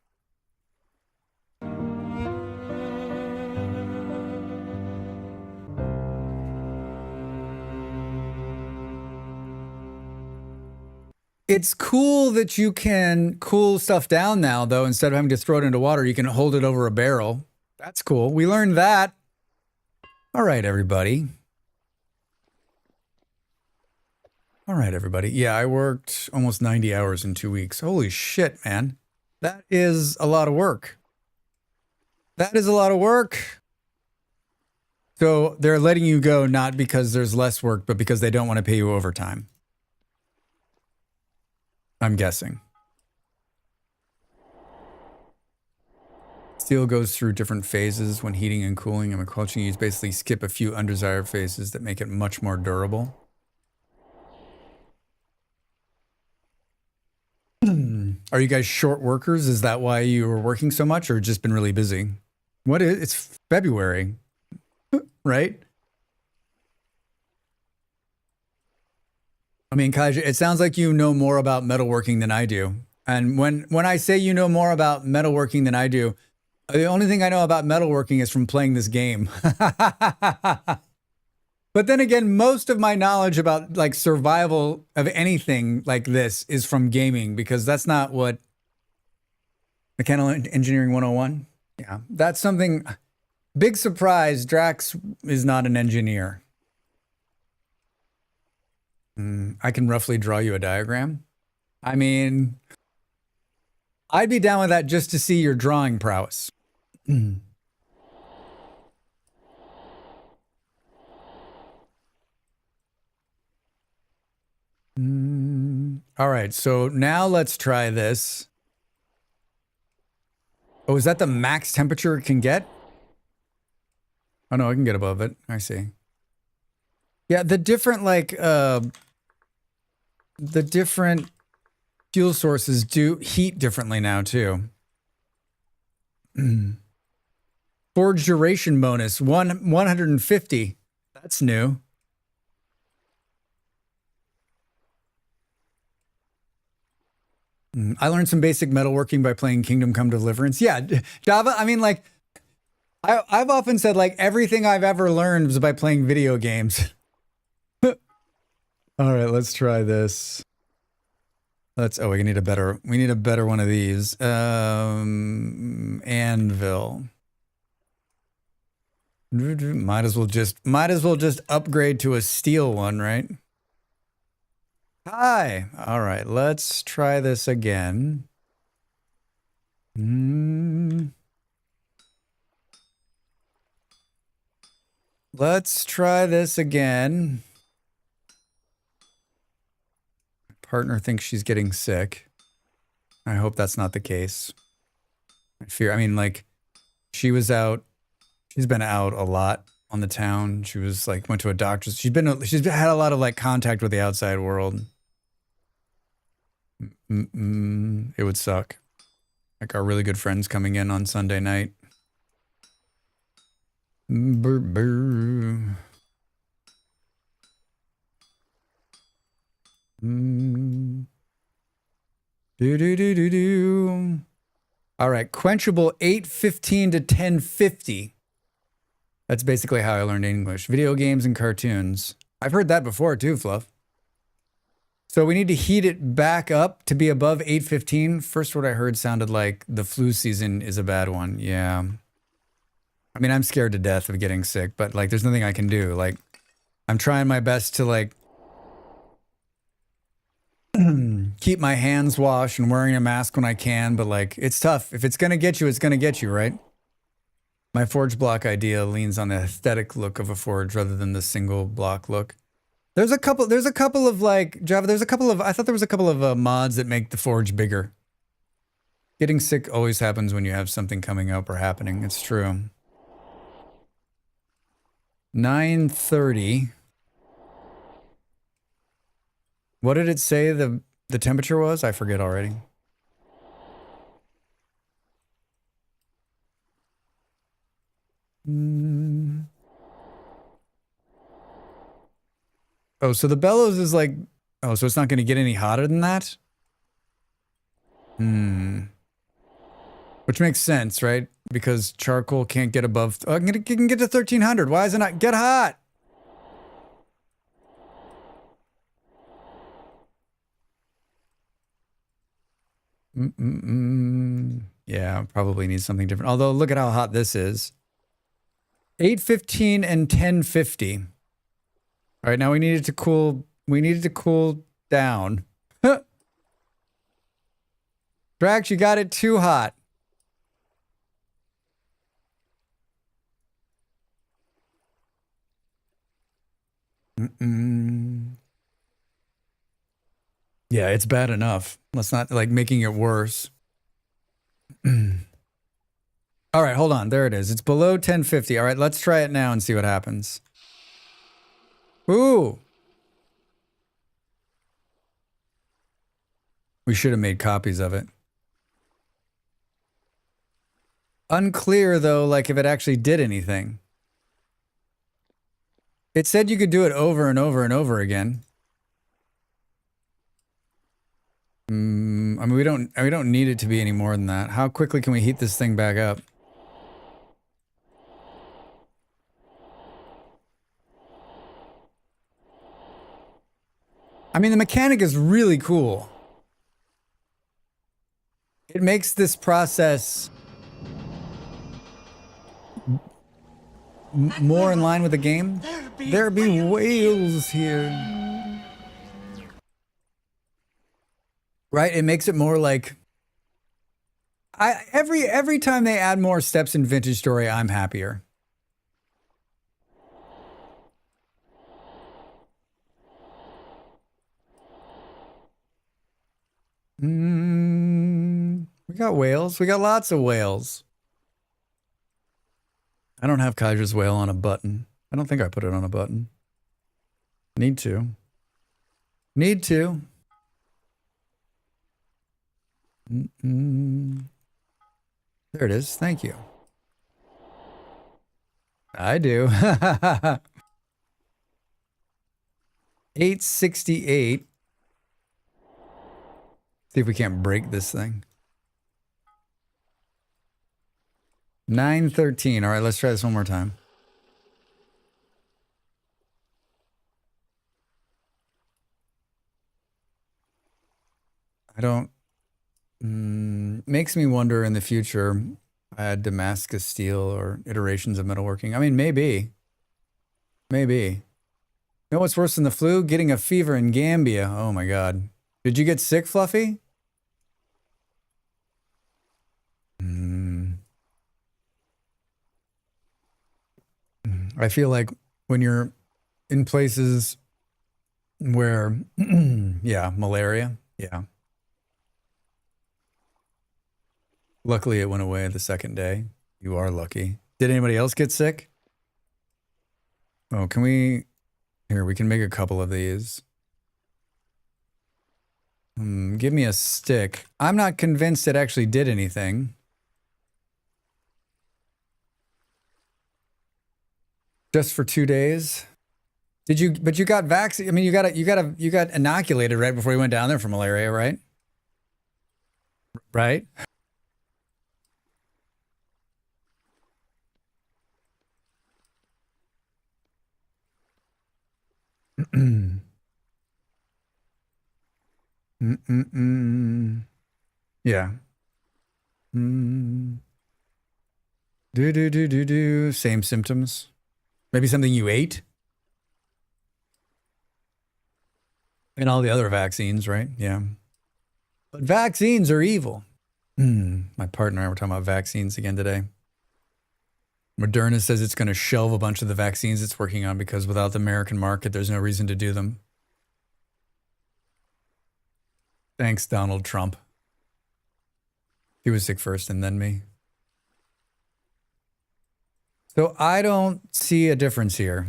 It's cool that you can cool stuff down now, though. Instead of having to throw it into water, you can hold it over a barrel. That's cool. We learned that. All right, everybody. All right, everybody. Yeah, I worked almost 90 hours in 2 weeks. Holy shit, man. That is a lot of work. That is a lot of work. So they're letting you go not because there's less work, but because they don't want to pay you overtime. I'm guessing. Steel goes through different phases when heating and cooling, and when quenching, you basically skip a few undesired phases that make it much more durable. Are you guys short workers? Is that why you were working so much, or just been really busy? What is it's February, right? I mean, Kaija, it sounds like you know more about metalworking than I do. And when I say you know more about metalworking than I do, the only thing I know about metalworking is from playing this game. But then again, most of my knowledge about like survival of anything like this is from gaming, because that's not what Mechanical Engineering 101. Yeah, that's something. Big surprise, Drax is not an engineer. I can roughly draw you a diagram. I mean, I'd be down with that just to see your drawing prowess. All right, so now let's try this. Oh, is that the max temperature it can get? Oh no, I can get above it. I see. Yeah, the different the different fuel sources do heat differently now too. Forge duration bonus 150. That's new. I learned some basic metalworking by playing Kingdom Come Deliverance. Yeah, Java. I mean, like, I've often said like everything I've ever learned was by playing video games. All right, let's try this. We need a better one of these. Anvil. Might as well just upgrade to a steel one, right? Hi. All right, let's try this again. Let's try this again. Partner thinks she's getting sick. I hope that's not the case. I mean, like, she's been out a lot on the town. She was like, went to a doctor's. She's had a lot of like contact with the outside world. It would suck. Like our really good friends coming in on Sunday night. Brr, brr. All right, quenchable 8:15 to 10:50. That's basically how I learned English. Video games and cartoons. I've heard that before too, Fluff. So we need to heat it back up to be above 8:15. First, what I heard sounded like the flu season is a bad one. Yeah. I mean, I'm scared to death of getting sick, but like, there's nothing I can do. Like, I'm trying my best to like keep my hands washed and wearing a mask when I can, but like, it's tough. If it's gonna get you, it's gonna get you, right? My forge block idea leans on the aesthetic look of a forge rather than the single block look. There's a couple of like, Java, I thought there was a couple of mods that make the forge bigger. Getting sick always happens when you have something coming up or happening. It's true. 9:30. What did it say the temperature was? I forget already. Oh, so the bellows is like, oh, so it's not going to get any hotter than that? Which makes sense, right? Because charcoal can't get above, oh, it can get to 1300. Why is it not? Get hot! Yeah, probably needs something different. Although, look at how hot this is. 8:15 and 10:50. All right, now we needed to cool down. Drax, you got it too hot. Yeah, it's bad enough. Let's not like making it worse. All right, hold on. There it is. It's below 1050. All right, let's try it now and see what happens. Ooh. We should have made copies of it. Unclear, though, like if it actually did anything. It said you could do it over and over and over again. I mean, we don't need it to be any more than that. How quickly can we heat this thing back up? I mean, the mechanic is really cool. It makes this process more in line with the game. There be whales here. Right? It makes it more like every time they add more steps in Vintage Story, I'm happier. We got whales. We got lots of whales. I don't have Kydra's whale on a button. I don't think I put it on a button. Need to. Need to. There it is. Thank you. I do. 868. See if we can't break this thing. 913. All right, let's try this one more time. I don't... makes me wonder in the future, I had Damascus steel or iterations of metalworking. I mean, maybe. Maybe. You know what's worse than the flu? Getting a fever in Gambia. Oh my God. Did you get sick, Fluffy? I feel like when you're in places where, yeah, malaria, yeah. Luckily, it went away the second day. You are lucky. Did anybody else get sick? Oh, can we... Here, we can make a couple of these. Give me a stick. I'm not convinced it actually did anything. Just for 2 days? Did you, but you got vaccinated. I mean, you got inoculated right before you went down there for malaria, right? Right? Yeah. Same symptoms. Maybe something you ate? And all the other vaccines, right? Yeah. But vaccines are evil. My partner and I were talking about vaccines again today. Moderna says it's going to shelve a bunch of the vaccines it's working on because without the American market, there's no reason to do them. Thanks, Donald Trump. She was sick first and then me. So I don't see a difference here.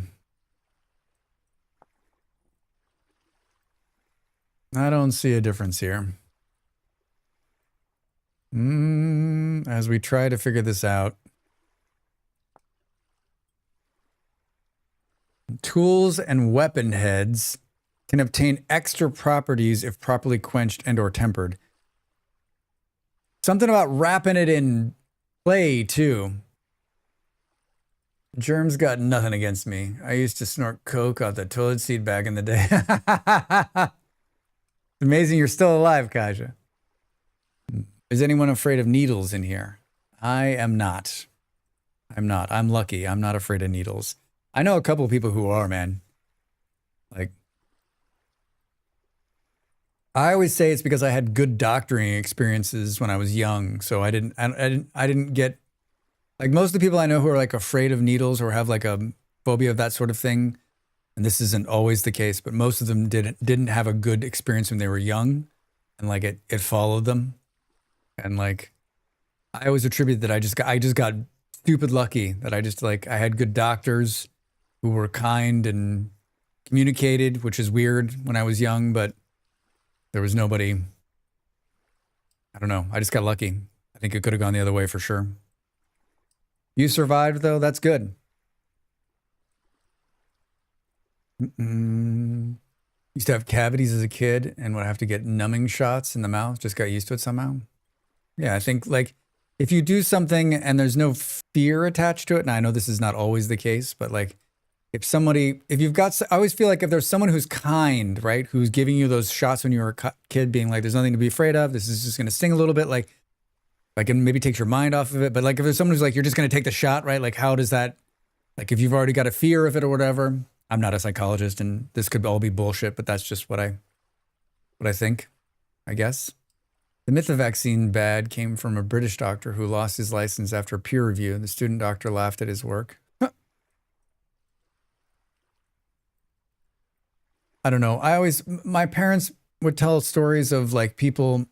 I don't see a difference here. As we try to figure this out. Tools and weapon heads can obtain extra properties if properly quenched and or tempered. Something about wrapping it in clay, too. Germs got nothing against me. I used to snort coke out the toilet seat back in the day. It's amazing you're still alive, Kaja. Is anyone afraid of needles in here? I am not. I'm not. I'm lucky. I'm not afraid of needles. I know a couple of people who are, man. Like, I always say it's because I had good doctoring experiences when I was young. So I didn't get, like, most of the people I know who are like afraid of needles or have like a phobia of that sort of thing. And this isn't always the case, but most of them didn't have a good experience when they were young, and like it followed them. And like, I always attribute that I just got stupid lucky that I had good doctors who were kind and communicated, which is weird when I was young, but there was nobody. I don't know. I just got lucky. I think it could have gone the other way for sure. You survived though. That's good. Used to have cavities as a kid and would have to get numbing shots in the mouth. Just got used to it somehow. Yeah, I think like if you do something and there's no fear attached to it, and I know this is not always the case, but like if you've got, I always feel like if there's someone who's kind, right, who's giving you those shots when you were a kid, being like, there's nothing to be afraid of. This is just going to sting a little bit, like it maybe takes your mind off of it. But like if there's someone who's like, you're just going to take the shot, right? Like how does that, like if you've already got a fear of it or whatever. I'm not a psychologist and this could all be bullshit, but that's just what I think, I guess. The myth of vaccine bad came from a British doctor who lost his license after peer review. The student doctor laughed at his work. I don't know. My parents would tell stories of like people,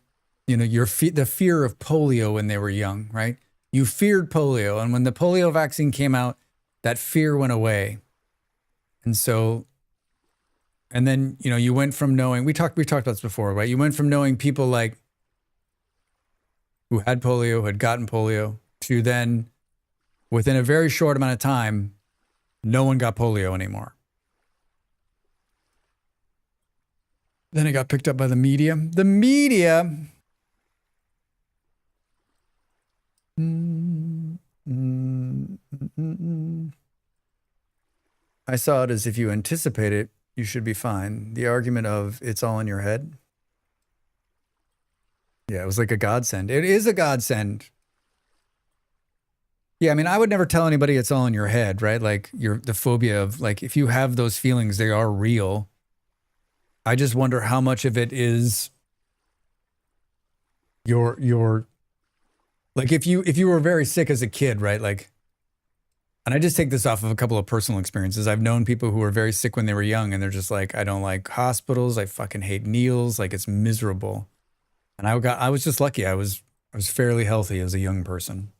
you know, the fear of polio when they were young, right? You feared polio. And when the polio vaccine came out, that fear went away. And so, and then, you know, you went from knowing, we talked about this before, right? You went from knowing people like who had polio, who had gotten polio, to then within a very short amount of time, no one got polio anymore. Then it got picked up by the media. The media. I saw it as if you anticipate it, you should be fine. The argument of it's all in your head. Yeah, it was like a godsend. It is a godsend. Yeah, I mean, I would never tell anybody it's all in your head, right? Like the phobia of like, if you have those feelings, they are real. I just wonder how much of it is your like if you were very sick as a kid, right? Like, and I just take this off of a couple of personal experiences. I've known people who were very sick when they were young and they're just like, I don't like hospitals. I fucking hate needles. Like it's miserable. And I was just lucky. I was fairly healthy as a young person.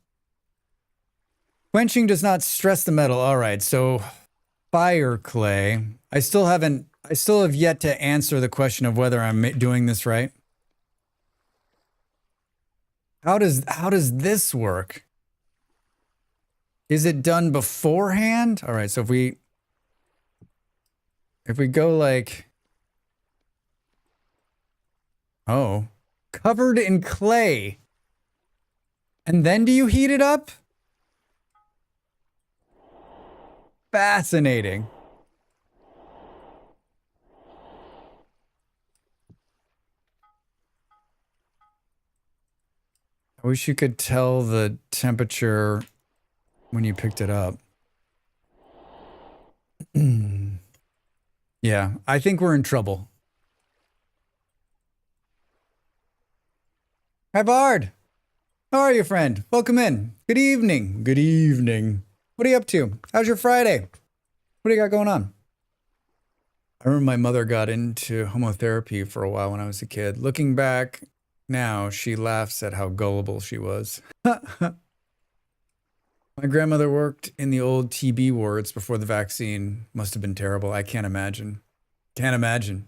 Quenching does not stress the metal. All right. So fire clay. I still have yet to answer the question of whether I'm doing this right. How does this work? Is it done beforehand? All right, so if we go like, oh, covered in clay, and then do you heat it up? Fascinating. I wish you could tell the temperature when you picked it up. Yeah, I think we're in trouble. Hi, Bard. How are you, friend? Welcome in. Good evening. Good evening. What are you up to? How's your Friday? What do you got going on? I remember my mother got into homotherapy for a while when I was a kid. Looking back, Now she laughs at how gullible she was. My grandmother worked in the old TB wards before the vaccine. Must have been terrible. I can't imagine. Can't imagine.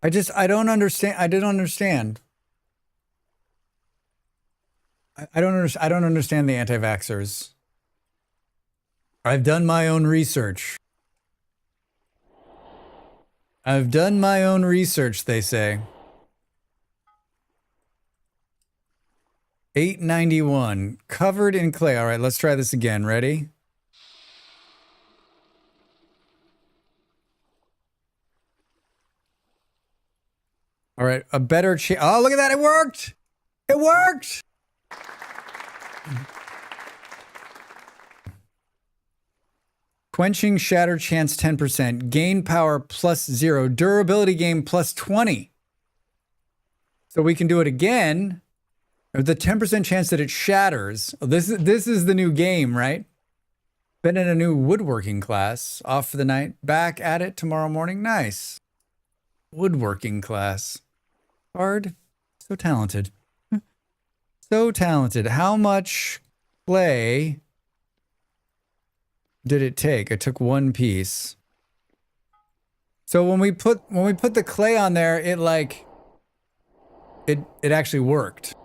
I don't understand. I don't understand. I don't understand the anti-vaxxers. I've done my own research. I've done my own research, they say. 891. Covered in clay. All right, let's try this again. Ready? All right, a better chance. Oh, look at that. It worked. It worked. Quenching shatter chance 10%. Gain power +0. Durability gain +20. So we can do it again. The 10% chance that it shatters. This is the new game, right? Been in a new woodworking class. Off for the night. Back at it tomorrow morning. Nice. Woodworking class. Hard. So talented. So talented. How much clay did it take? It took one piece. So when we put the clay on there, it like it actually worked.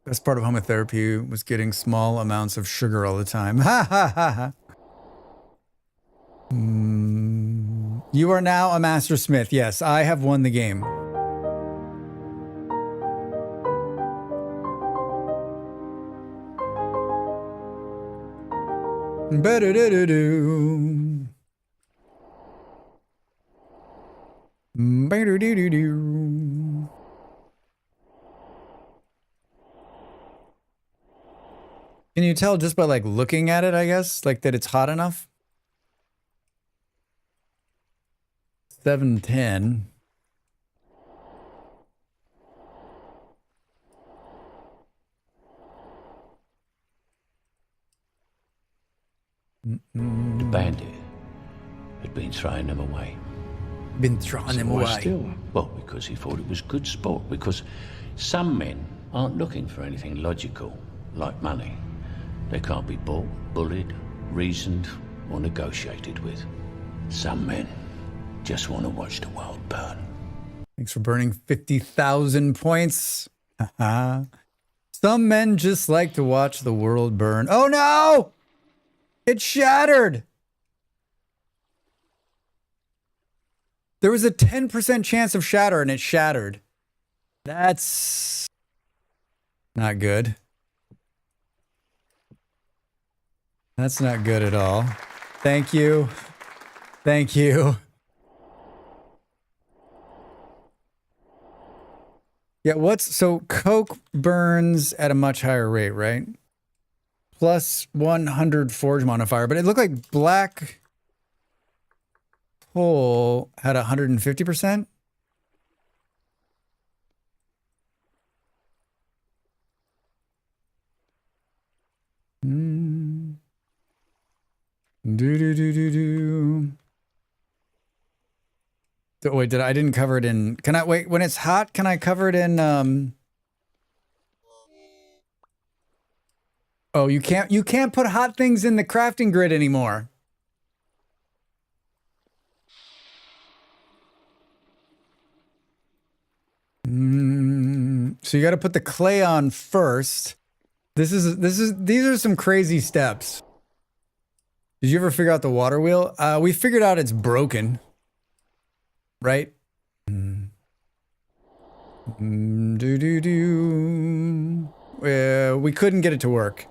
Best part of homotherapy was getting small amounts of sugar all the time. Ha ha ha ha. You are now a master smith. Yes, I have won the game. Ba-da-da-da-doo. Ba-da-doo-doo-doo. Can you tell just by like looking at it, I guess, like that it's hot enough? 710. The bandit had been throwing them away. Been throwing them Why away. still? Well, because he thought it was good sport. Because some men aren't looking for anything logical, like money. They can't be bought, bullied, reasoned, or negotiated with. Some men just want to watch the world burn. Thanks for burning 50,000 points. Some men just like to watch the world burn. Oh no! It shattered! There was a 10% chance of shatter and it shattered. That's not good. That's not good at all. Thank you. Thank you. Yeah, so coke burns at a much higher rate, right? Plus 100 forge modifier, but it looked like black hole had 150%. So, wait, I didn't cover it in, can I, wait, when it's hot, can I cover it in, oh, you can't put hot things in the crafting grid anymore. So you got to put the clay on first. These are some crazy steps. Did you ever figure out the water wheel? We figured out it's broken. Right? We couldn't get it to work.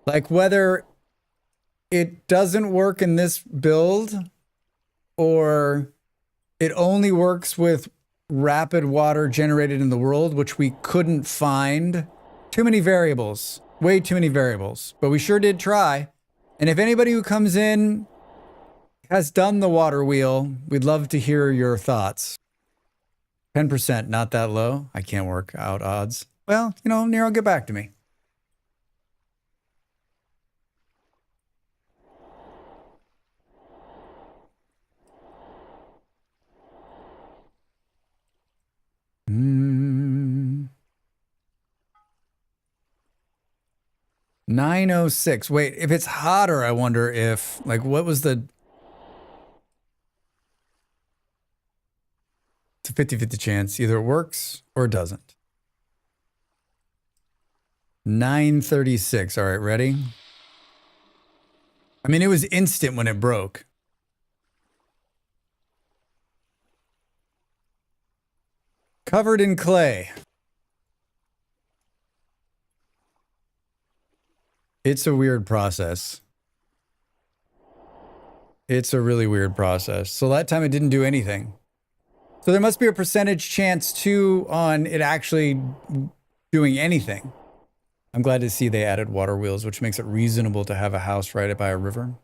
Like whether it doesn't work in this build or it only works with rapid water generated in the world, which we couldn't find. Too many variables. Way too many variables. But we sure did try. And if anybody who comes in has done the water wheel, we'd love to hear your thoughts. 10%, not that low. I can't work out odds. Well, you know, Nero, get back to me. 906. Wait, if it's hotter, I wonder if, like, what was the... It's a 50-50 chance. Either it works or it doesn't. 936. All right, ready? I mean, it was instant when it broke. Covered in clay. It's a weird process. It's a really weird process. So that time it didn't do anything. So there must be a percentage chance too on it actually doing anything. I'm glad to see they added water wheels, which makes it reasonable to have a house right by a river.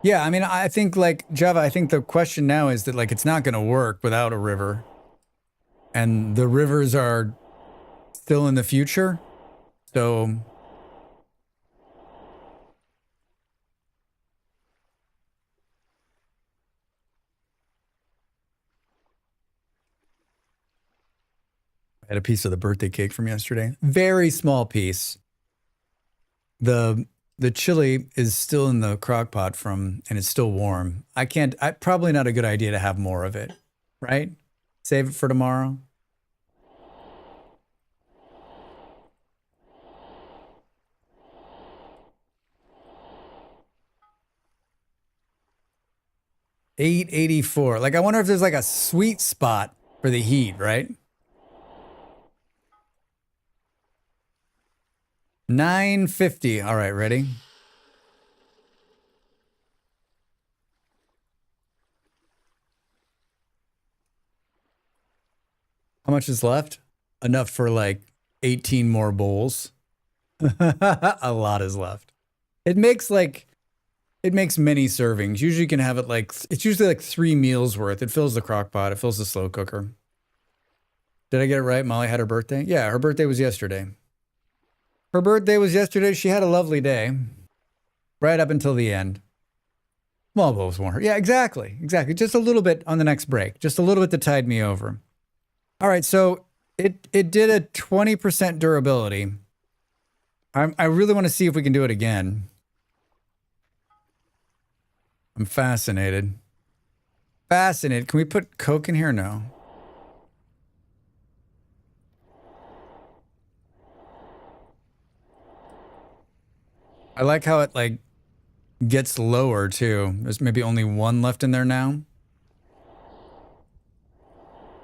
Yeah, I mean, I think like Java, I think the question now is that like it's not going to work without a river. And the rivers are still in the future. So I had a piece of the birthday cake from yesterday. Very small piece. The chili is still in the crock pot and it's still warm. Probably not a good idea to have more of it, right? Save it for tomorrow. $8.84. Like, I wonder if there's like a sweet spot for the heat, right? $9.50. All right, ready? How much is left? Enough for like 18 more bowls. A lot is left. It makes many servings. Usually you can have it like, it's usually like 3 meals worth. It fills the crock pot. It fills the slow cooker. Did I get it right? Molly had her birthday? Yeah, her birthday was yesterday. Her birthday was yesterday. She had a lovely day. Right up until the end. Well, both want her. Yeah, exactly. Exactly. Just a little bit on the next break. Just a little bit to tide me over. All right, so it did a 20% durability. I really want to see if we can do it again. I'm fascinated. Fascinated. Can we put Coke in here? No. I like how it like gets lower too. There's maybe only 1 left in there now.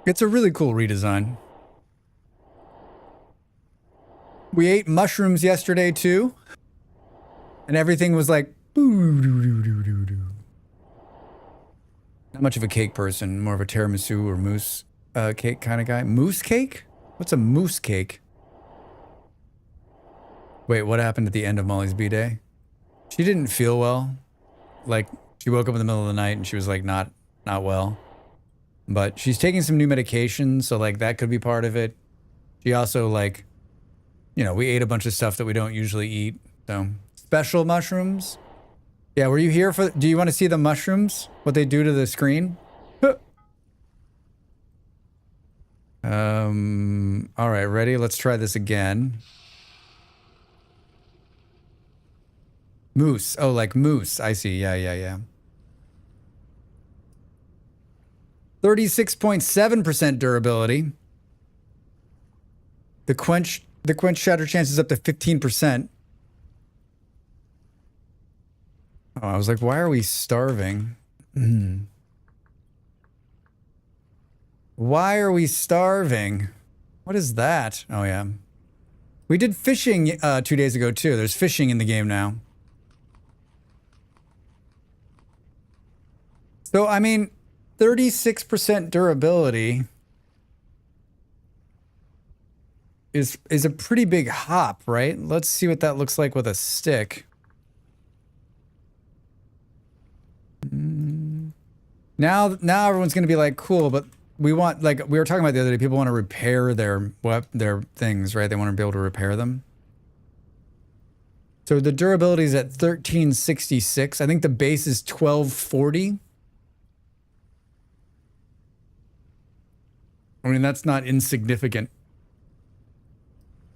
It's a really cool redesign. We ate mushrooms yesterday too. And everything was like, not much of a cake person, more of a tiramisu or mousse cake kind of guy. Mousse cake? What's a mousse cake? Wait, what happened at the end of Molly's B-Day? She didn't feel well. Like, she woke up in the middle of the night and she was like not well. But she's taking some new medication, so like that could be part of it. She also like, you know, we ate a bunch of stuff that we don't usually eat. So, special mushrooms. Yeah, were you here do you want to see the mushrooms? What they do to the screen? All right, ready? Let's try this again. Moose. Oh, like moose. I see. Yeah. 36.7% durability. The quench shatter chance is up to 15%. Oh, I was like, why are we starving? Why are we starving? What is that? Oh, yeah. We did fishing 2 days ago, too. There's fishing in the game now. So, I mean, 36% durability is a pretty big hop, right? Let's see what that looks like with a stick. Now everyone's going to be like, cool, but we want, like we were talking about the other day, people want to repair their things, right? They want to be able to repair them. So the durability is at 1366. I think the base is 1240. I mean, that's not insignificant.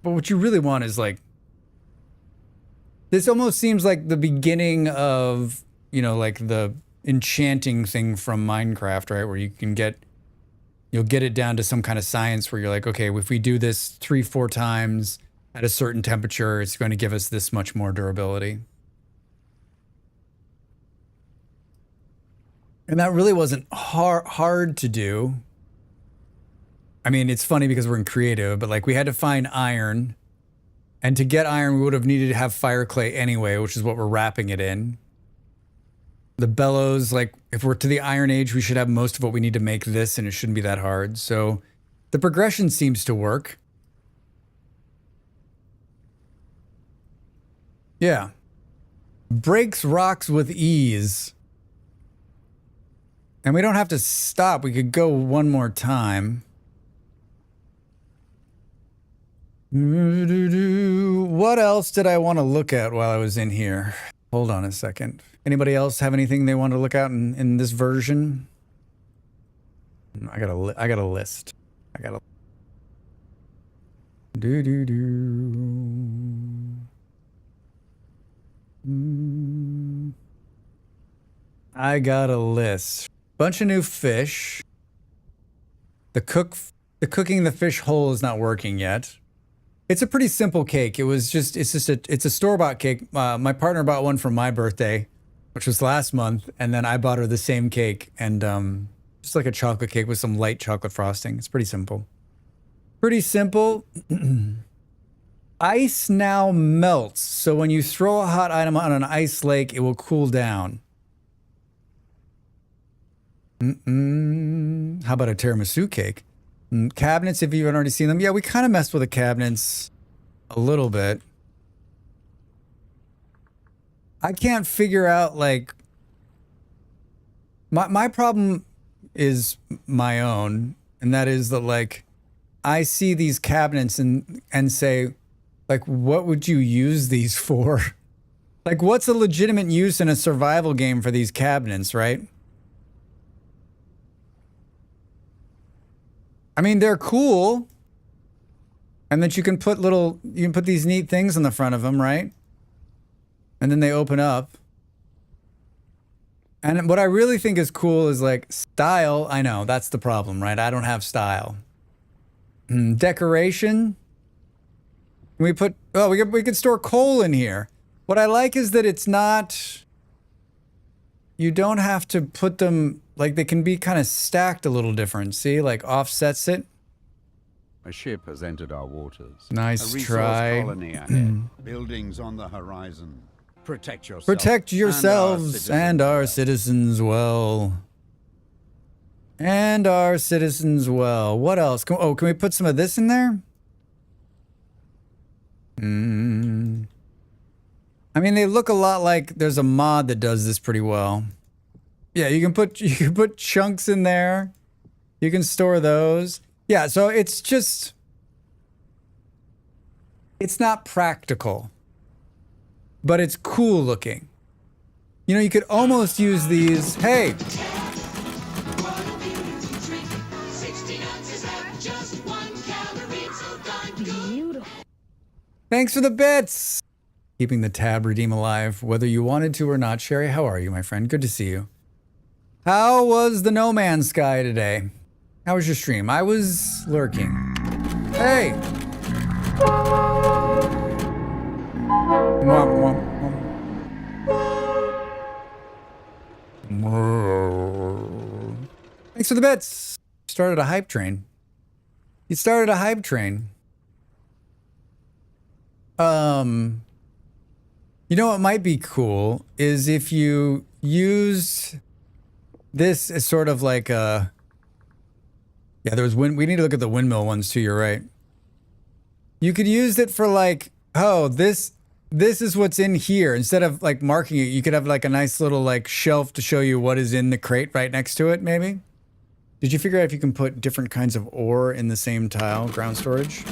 But what you really want is like, this almost seems like the beginning of, you know, like the enchanting thing from Minecraft, right? Where you can you'll get it down to some kind of science where you're like, okay, if we do this 3-4 times at a certain temperature, it's going to give us this much more durability. And that really wasn't hard to do. I mean, it's funny because we're in creative, but like we had to find iron. And to get iron, we would have needed to have fire clay anyway, which is what we're wrapping it in. The bellows, like if we're to the Iron Age, we should have most of what we need to make this, and it shouldn't be that hard. So the progression seems to work. Yeah. Breaks rocks with ease. And we don't have to stop. We could go one more time. What else did I want to look at while I was in here? Hold on a second. Anybody else have anything they want to look at in this version? I got a list. I got a list. Bunch of new fish. The cooking the fish whole is not working yet. It's a pretty simple cake. It's a store-bought cake. My partner bought one for my birthday, which was last month, and then I bought her the same cake, and just like a chocolate cake with some light chocolate frosting. It's pretty simple. Pretty simple. Ice now melts, so when you throw a hot item on an ice lake, it will cool down. How about a tiramisu cake? Cabinets, if you haven't already seen them. Yeah, we kind of messed with the cabinets a little bit. I can't figure out, like... My problem is my own, and that is that, like, I see these cabinets and say, like, what would you use these for? Like, what's a legitimate use in a survival game for these cabinets, right? I mean, they're cool. And that you can put these neat things on the front of them, right? And then they open up. And what I really think is cool is like style. I know, that's the problem, right? I don't have style. Decoration. We could store coal in here. What I like is that it's not, you don't have to put them, like they can be kind of stacked a little different. See, like offsets it. A ship has entered our waters. Nice a resource try. colony ahead. Buildings on the horizon. Protect yourself. Protect yourselves and our citizens well. And our citizens well. What else? Can we put some of this in there? I mean, they look a lot like there's a mod that does this pretty well. Yeah, you can put chunks in there. You can store those. Yeah, so it's not practical, but it's cool looking. You know, you could almost use these. Hey. Thanks for the bits. Keeping the tab redeem alive, whether you wanted to or not. Sherry, how are you, my friend? Good to see you. How was the No Man's Sky today? How was your stream? I was lurking. Hey! Thanks for the bits. Started a hype train. You started a hype train. You know what might be cool is if you used this as sort of like a... Yeah, we need to look at the windmill ones too, you're right. You could use it for like, oh, this is what's in here. Instead of like marking it, you could have like a nice little like shelf to show you what is in the crate right next to it, maybe? Did you figure out if you can put different kinds of ore in the same tile, ground storage?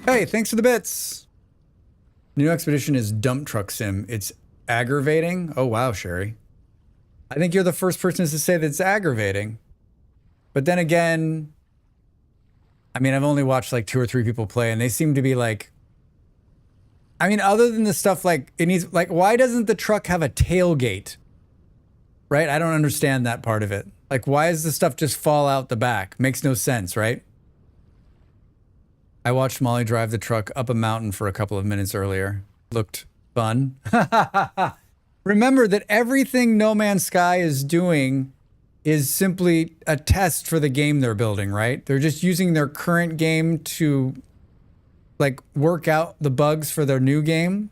Hey, thanks for the bits. New expedition is dump truck sim. It's aggravating. Oh, wow, Sherry. I think you're the first person to say that it's aggravating. But then again, I mean, I've only watched like 2 or 3 people play, and they seem to be like, I mean, other than the stuff like it needs, like, why doesn't the truck have a tailgate? Right? I don't understand that part of it. Like, why does the stuff just fall out the back? Makes no sense, right? I watched Molly drive the truck up a mountain for a couple of minutes earlier. Looked fun. Remember that everything No Man's Sky is doing is simply a test for the game they're building, right? They're just using their current game to like work out the bugs for their new game.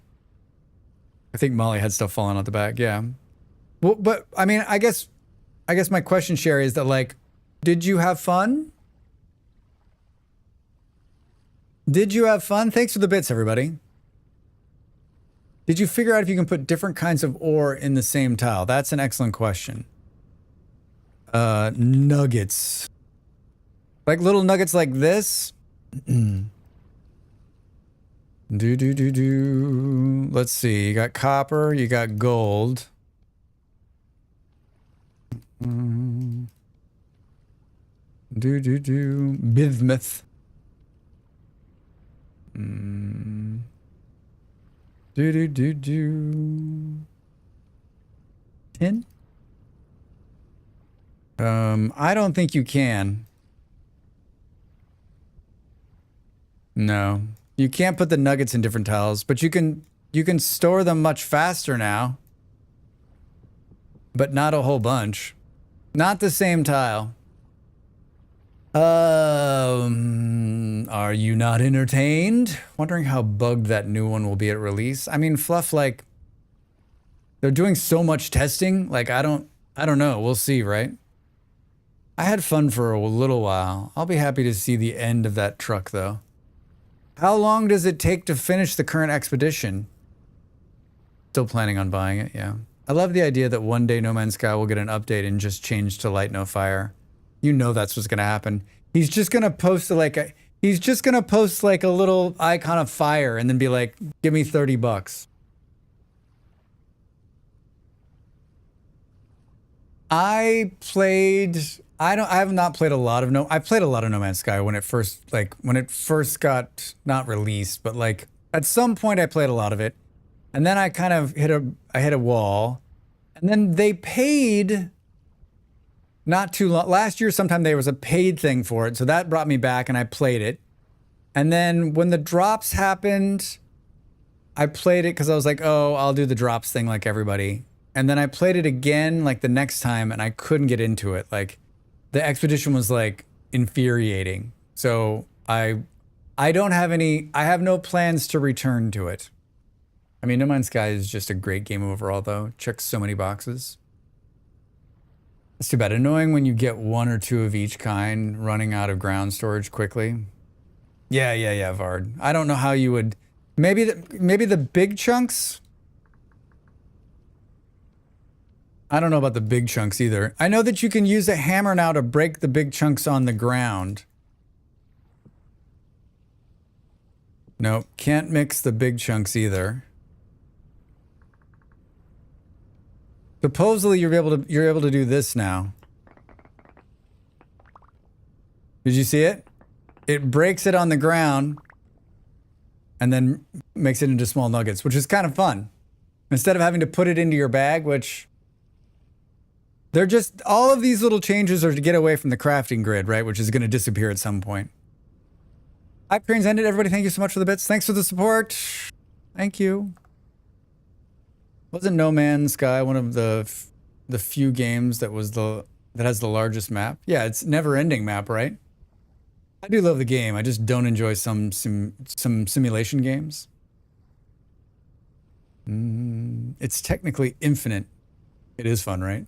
I think Molly had stuff falling out the back, yeah. Well, but I mean, I guess my question, Sherry, is that like, did you have fun? Did you have fun? Thanks for the bits, everybody. Did you figure out if you can put different kinds of ore in the same tile? That's an excellent question. Nuggets. Like little nuggets like this? Let's see. You got copper, you got gold. Bismuth. Tin? I don't think you can. No. You can't put the nuggets in different tiles, but you can store them much faster now. But not a whole bunch. Not the same tile. Are you not entertained? Wondering how bugged that new one will be at release. I mean, Fluff, like, they're doing so much testing. Like, I don't know. We'll see, right? I had fun for a little while. I'll be happy to see the end of that truck, though. How long does it take to finish the current expedition? Still planning on buying it, yeah. I love the idea that one day No Man's Sky will get an update and just change to Light No Fire. You know that's what's gonna happen. He's just gonna post like a little icon of fire and then be like, give me $30. I have not played a lot of I played a lot of No Man's Sky when it first got not released, but like at some point I played a lot of it. And then I kind of hit a wall. And then they paid not too long. Last year sometime there was a paid thing for it. So that brought me back and I played it. And then when the drops happened, I played it because I was like, oh, I'll do the drops thing like everybody. And then I played it again like the next time and I couldn't get into it. Like the expedition was like infuriating. So I have no plans to return to it. I mean, No Man's Sky is just a great game overall, though. Checks so many boxes. It's too bad. Annoying when you get 1 or 2 of each kind running out of ground storage quickly. Yeah, Vard. I don't know how you would... Maybe the big chunks? I don't know about the big chunks either. I know that you can use a hammer now to break the big chunks on the ground. No, can't mix the big chunks either. Supposedly you're able to do this now. Did you see it? It breaks it on the ground and then makes it into small nuggets, which is kind of fun. Instead of having to put it into your bag, which they're just, all of these little changes are to get away from the crafting grid, right? Which is going to disappear at some point. Hi, Cranes Ended. Everybody, thank you so much for the bits. Thanks for the support. Thank you. Wasn't No Man's Sky one of the few games that has the largest map? Yeah, it's never-ending map, right? I do love the game. I just don't enjoy some simulation games. It's technically infinite. It is fun, right?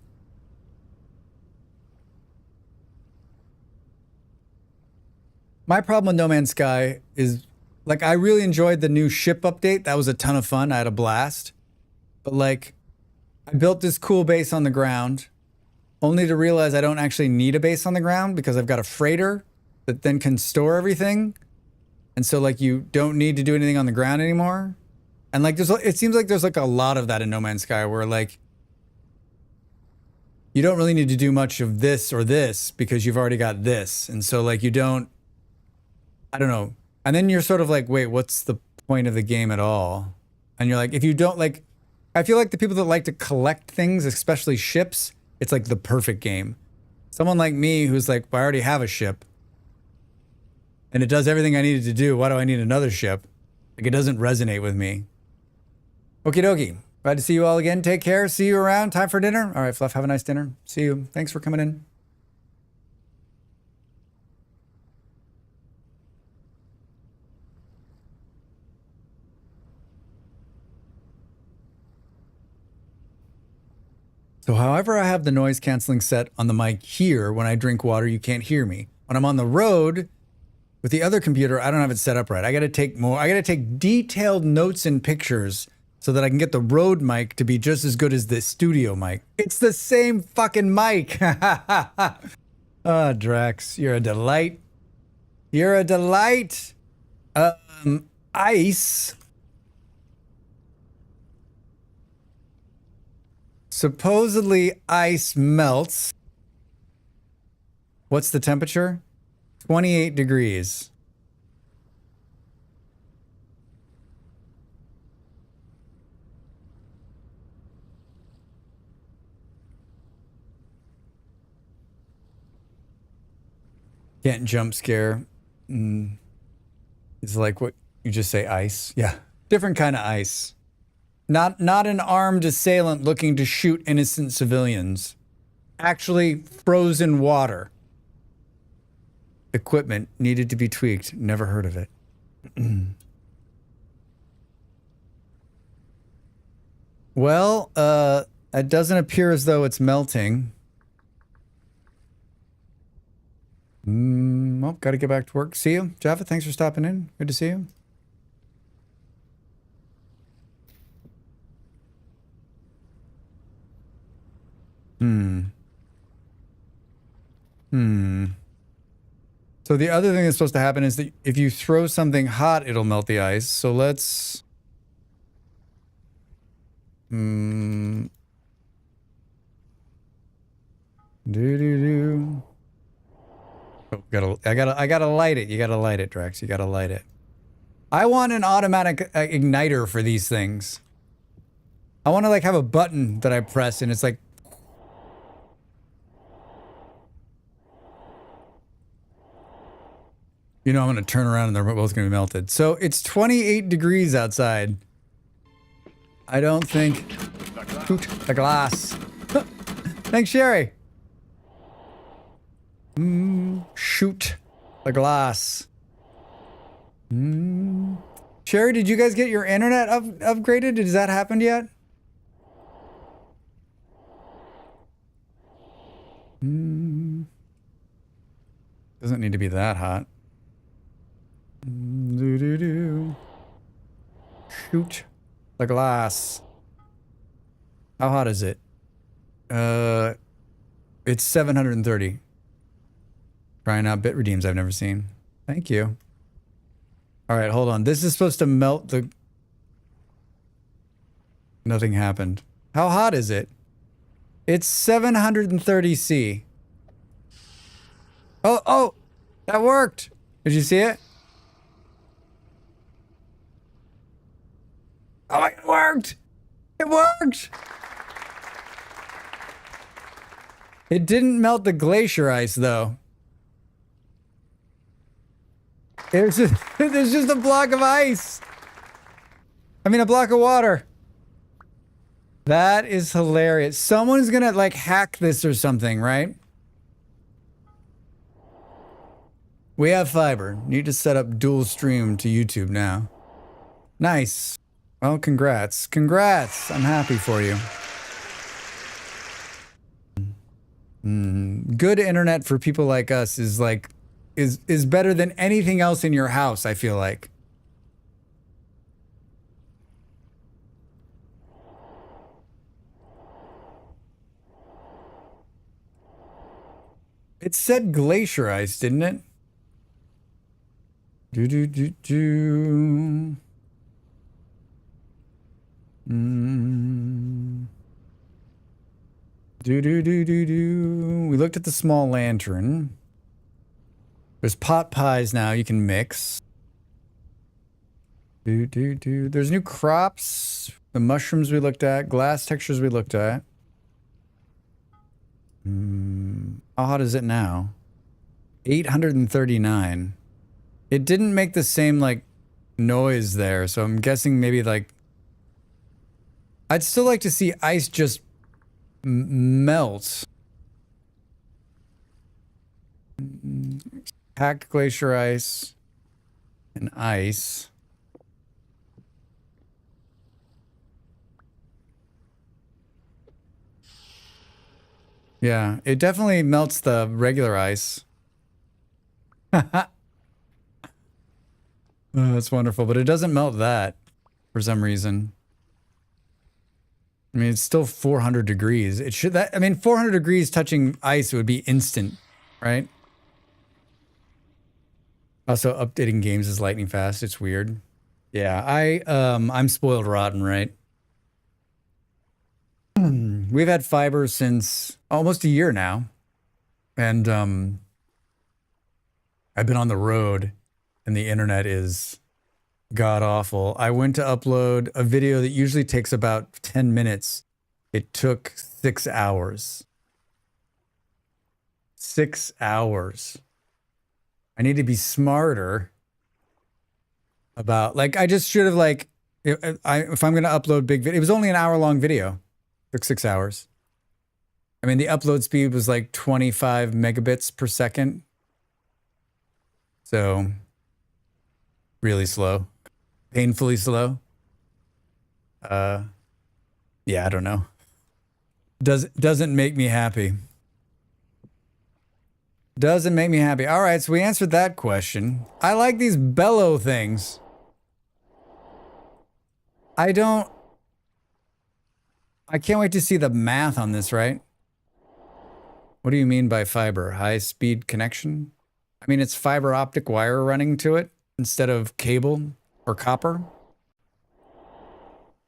My problem with No Man's Sky is, like, I really enjoyed the new ship update. That was a ton of fun. I had a blast. But like, I built this cool base on the ground, only to realize I don't actually need a base on the ground because I've got a freighter that then can store everything. And so like, you don't need to do anything on the ground anymore. And like, it seems like there's like a lot of that in No Man's Sky where like, you don't really need to do much of this or this because you've already got this. And so like, you don't I don't know. And then you're sort of like, wait, what's the point of the game at all? And you're like, if you don't like, I feel like the people that like to collect things, especially ships, it's like the perfect game. Someone like me who's like, well, I already have a ship and it does everything I needed to do. Why do I need another ship? Like, it doesn't resonate with me. Okie dokie. Glad to see you all again. Take care. See you around. Time for dinner. All right, Fluff, have a nice dinner. See you. Thanks for coming in. So however I have the noise canceling set on the mic here, when I drink water, you can't hear me. When I'm on the road with the other computer, I don't have it set up right. I got to take detailed notes and pictures so that I can get the road mic to be just as good as the studio mic. It's the same fucking mic. Drax, you're a delight. You're a delight. Ice. Supposedly ice melts. What's the temperature? 28 degrees. Can't jump scare. It's like what you just say, ice. Yeah, different kind of ice. Not an armed assailant looking to shoot innocent civilians. Actually, frozen water. Equipment needed to be tweaked. Never heard of it. Well, it doesn't appear as though it's melting. Well, gotta get back to work. See you, Java. Thanks for stopping in. Good to see you. So the other thing that's supposed to happen is that if you throw something hot, it'll melt the ice. So let's... Oh, I gotta light it. You gotta light it, Drax. You gotta light it. I want an automatic igniter for these things. I want to like have a button that I press and it's like... You know, I'm going to turn around and they're both going to be melted. So it's 28 degrees outside. I don't think... Shoot the glass. Thanks, Sherry. Shoot the glass. Sherry, did you guys get your internet upgraded? Has that happened yet? Doesn't need to be that hot. Shoot the glass. How hot is it? It's 730. Trying out bit redeems I've never seen. Thank you. All right, hold on. This is supposed to melt the... Nothing happened. How hot is it? It's 730 C. Oh, that worked. Did you see it? Oh, it worked! It worked! It didn't melt the glacier ice, though. There's just a block of ice. I mean, a block of water. That is hilarious. Someone's gonna, like, hack this or something, right? We have fiber. Need to set up dual stream to YouTube now. Nice. Well, congrats. Congrats. I'm happy for you. Good internet for people like us is like, is better than anything else in your house, I feel like. It said glacier ice, didn't it? Do. Do. We looked at the small lantern. There's pot pies now you can mix. There's new crops. The mushrooms we looked at. Glass textures we looked at. How hot is it now? 839. It didn't make the same, like, noise there, so I'm guessing maybe, like... I'd still like to see ice just melt. Packed glacier ice and ice. Yeah, it definitely melts the regular ice. Oh, that's wonderful, but it doesn't melt that for some reason. I mean, it's still 400 degrees. It should that I mean, 400 degrees touching ice would be instant, right? Also, updating games is lightning fast. It's weird. Yeah, I'm spoiled rotten, right? We've had fiber since almost a year now. And I've been on the road and the internet is god awful. I went to upload a video that usually takes about 10 minutes. It took 6 hours. 6 hours. I need to be smarter about, like, I just should have, like, if I'm going to upload big video, it was only an hour-long video. Took 6 hours. I mean, the upload speed was like 25 megabits per second. So, really slow. Painfully slow. Yeah, I don't know. Doesn't make me happy. Doesn't make me happy. All right, so we answered that question. I like these bellow things. I can't wait to see the math on this, right? What do you mean by fiber? High-speed connection? I mean, it's fiber optic wire running to it instead of cable or copper.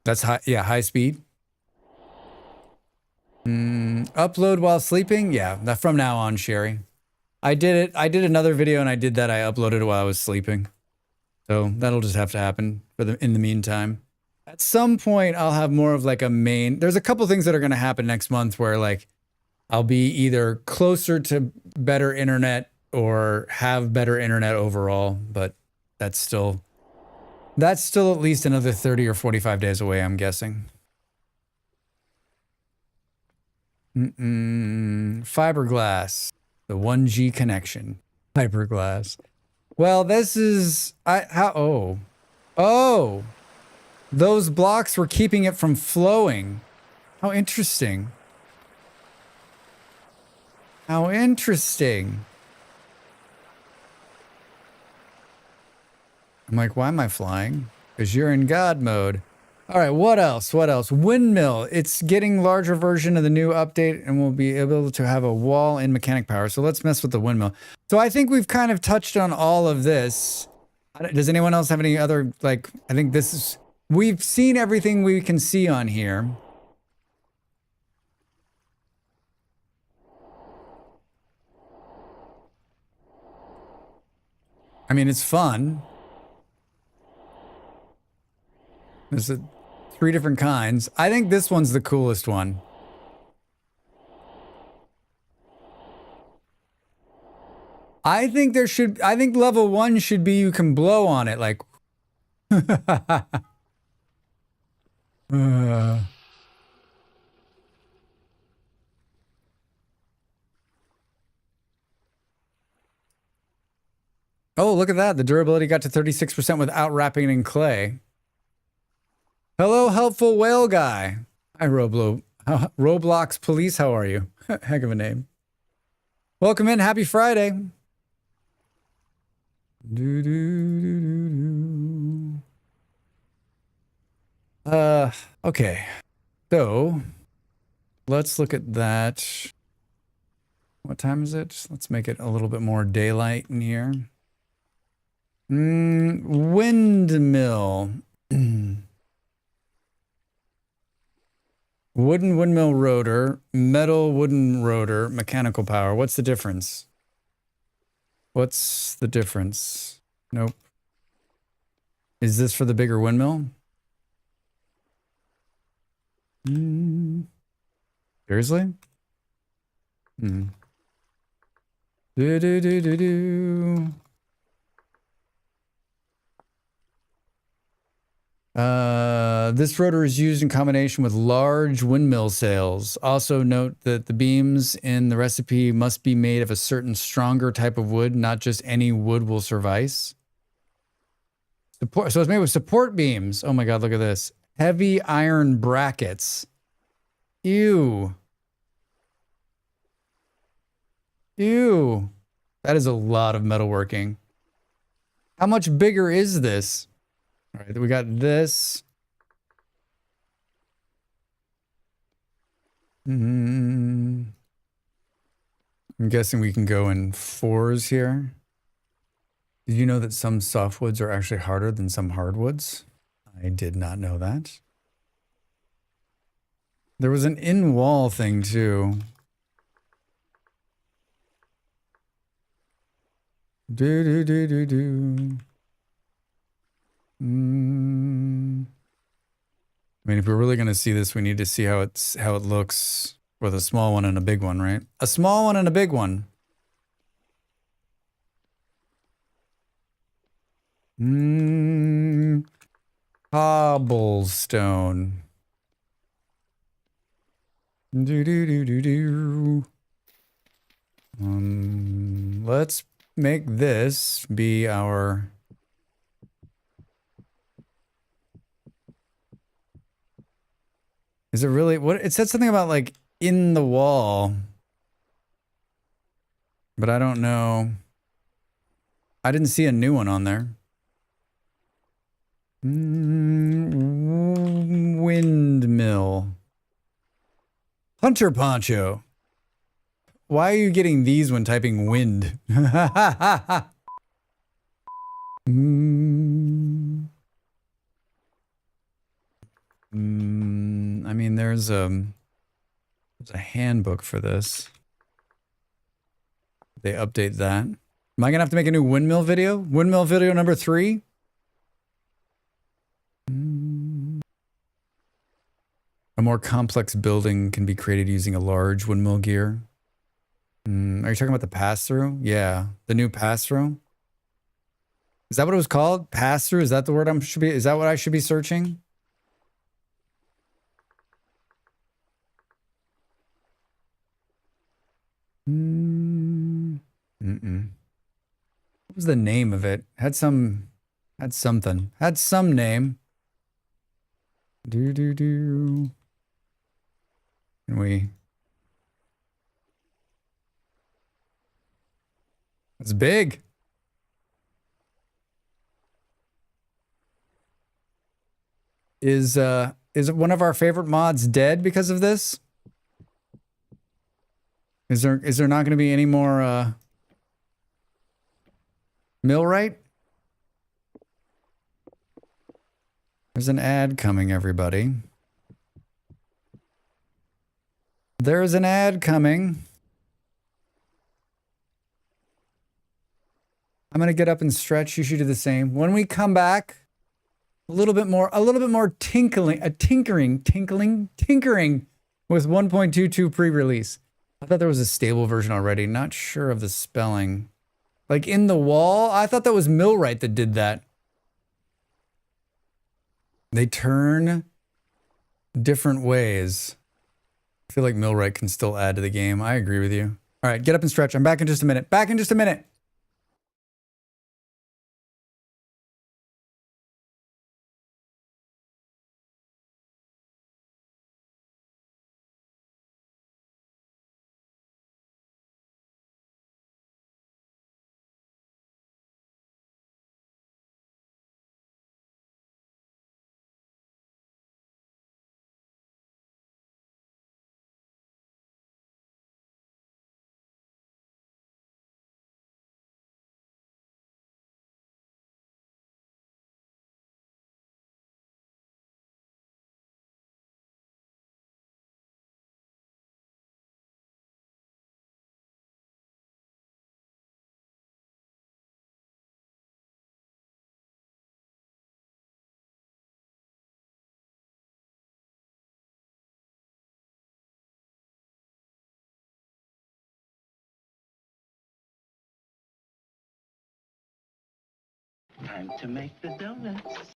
That's high, yeah, high speed. Upload while sleeping? Yeah, that from now on, Sherry. I did it. I did another video and I did that. I uploaded it while I was sleeping. So that'll just have to happen in the meantime. At some point, I'll have more of like a main... There's a couple things that are going to happen next month where like I'll be either closer to better internet or have better internet overall, but that's still at least another 30 or 45 days away, I'm guessing. Fiberglass, the 1G connection. Fiberglass. Well, this is oh, those blocks were keeping it from flowing. How interesting. How interesting. I'm like, why am I flying? Because you're in God mode. All right, what else? What else? Windmill. It's getting larger version of the new update and we'll be able to have a wall in mechanic power. So let's mess with the windmill. So I think we've kind of touched on all of this. Does anyone else have any other, like, I think this is, we've seen everything we can see on here. I mean, it's fun. There's 3 different kinds. I think this one's the coolest one. I think level 1 should be you can blow on it like Oh, look at that. The durability got to 36% without wrapping it in clay. Hello, helpful whale guy. Hi, Roblox police. How are you? Heck of a name. Welcome in. Happy Friday. Okay. So, let's look at that. What time is it? Let's make it a little bit more daylight in here. Windmill. Wooden windmill rotor, metal wooden rotor, mechanical power. What's the difference? What's the difference? Nope. Is this for the bigger windmill? Seriously? Do do do do do. This rotor is used in combination with large windmill sails. Also note that the beams in the recipe must be made of a certain stronger type of wood, not just any wood will suffice. Support, so it's made with support beams. Oh my God, look at this. Heavy iron brackets. Ew. Ew. That is a lot of metalworking. How much bigger is this? All right, we got this. I'm guessing we can go in 4s here. Did you know that some softwoods are actually harder than some hardwoods? I did not know that. There was an in-wall thing too. Do do do do do. I mean, if we're really going to see this, we need to see how it looks with a small one and a big one, right? A small one and a big one. Cobblestone. Do do do do do. Let's make this be our. Is it really what it said something about like in the wall, but I don't know. I didn't see a new one on there. Windmill. Hunter poncho. Why are you getting these when typing wind? I mean, there's a handbook for this. They update that. Am I gonna have to make a new windmill video? Windmill video number 3? A more complex building can be created using a large windmill gear. Are you talking about the pass-through? Yeah, the new pass-through. Is that what it was called? Pass-through? Is that the word is that what I should be searching? What was the name of it? Had something. Had some name. Do. Can we? It's big. Is it one of our favorite mods dead because of this? Is there not going to be any more millwright? There's an ad coming, everybody. There's an ad coming. I'm going to get up and stretch. You should do the same. When we come back, a little bit more tinkering with 1.22 pre-release. I thought there was a stable version already. Not sure of the spelling. Like in the wall? I thought that was Millwright that did that. They turn different ways. I feel like Millwright can still add to the game. I agree with you. All right, get up and stretch. I'm back in just a minute. Back in just a minute. Time to make the donuts.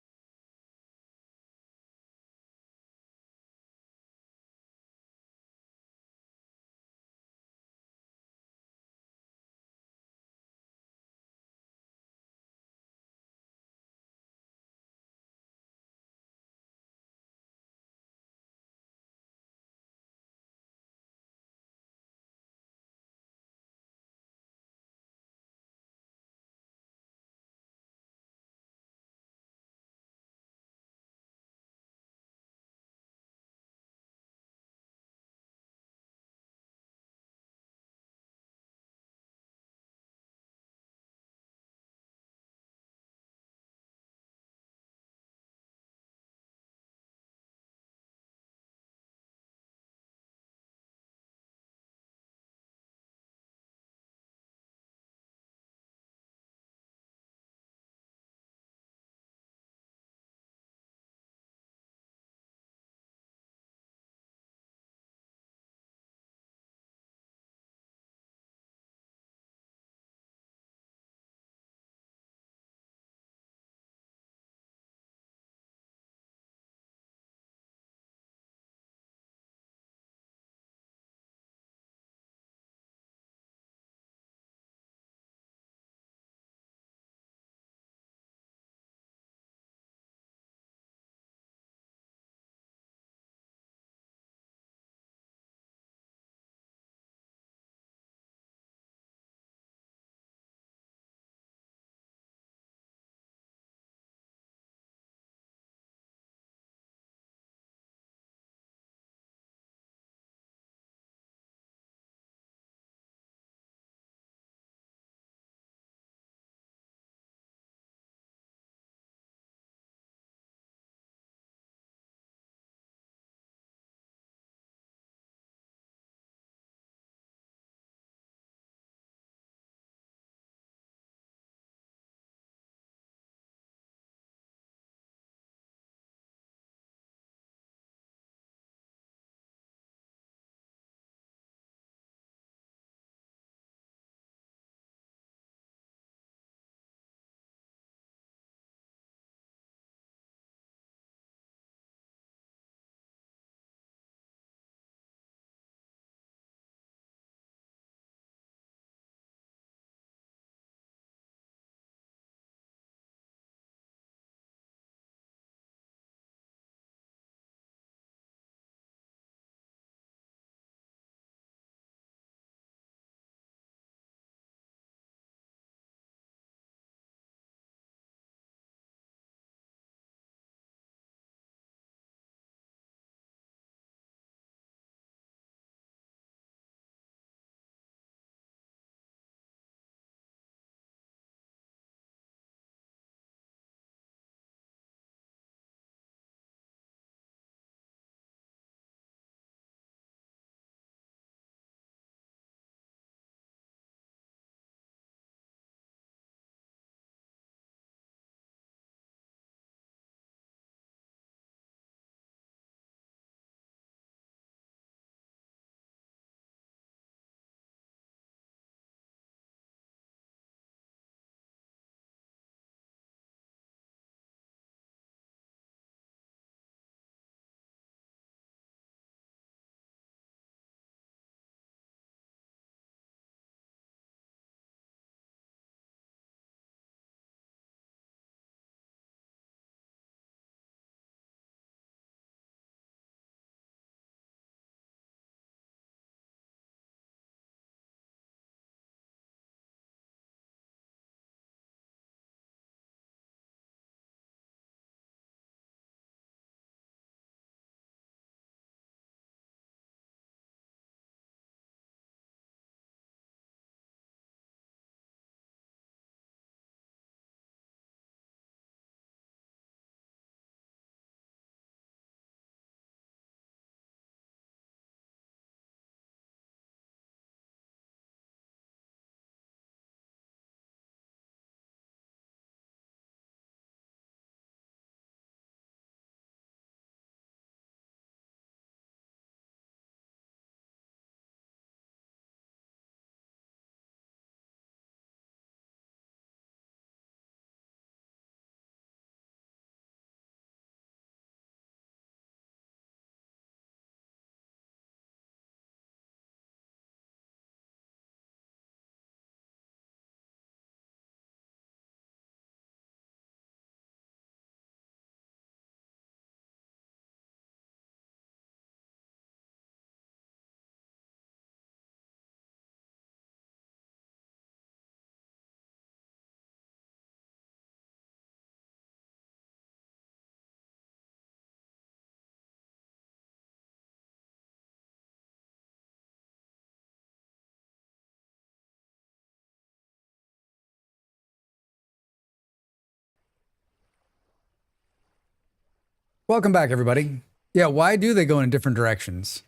Welcome back, everybody. Yeah, why do they go in different directions?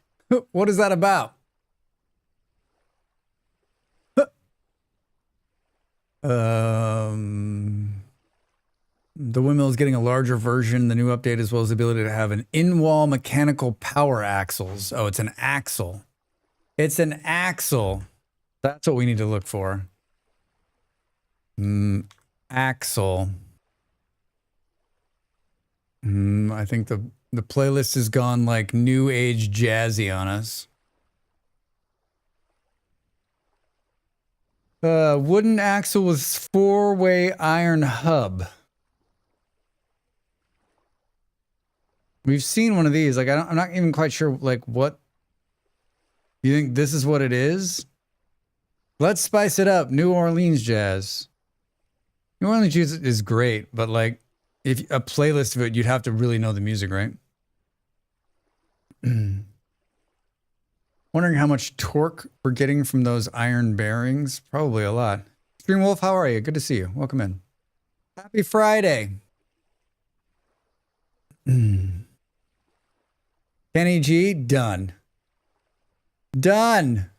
What is that about? The windmill is getting a larger version, the new update, as well as the ability to have an in-wall mechanical power axles. Oh, it's an axle. It's an axle. That's what we need to look for. Axle. I think the playlist has gone like new age jazzy on us. Wooden axle with 4-way iron hub. We've seen one of these. Like, I'm not even quite sure, like, what. You think this is what it is? Let's spice it up. New Orleans jazz. New Orleans jazz is great, but, like, if a playlist of it, you'd have to really know the music, right? Wondering how much torque we're getting from those iron bearings. Probably a lot. Stream Wolf, how are you? Good to see you. Welcome in. Happy Friday. Kenny G, done. Done.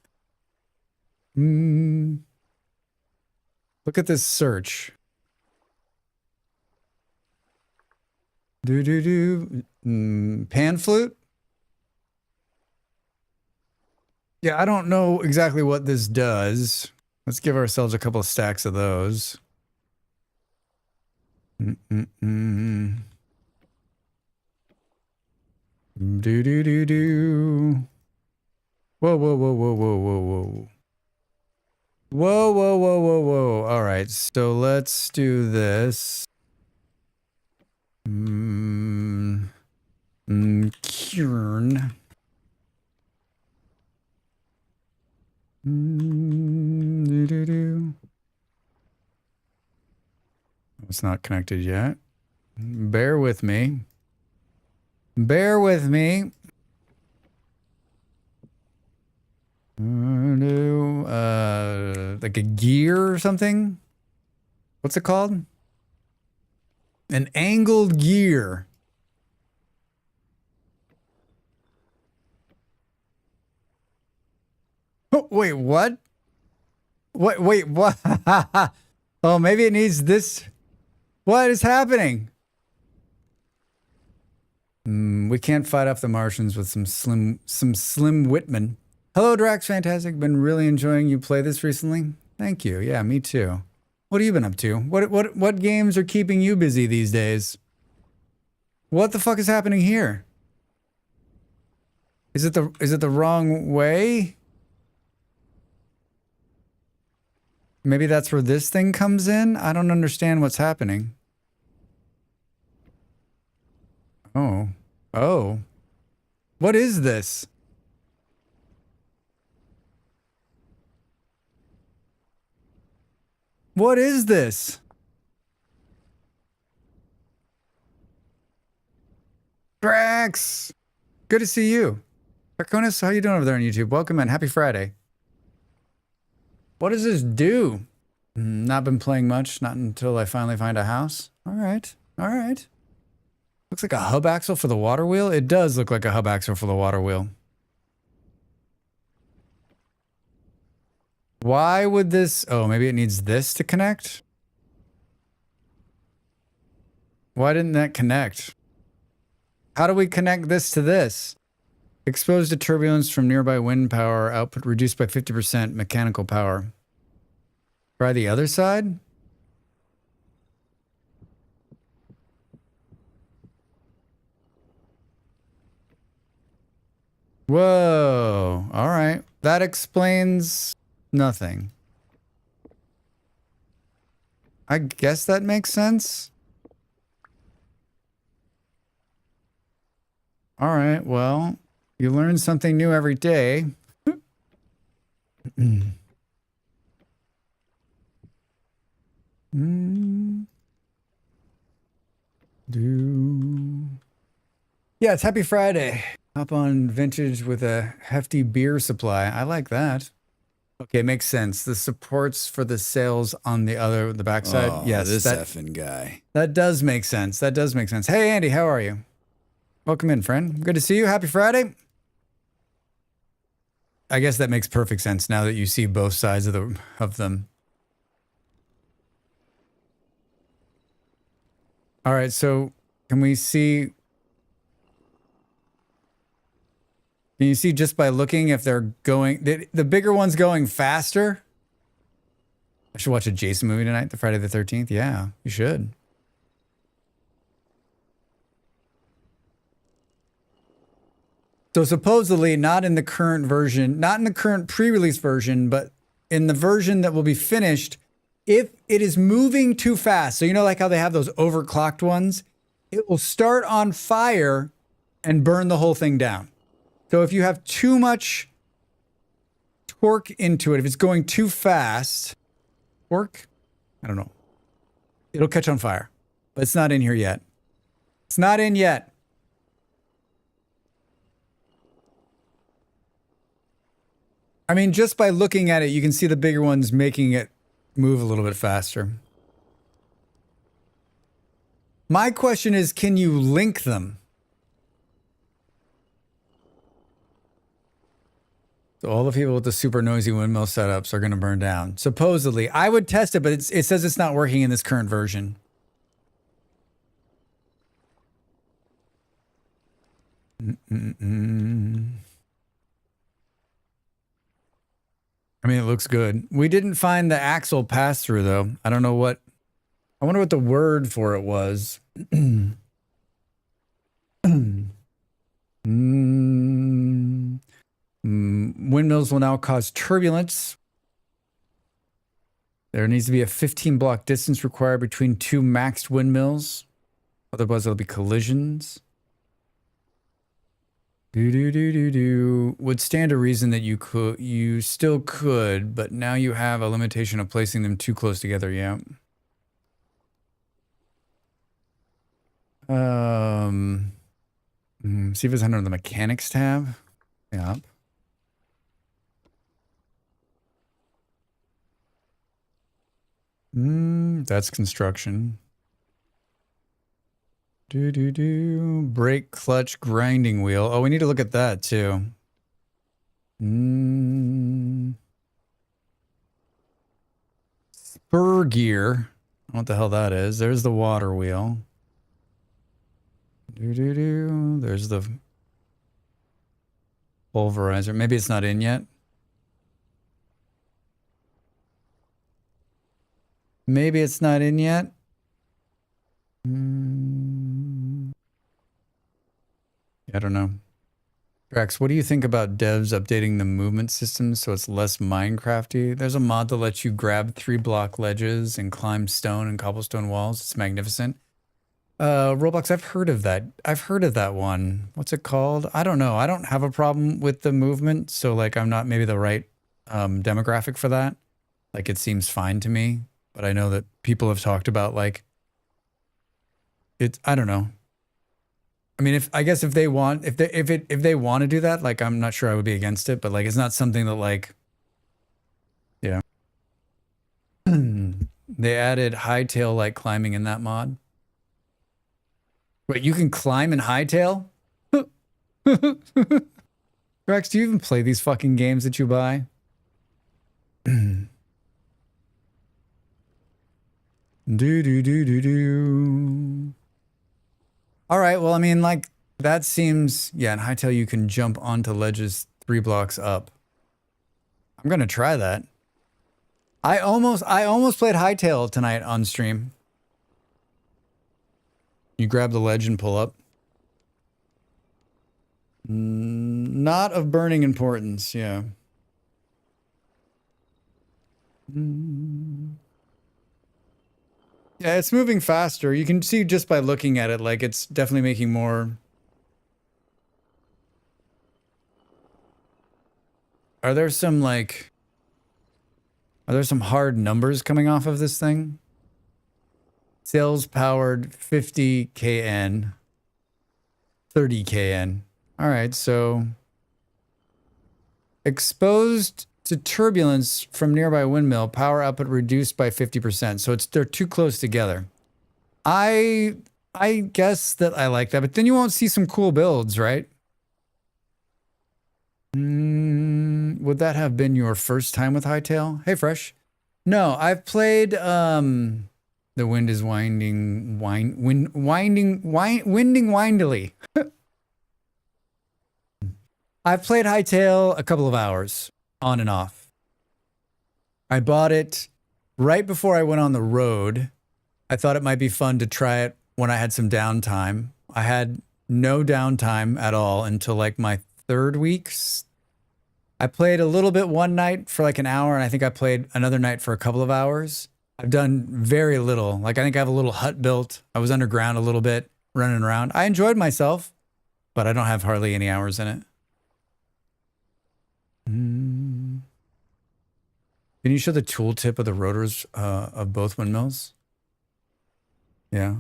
Look at this search. Pan flute? Yeah, I don't know exactly what this does. Let's give ourselves a couple of stacks of those. Whoa, whoa, whoa, whoa, whoa, whoa, whoa. Whoa, whoa, whoa, whoa, whoa. All right, so let's do this. Kieran. It's not connected yet. Bear with me. Bear with me. Like a gear or something? What's it called? An angled gear. Oh, wait, what? Wait, what? Oh, maybe it needs this. What is happening? We can't fight off the Martians with some Slim Whitman. Hello, Drax Fantastic. Been really enjoying you play this recently. Thank you. Yeah, me too. What have you been up to? What games are keeping you busy these days? What the fuck is happening here? Is it the wrong way? Maybe that's where this thing comes in? I don't understand what's happening. Oh. Oh. What is this? What is this? Drax! Good to see you. Draconis, how you doing over there on YouTube? Welcome in. Happy Friday. What does this do? Not been playing much, not until I finally find a house. All right. All right. Looks like a hub axle for the water wheel. It does look like a hub axle for the water wheel. Why would this... Oh, maybe it needs this to connect? Why didn't that connect? How do we connect this to this? Exposed to turbulence from nearby wind power, output reduced by 50%, mechanical power. Try the other side? Whoa. All right. That explains nothing. I guess that makes sense. All right. Well, you learn something new every day. Yeah, it's Happy Friday. Hop on Vintage with a hefty beer supply. I like that. Okay, makes sense. The supports for the sails on the backside. Oh, yes, this that effing guy. That does make sense. That does make sense. Hey, Andy, how are you? Welcome in, friend. Good to see you. Happy Friday. I guess that makes perfect sense now that you see both sides of them. All right, so can we see? Can you see just by looking if they're going? The bigger one's going faster. I should watch a Jason movie tonight, the Friday the 13th. Yeah, you should. So supposedly not in the current version, not in the current pre-release version, but in the version that will be finished, if it is moving too fast, so you know like how they have those overclocked ones, it will start on fire and burn the whole thing down. So if you have too much torque into it, if it's going too fast, torque? I don't know. It'll catch on fire, but it's not in here yet. It's not in yet. I mean, just by looking at it, you can see the bigger ones making it move a little bit faster. My question is, can you link them? So all the people with the super noisy windmill setups are going to burn down. Supposedly. I would test it, but it says it's not working in this current version. I mean, it looks good. We didn't find the axle pass-through, though. I don't know what... I wonder what the word for it was. Windmills will now cause turbulence. There needs to be a 15-block distance required between two maxed windmills. Otherwise, there'll be collisions. Would stand a reason that you still could, but now you have a limitation of placing them too close together. Yeah. See if it's under the mechanics tab. Yeah. That's construction. Brake, clutch, grinding wheel. Oh, we need to look at that too. Spur gear. I don't know what the hell that is. There's the water wheel. There's the pulverizer. Maybe it's not in yet. Maybe it's not in yet. I don't know. Drax, what do you think about devs updating the movement system so it's less Minecrafty? There's a mod that lets you grab 3-block ledges and climb stone and cobblestone walls. It's magnificent. Roblox, I've heard of that. I've heard of that one. What's it called? I don't know. I don't have a problem with the movement, so like I'm not maybe the right demographic for that. Like it seems fine to me, but I know that people have talked about like it's, I don't know. I mean, if they want to do that, like I'm not sure I would be against it, but like it's not something that like, yeah. They added hightail like climbing in that mod. Wait, you can climb in hightail? Rex, do you even play these fucking games that you buy? All right, well, I mean, like, that seems... Yeah, in hightail, you can jump onto ledges 3 blocks up. I'm going to try that. I almost played hightail tonight on stream. You grab the ledge and pull up. Not of burning importance, yeah. Yeah, it's moving faster. You can see just by looking at it, like it's definitely making more. Are there some hard numbers coming off of this thing? Sales powered 50 kN, 30 kN. All right, so exposed to turbulence from nearby windmill, power output reduced by 50%. So they're too close together. I I guess that I like that, but then you won't see some cool builds, right? Would that have been your first time with Hightail? Hey, Fresh. No, I've played, the wind is winding windily. I've played Hightail a couple of hours, on and off. I bought it right before I went on the road. I thought it might be fun to try it when I had some downtime. I had no downtime at all until like my third weeks. I played a little bit one night for like an hour, and I think I played another night for a couple of hours. I've done very little. Like, I think I have a little hut built. I was underground a little bit, running around. I enjoyed myself, but I don't have hardly any hours in it. Can you show the tooltip of the rotors of both windmills? Yeah.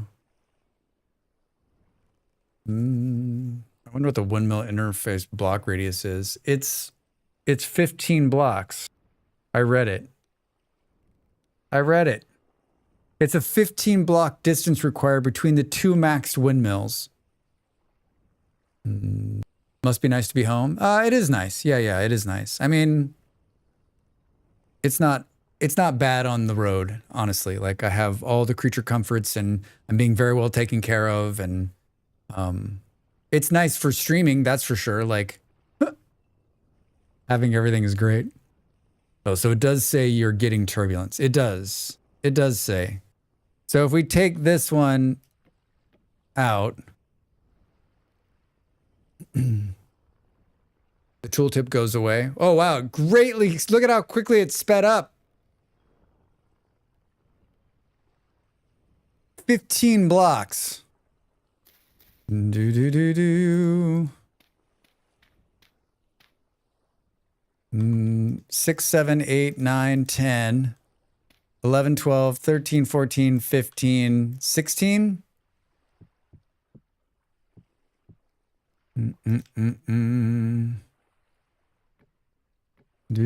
I wonder what the windmill interface block radius is. It's 15 blocks. I read it. It's a 15 block distance required between the two maxed windmills. Must be nice to be home. It is nice. Yeah, it is nice. I mean, it's not bad on the road, honestly. Like, I have all the creature comforts and I'm being very well taken care of, and it's nice for streaming, that's for sure. Like, having everything is great. Oh, so it does say you're getting turbulence. It does. It does say. So if we take this one out, the tooltip goes away. Oh, wow. Greatly. Look at how quickly it's sped up. 15 blocks. 6, 7, 8, 9, 10, 11, 12, 13, 14, 15, 16. Do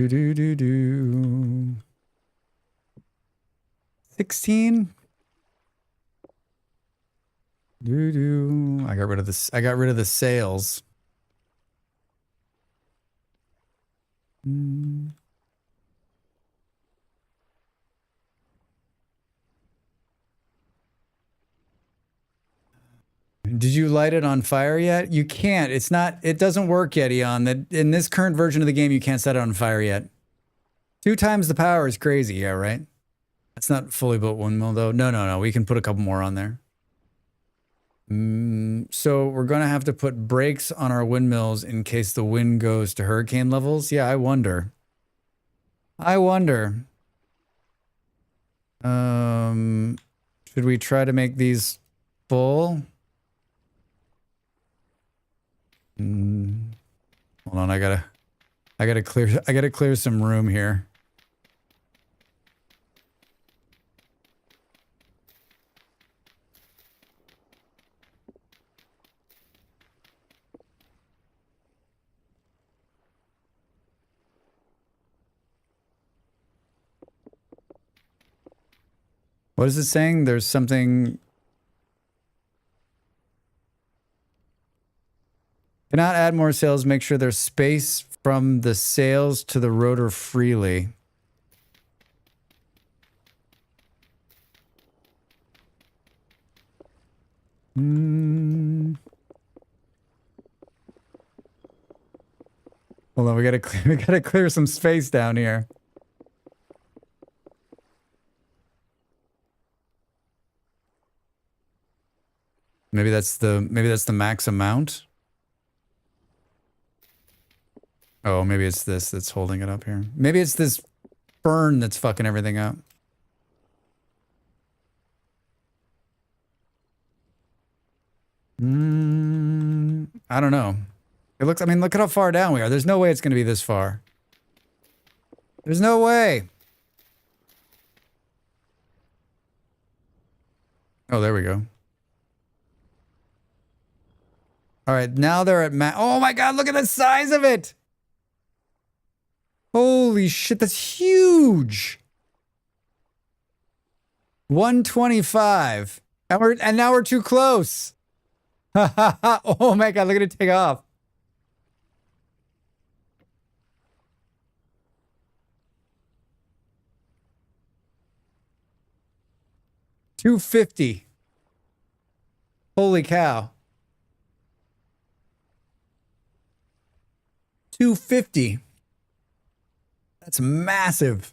do do do. 16. Do do. I got rid of this. I got rid of the sails. Did you light it on fire yet? You can't. It's not. It doesn't work yet, Eon. That in this current version of the game, you can't set it on fire yet. 2 times the power is crazy. Yeah, right. That's not fully built windmill though. No. We can put a couple more on there. So we're gonna have to put brakes on our windmills in case the wind goes to hurricane levels. Yeah, I wonder. Should we try to make these full? Hold on, I gotta clear some room here. What is it saying? There's something. Cannot add more sails. Make sure there's space from the sails to the rotor freely. Hold on, we gotta clear some space down here. Maybe that's the max amount. Oh, maybe it's this that's holding it up here. Maybe it's this fern that's fucking everything up. I don't know. It looks, I mean, look at how far down we are. There's no way it's going to be this far. There's no way. Oh, there we go. All right, now they're at oh my God, look at the size of it. Holy shit, that's huge. 125. And now we're too close. Oh my god, look at it take off. $250. Holy cow. $250. That's massive.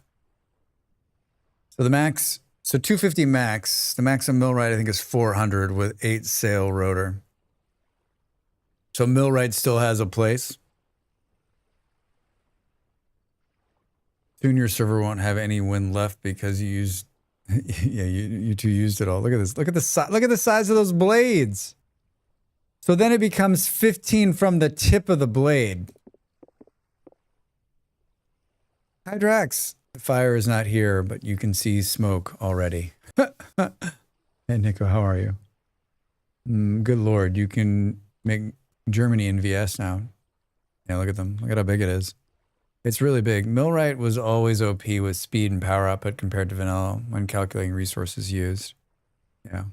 So the max, so 250 max. The max on millwright I think is 400 with 8 sail rotor. So millwright still has a place. Soon your server won't have any wind left because you used yeah, you two used it all. Look at this. Look at the size of those blades. So then it becomes 15 from the tip of the blade. Hi, Drax. The fire is not here, but you can see smoke already. Hey, Nico, how are you? Good Lord, you can make Germany in VS now. Yeah, look at them. Look at how big it is. It's really big. Millwright was always OP with speed and power output compared to vanilla when calculating resources used. Yeah.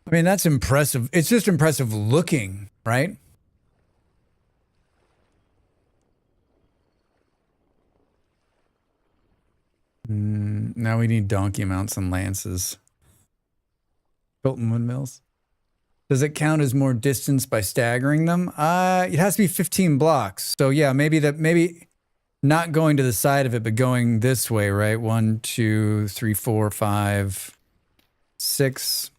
I mean, that's impressive. It's just impressive looking, right? Now we need donkey mounts and lances. Built-in windmills. Does it count as more distance by staggering them? It has to be 15 blocks. So yeah, maybe not going to the side of it, but going this way, right? 1, 2, 3, 4, 5, 6,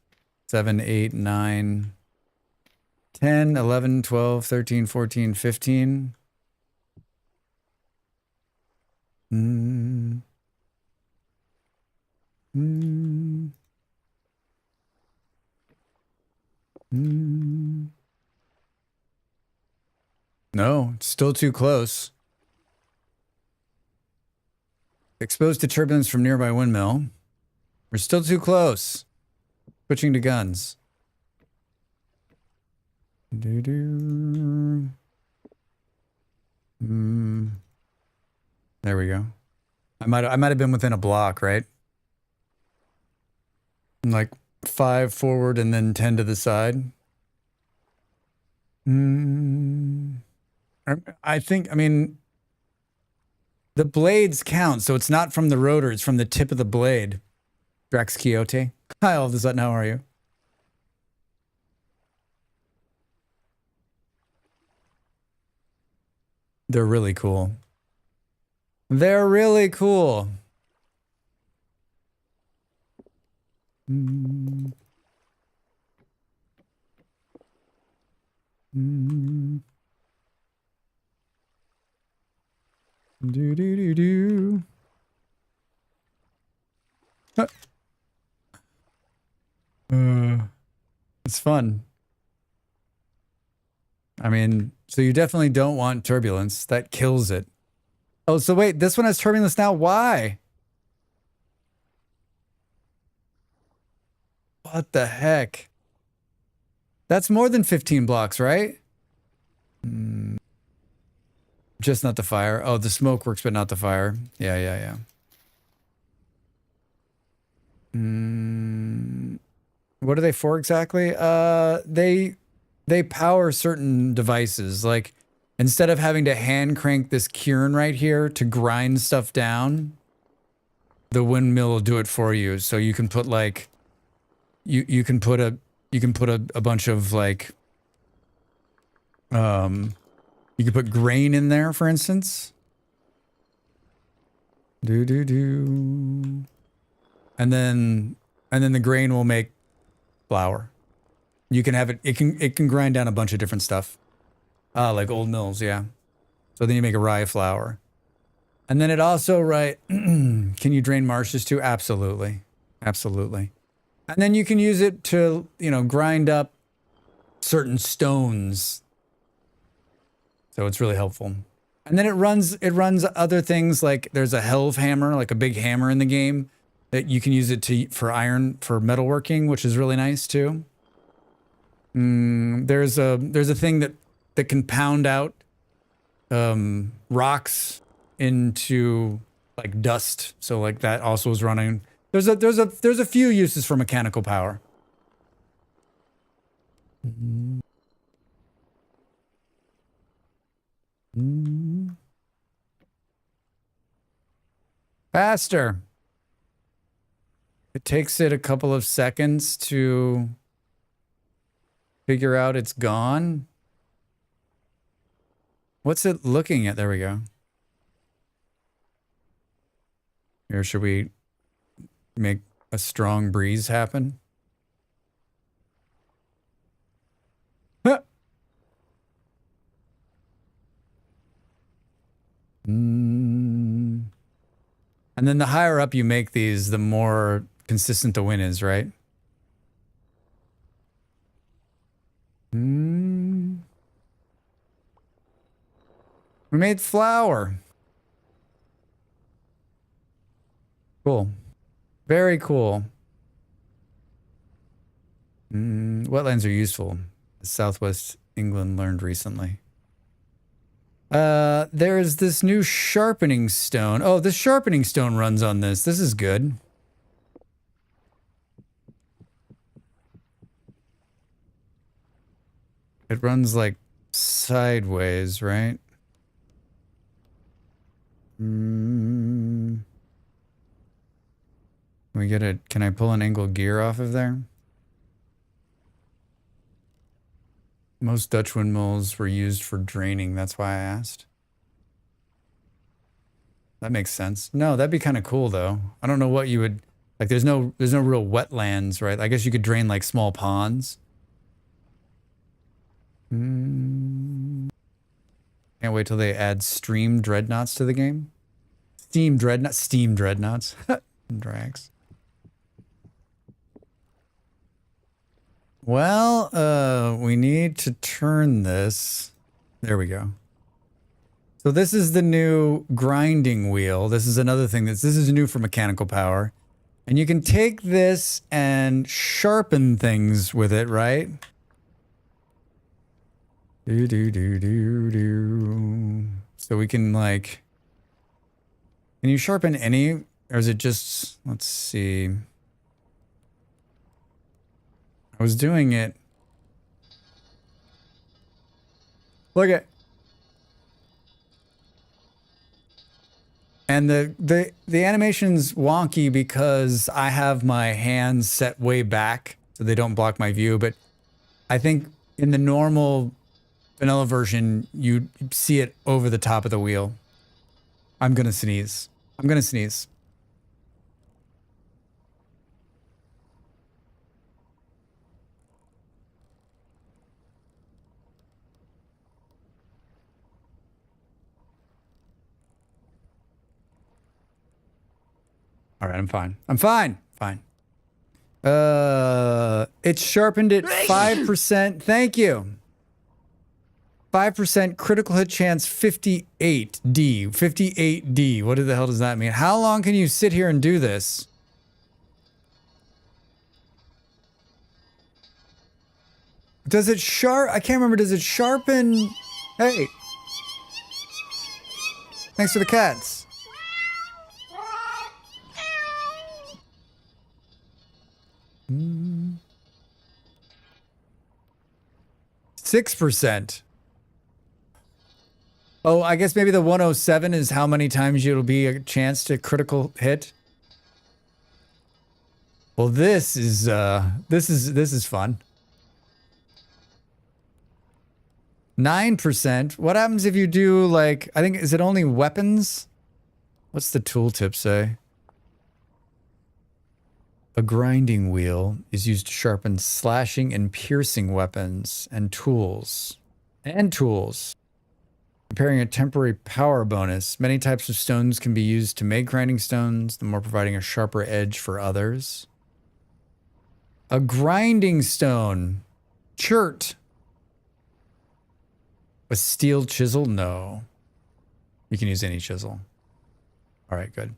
7, 8, 9, 10, 11, 12, 13, 14, 15. No, it's still too close. Exposed to turbulence from nearby windmill. We're still too close. Switching to guns. There we go. I might have been within a block, right? Like 5 forward and then 10 to the side. I mean, the blades count, so it's not from the rotor, it's from the tip of the blade. Drax Quixote. Hi, all of a sudden, how are you? They're really cool. They're really cool. Do. It's fun. I mean, so you definitely don't want turbulence. That kills it. Oh, so wait, this one has turbulence now. Why? What the heck? That's more than 15 blocks, right? Just not the fire. Oh, the smoke works, but not the fire. Yeah. What are they for exactly? They power certain devices. Like, instead of having to hand crank this kiln right here to grind stuff down, the windmill will do it for you. So you can put like, you can put a bunch of like, you could put grain in there, for instance. And then the grain will make flour. You can have it. It can grind down a bunch of different stuff. Like old mills, yeah. So then you make a rye flour. And then it also, right, can you drain marshes too? Absolutely. Absolutely. And then you can use it to, grind up certain stones. So it's really helpful. And then it runs other things, like there's a helve hammer, like a big hammer in the game that you can use it for metalworking, which is really nice too. There's a thing that can pound out rocks into like dust. So like that also is running. There's a few uses for mechanical power. Faster. It takes it a couple of seconds to figure out it's gone. What's it looking at? There we go. Here, should we make a strong breeze happen? Huh. And then the higher up you make these, the more consistent the wind is, right? We made flour. Cool. Very cool. Wetlands are useful. Southwest England learned recently. There's this new sharpening stone. Oh, the sharpening stone runs on this. This is good. It runs like sideways, right? Can we get a, can I pull an angle gear off of there? Most Dutch windmills were used for draining. That's why I asked. That makes sense. No, that'd be kind of cool though. I don't know what you would, like there's no real wetlands, right? I guess you could drain like small ponds. Can't wait till they add stream dreadnoughts to the game. Steam dreadnoughts. Drags. Well, we need to turn this. There we go. So this is the new grinding wheel. This is another thing this is new for mechanical power. And you can take this and sharpen things with it, right? So we can like, can you sharpen any, or is it just, let's see. I was doing it. Look at. And the animation's wonky because I have my hands set way back so they don't block my view, but I think in the normal vanilla version, you see it over the top of the wheel. I'm gonna sneeze. I'm gonna sneeze. All right, I'm fine. I'm fine. Fine. It's sharpened at 5%. Thank you. 5% critical hit chance 58D. 58D. What the hell does that mean? How long can you sit here and do this? Does it I can't remember. Does it sharpen? Hey. Thanks for the cats. 6%. Oh, I guess maybe the 107 is how many times it'll be a chance to critical hit. Well, this is fun. 9%. What happens if you do like, I think, is it only weapons? What's the tooltip say? A grinding wheel is used to sharpen slashing and piercing weapons and tools. Comparing a temporary power bonus. Many types of stones can be used to make grinding stones, the more providing a sharper edge for others. A grinding stone. Chert. A steel chisel? No. You can use any chisel. All right, good.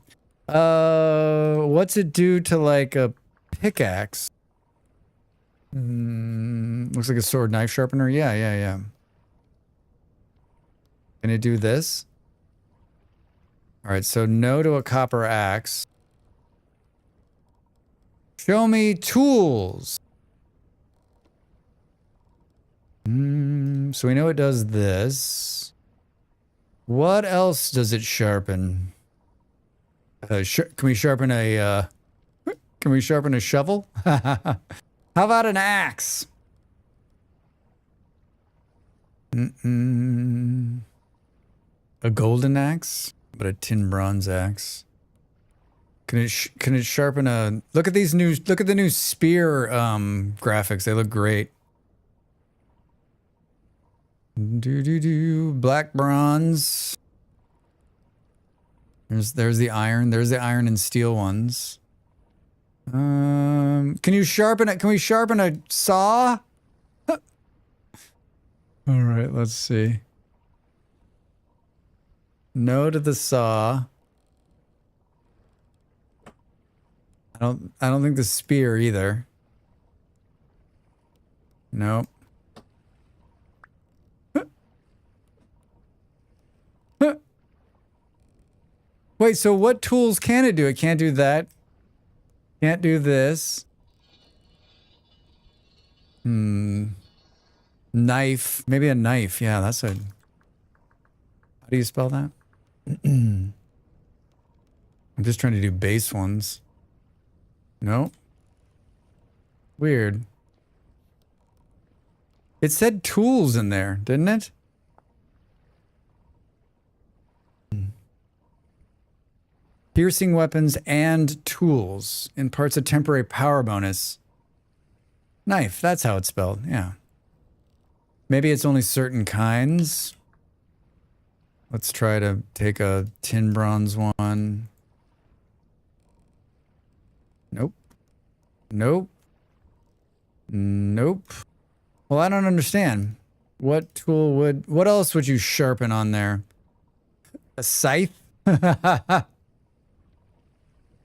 What's it do to like a pickaxe? Looks like a sword knife sharpener. Yeah. Can it do this? All right, so no to a copper axe. Show me tools. So we know it does this. What else does it sharpen? Can we sharpen a shovel? How about an axe? A golden axe, but a tin bronze axe. Can it sharpen a? Look at the new spear graphics. They look great. Black bronze. There's the iron. There's the iron and steel ones. Can you sharpen it? Can we sharpen a saw? All right, let's see. No to the saw. I don't think the spear either. Nope. Wait, so what tools can it do? It can't do that. Can't do this. Knife. Maybe a knife. Yeah, that's a... How do you spell that? I'm just trying to do base ones. No. Weird. It said tools in there, didn't it? Piercing weapons and tools in parts of temporary power bonus. Knife, that's how it's spelled, yeah. Maybe it's only certain kinds. Let's try to take a tin bronze one. Nope. Nope. Nope. Well, I don't understand. What else would you sharpen on there? A scythe?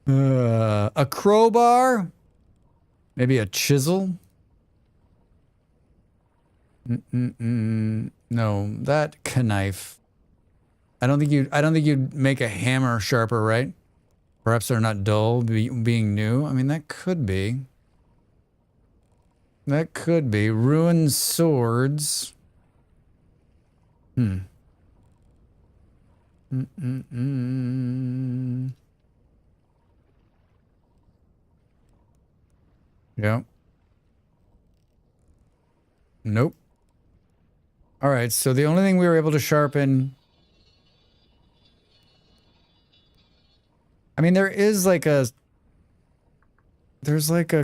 A crowbar? Maybe a chisel? No, that knife. I don't think you'd make a hammer sharper, right? Perhaps they're not dull, being new. I mean, that could be. That could be. Ruined swords. Yeah. Nope. All right, so the only thing we were able to sharpen... I mean, there's like a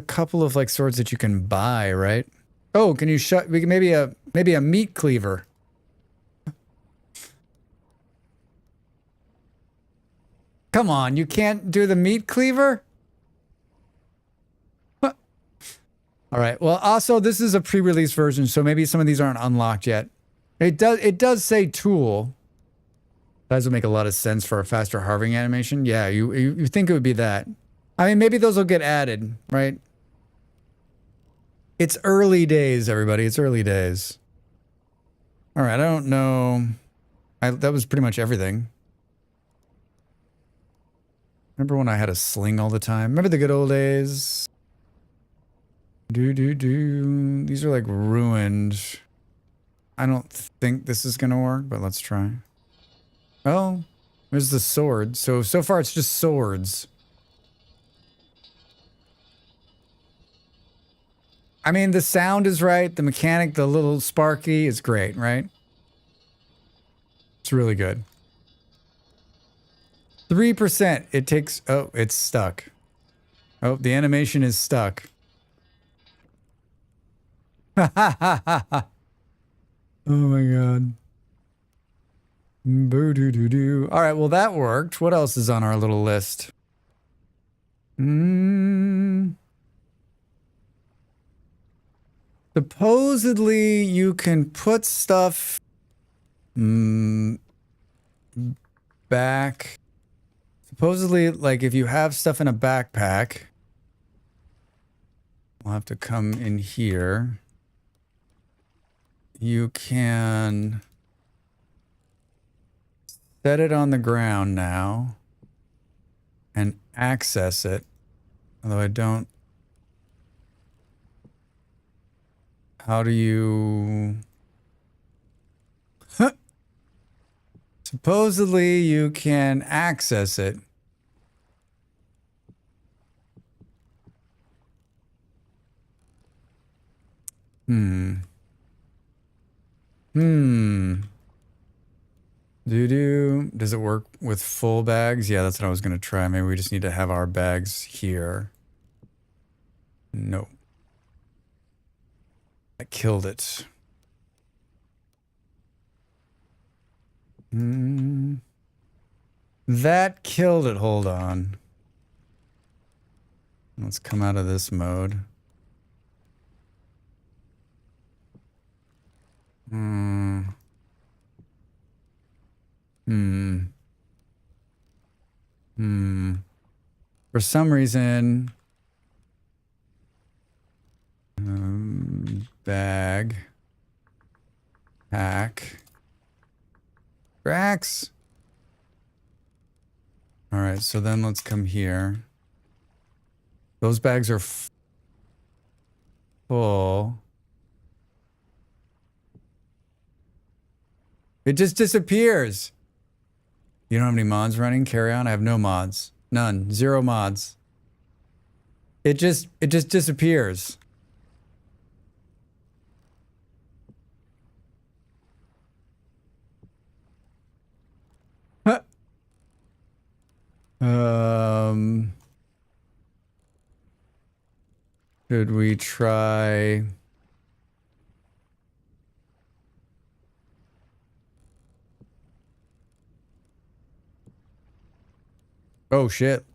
couple of like swords that you can buy, right? Oh, can you maybe a meat cleaver? Come on, you can't do the meat cleaver? Huh. All right. Well, also this is a pre-release version, so maybe some of these aren't unlocked yet. It does say tool. That doesn't make a lot of sense for a faster harving animation. Yeah, you think it would be that. I mean, maybe those will get added, right? It's early days, everybody. It's early days. All right, I don't know. That was pretty much everything. Remember when I had a sling all the time? Remember the good old days? These are like ruined. I don't think this is gonna work, but let's try. Oh, there's the sword. So far it's just swords. I mean, the sound is right. The mechanic, the little sparky is great, right? It's really good. 3%. It takes... Oh, it's stuck. Oh, the animation is stuck. Oh my god. Boo-doo-doo-doo. All right, well, that worked. What else is on our little list? Supposedly, you can put stuff back. Supposedly, like, if you have stuff in a backpack, we'll have to come in here. You can... set it on the ground now and access it. Although I don't How do you... Supposedly you can access it. Does it work with full bags? Yeah, that's what I was going to try. Maybe we just need to have our bags here. No. I killed it. That killed it. Hold on. Let's come out of this mode. For some reason, bag, pack, cracks. All right, so then let's come here. Those bags are full. It just disappears. You don't have any mods running? Carry on. I have no mods. None. 0 mods. It just disappears. Huh. Should we try... Oh shit.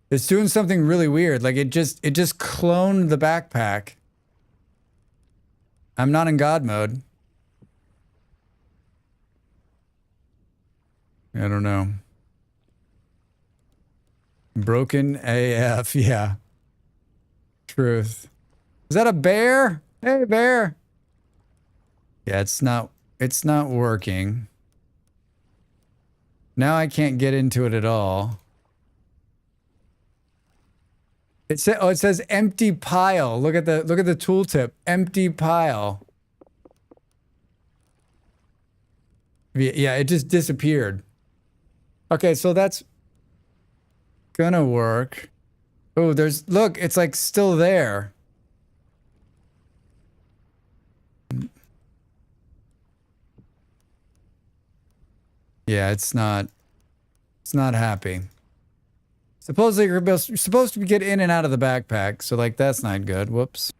It's doing something really weird. Like it just cloned the backpack. I'm not in God mode. I don't know. Broken AF, yeah. Truth. Is that a bear? Hey bear. Yeah, it's not working. Now I can't get into it at all. It says empty pile. Look at the tooltip. Empty pile. Yeah, it just disappeared. Okay, so that's gonna work. Oh, look, it's like still there. Yeah, it's not happy. Supposedly you're supposed to get in and out of the backpack, so like that's not good. Whoops.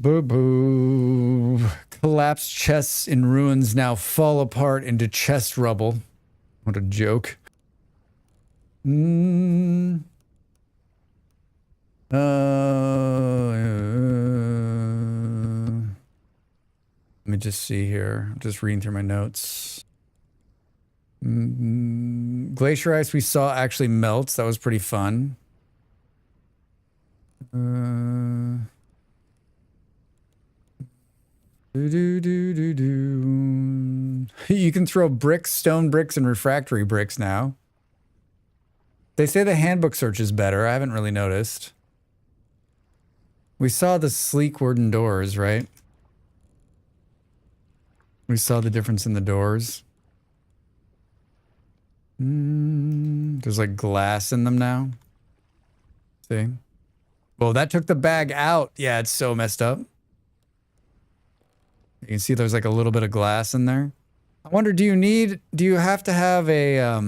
Boo boo. Collapsed chests in ruins now fall apart into chest rubble. What a joke. Let me just see here. I'm just reading through my notes. Glacier ice we saw actually melts. That was pretty fun. You can throw bricks, stone bricks, and refractory bricks now. They say the handbook search is better. I haven't really noticed. We saw the sleek wooden doors, right? We saw the difference in the doors. There's like glass in them now. See? Well, that took the bag out. Yeah, it's so messed up. You can see there's like a little bit of glass in there. I wonder, do you have to have a,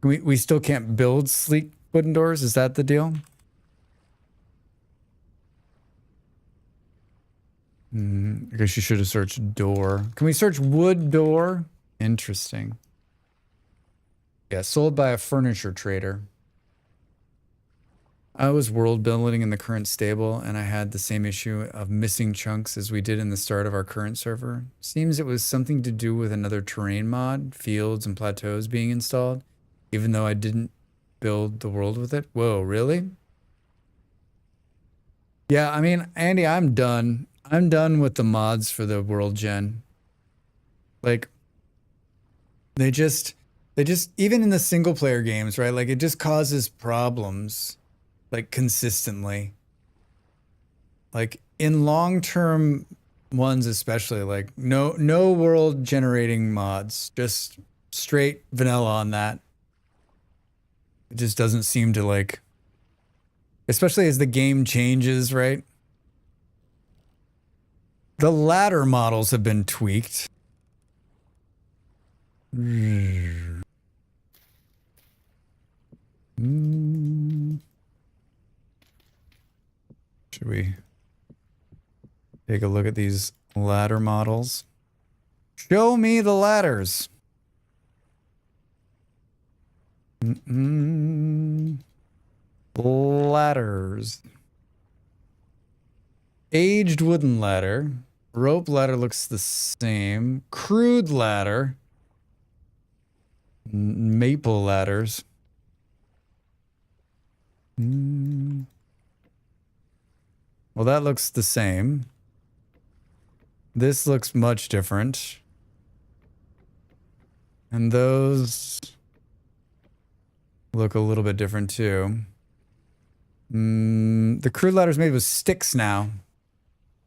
we still can't build sleek wooden doors? Is that the deal? I guess you should have searched door. Can we search wood door? Interesting. Yeah, sold by a furniture trader. I was world building in the current stable, and I had the same issue of missing chunks as we did in the start of our current server. Seems it was something to do with another terrain mod, fields and plateaus being installed, even though I didn't build the world with it. Whoa, really? Yeah, I mean, Andy, I'm done. I'm done with the mods for the world gen. Like, they They just, even in the single player games, right? Like it just causes problems, like consistently. Like in long-term ones, especially, like no world generating mods, just straight vanilla on that. It just doesn't seem to like, especially as the game changes, right? The ladder models have been tweaked. Should we take a look at these ladder models? Show me the ladders. Ladders. Aged wooden ladder. Rope ladder looks the same. Crude ladder. Maple ladders. Well, that looks the same. This looks much different. And those look a little bit different too. The crude ladder's made with sticks now.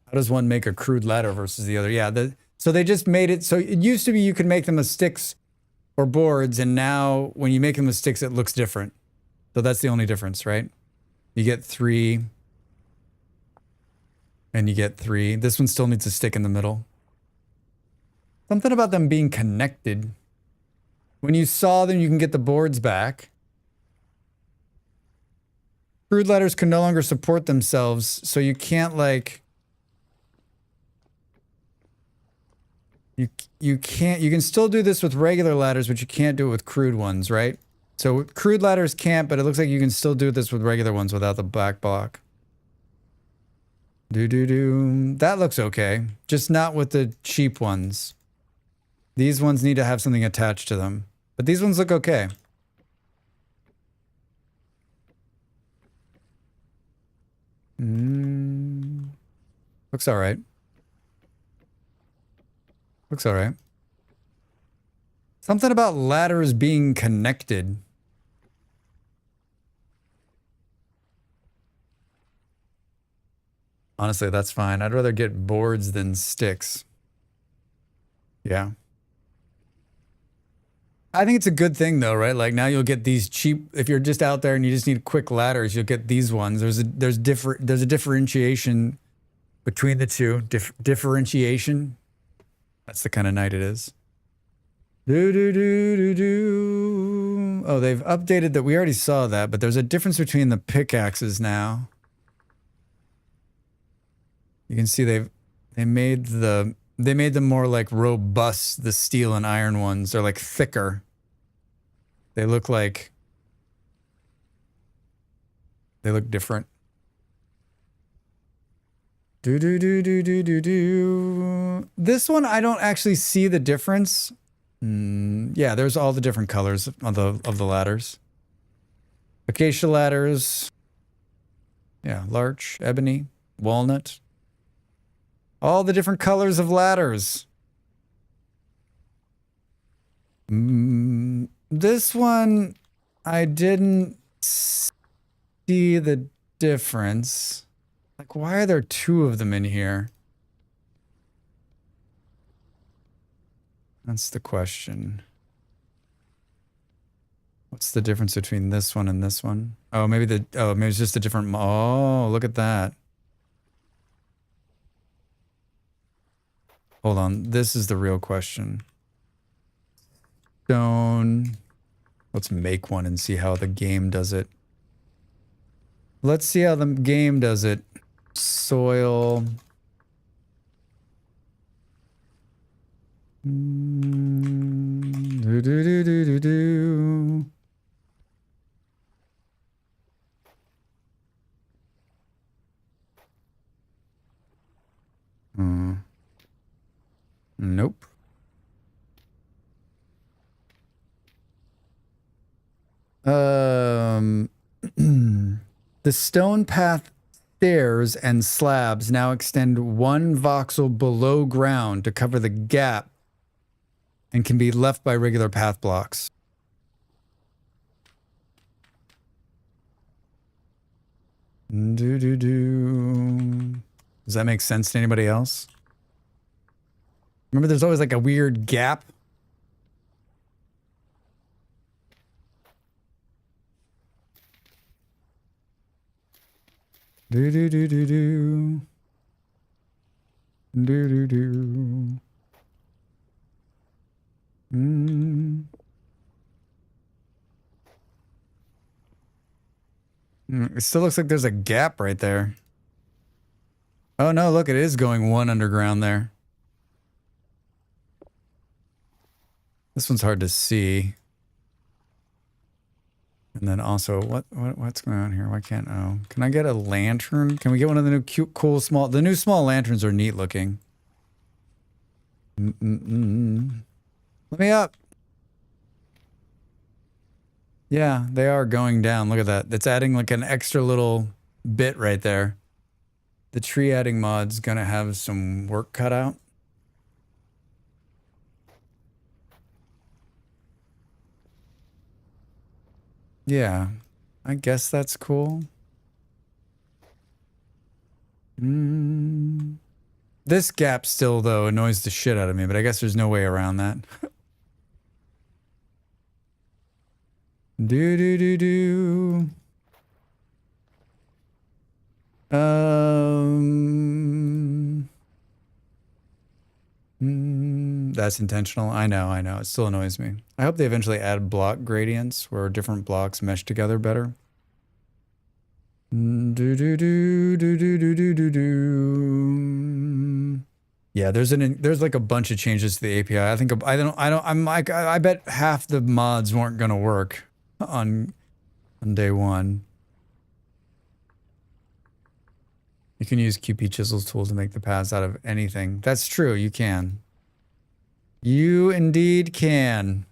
How does one make a crude ladder versus the other? Yeah, so they just made it, so it used to be you could make them with sticks or boards, and now when you make them with sticks, it looks different. So that's the only difference, right? You get 3, and you get 3. This one still needs a stick in the middle. Something about them being connected. When you saw them, you can get the boards back. Crude ladders can no longer support themselves, so you can't like... You can still do this with regular ladders, but you can't do it with crude ones, right? So crude ladders can't, but it looks like you can still do this with regular ones without the back block. That looks okay. Just not with the cheap ones. These ones need to have something attached to them. But these ones look okay. Looks all right. Looks all right. Something about ladders being connected. Honestly, that's fine. I'd rather get boards than sticks. Yeah. I think it's a good thing though, right? Like now you'll get these cheap, if you're just out there and you just need quick ladders, you'll get these ones. There's a differentiation between the two. Differentiation. That's the kind of night it is. Oh, they've updated that. We already saw that, but there's a difference between the pickaxes now. You can see they made them more like robust, the steel and iron ones. They're like thicker. They look different. This one, I don't actually see the difference. Yeah, there's all the different colors of the ladders. Acacia ladders. Yeah, larch, ebony, walnut. All the different colors of ladders. This one, I didn't see the difference. Like, why are there 2 of them in here? That's the question. What's the difference between this one and this one? Oh, maybe it's just a different... Oh, look at that. Hold on. This is the real question. Stone. Let's make one and see how the game does it. Let's see how the game does it. Soil. Nope. The stone path stairs and slabs now extend 1 voxel below ground to cover the gap and can be left by regular path blocks. Do do do. Does that make sense to anybody else? Remember, there's always like a weird gap. Do do do do do. Do do do. It still looks like there's a gap right there. Oh no, look, it is going one underground there. This one's hard to see. And then also, what's going on here? Why can't, oh, can I get a lantern? Can we get one of the new cute, cool, small, the new small lanterns are neat looking. Let me up. Yeah, they are going down. Look at that. It's adding like an extra little bit right there. The tree adding mod's gonna have some work cut out. Yeah, I guess that's cool. This gap still, though, annoys the shit out of me, but I guess there's no way around that. Do do do do. That's intentional. I know. It still annoys me. I hope they eventually add block gradients where different blocks mesh together better. Do do do do do do do do do. Yeah, there's like a bunch of changes to the API. I bet half the mods weren't gonna work on day one. You can use QP Chisel's tool to make the paths out of anything. That's true, you can. You indeed can.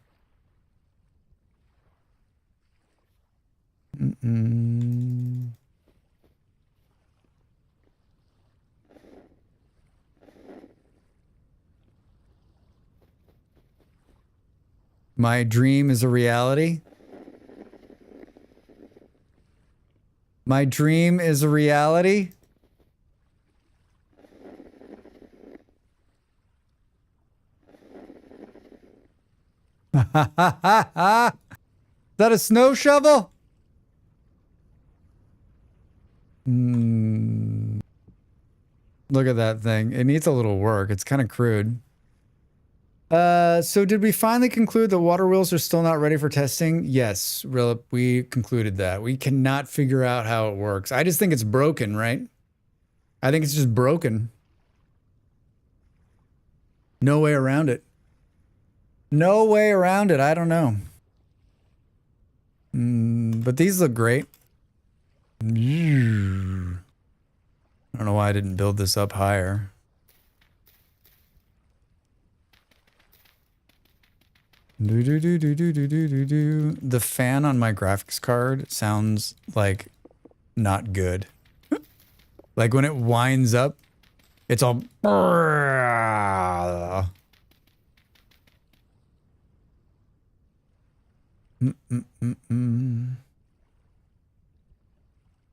My dream is a reality. My dream is a reality. Is that a snow shovel? Look at that thing. It needs a little work. It's kind of crude. So did we finally conclude the water wheels are still not ready for testing? Yes, Rilip, we concluded that. We cannot figure out how it works. I just think it's broken, right? I think it's just broken. No way around it. No way around it. I don't know. But these look great. I don't know why I didn't build this up higher. The fan on my graphics card sounds like not good. Like when it winds up, it's all.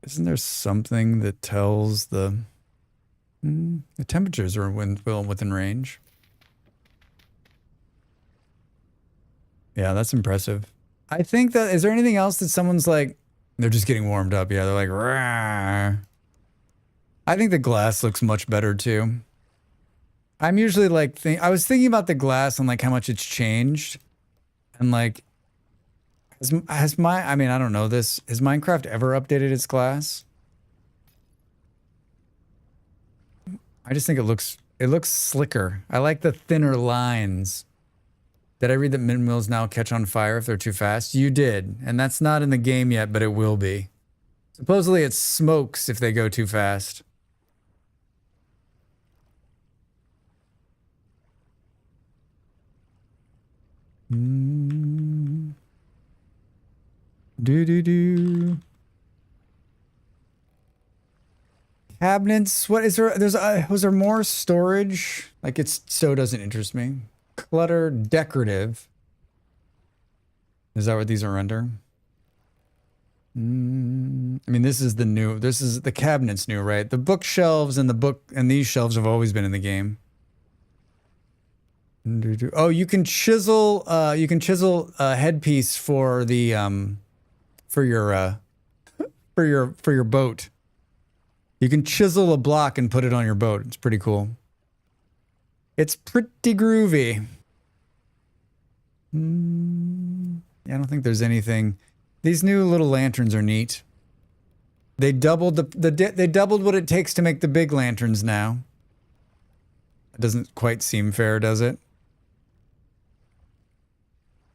Isn't there something that tells the temperatures are well within range? Yeah, that's impressive. I think that, is there anything else that someone's like, they're just getting warmed up? Yeah, they're like, rah. I think the glass looks much better too. I'm usually like, I was thinking about the glass and like how much it's changed. And like, I mean, I don't know this. Has Minecraft ever updated its glass? I just think it looks slicker. I like the thinner lines. Did I read that windmills now catch on fire if they're too fast? You did. And that's not in the game yet, but it will be. Supposedly it smokes if they go too fast. Do. Cabinets. What is there? Was there more storage? Like it's so doesn't interest me. Clutter decorative. Is that what these are under? I mean, this is the cabinet's new, right? The bookshelves and these shelves have always been in the game. Oh, you can chisel a headpiece for the for your boat. You can chisel a block and put it on your boat. It's pretty cool. It's pretty groovy. Yeah, I don't think there's anything. These new little lanterns are neat. They doubled they doubled what it takes to make the big lanterns now. It doesn't quite seem fair, does it?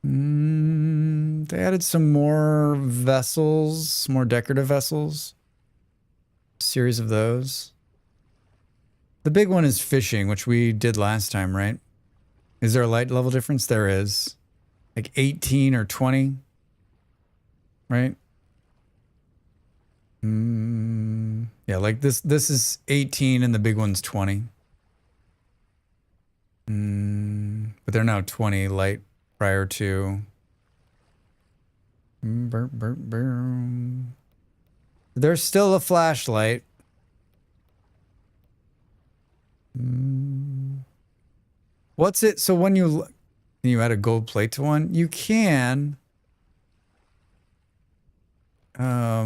They added some more vessels, more decorative vessels. Series of those. The big one is fishing, which we did last time, right? Is there a light level difference? There is. Like 18 or 20, right? Yeah, like this is 18 and the big one's 20. But they're now 20 light prior to. There's still a flashlight. What's it? So when you add a gold plate to one, you can. I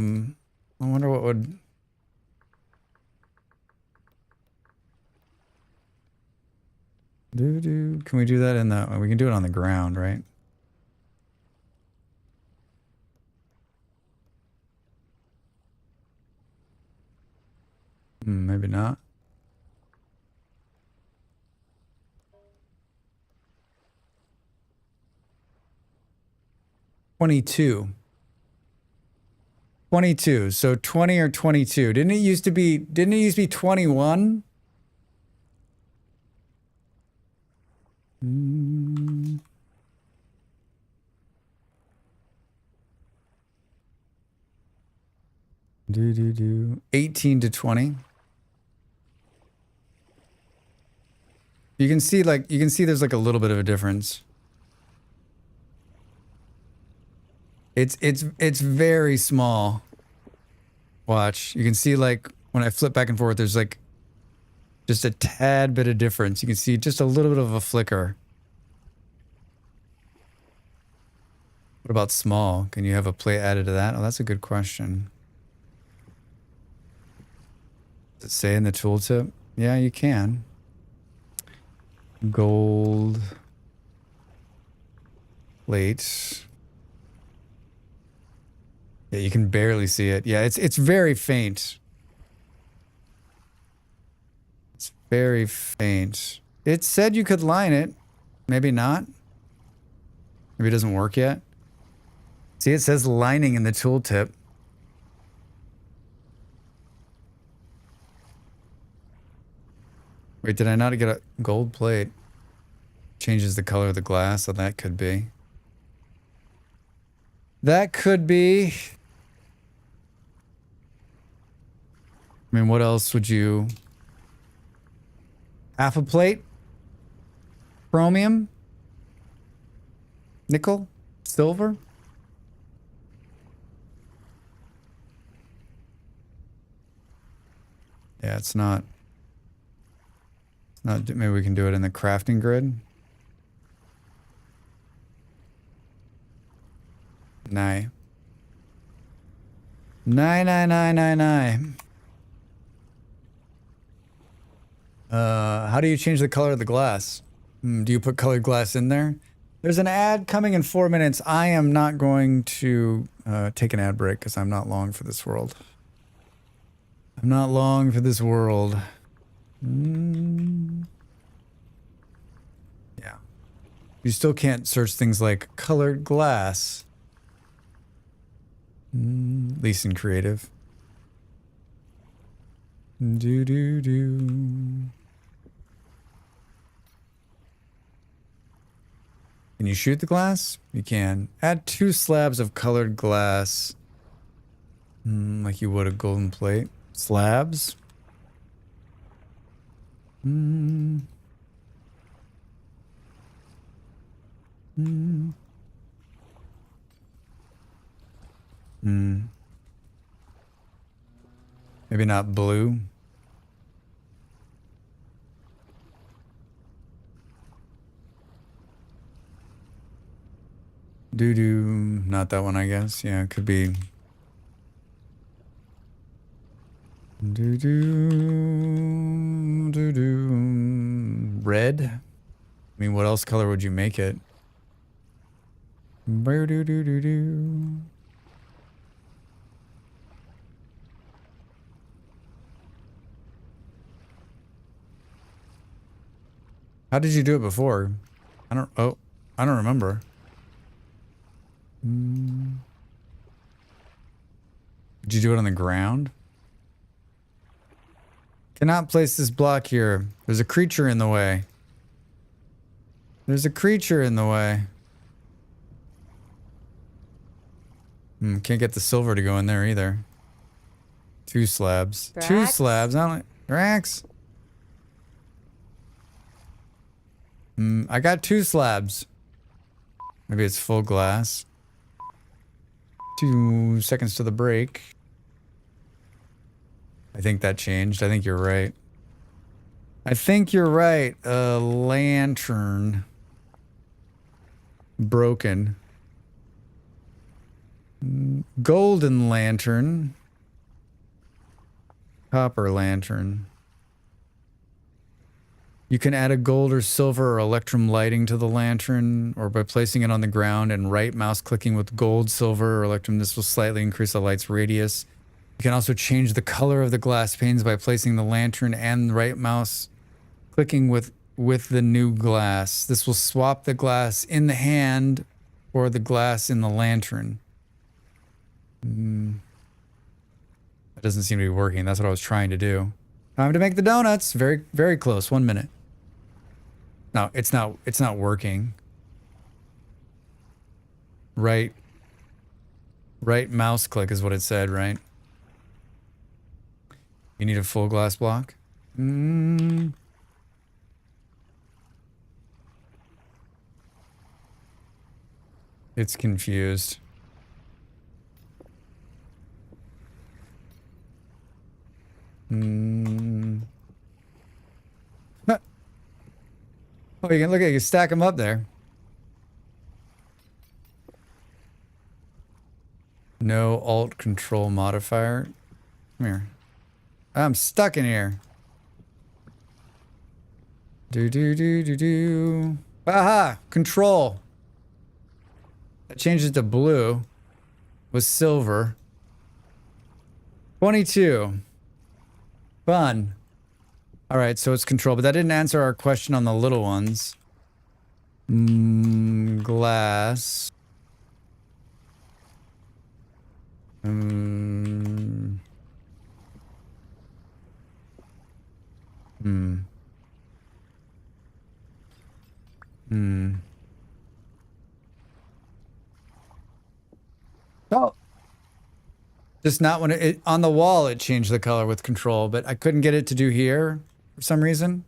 wonder what would. Can we do that in the? We can do it on the ground, right? Maybe not. $22. So 20 or 22. Didn't it used to be 21? Do 18 to 20. You can see there's like a little bit of a difference. It's very small. Watch. You can see like when I flip back and forth, there's like just a tad bit of difference. You can see just a little bit of a flicker. What about small? Can you have a plate added to that? Oh, that's a good question. Does it say in the tooltip? Yeah, you can. Gold plate. Yeah, you can barely see it. Yeah, it's very faint. It's very faint. It said you could line it. Maybe not. Maybe it doesn't work yet. See, it says lining in the tooltip. Wait, did I not get a gold plate? Changes the color of the glass, so that could be. That could be. I mean, what else would you... Half a plate? Chromium? Nickel? Silver? Yeah, it's not... Maybe we can do it in the crafting grid. Nye. Nye. How do you change the color of the glass? Do you put colored glass in there? There's an ad coming in 4 minutes. I am not going to take an ad break because I'm not long for this world. I'm not long for this world. Yeah. You still can't search things like colored glass. At least in creative. Can you shoot the glass? You can. Add 2 slabs of colored glass. Like you would a golden plate. Slabs? Maybe not blue. Doo-doo. Not that one, I guess. Yeah, it could be. Doo-doo. Doo-doo. Red? I mean, what else color would you make it? Doo-doo-doo-doo-doo. How did you do it before? I don't remember. Did you do it on the ground? Cannot place this block here. There's a creature in the way. There's a creature in the way. Can't get the silver to go in there either. 2 slabs. Drax? 2 slabs. I don't like Drax. I got 2 slabs. Maybe it's full glass. 2 seconds to the break. I think that changed. I think you're right. I think you're right. A lantern. Broken. Golden lantern. Copper lantern. You can add a gold or silver or electrum lighting to the lantern, or by placing it on the ground and right mouse clicking with gold, silver, or electrum. This will slightly increase the light's radius. You can also change the color of the glass panes by placing the lantern and right mouse clicking with the new glass. This will swap the glass in the hand or the glass in the lantern. That doesn't seem to be working. That's what I was trying to do. Time to make the donuts. Very, very close. 1 minute. No, it's not working. Right mouse click is what it said, right? You need a full glass block? It's confused. Oh, you can look at it, you stack them up there. No alt control modifier. Come here. I'm stuck in here. Do. Aha! Control. That changed it to blue. Was silver. 22. Fun. Alright, so it's control, but that didn't answer our question on the little ones. Glass. Oh. Just not when it on the wall it changed the color with control, but I couldn't get it to do here for some reason.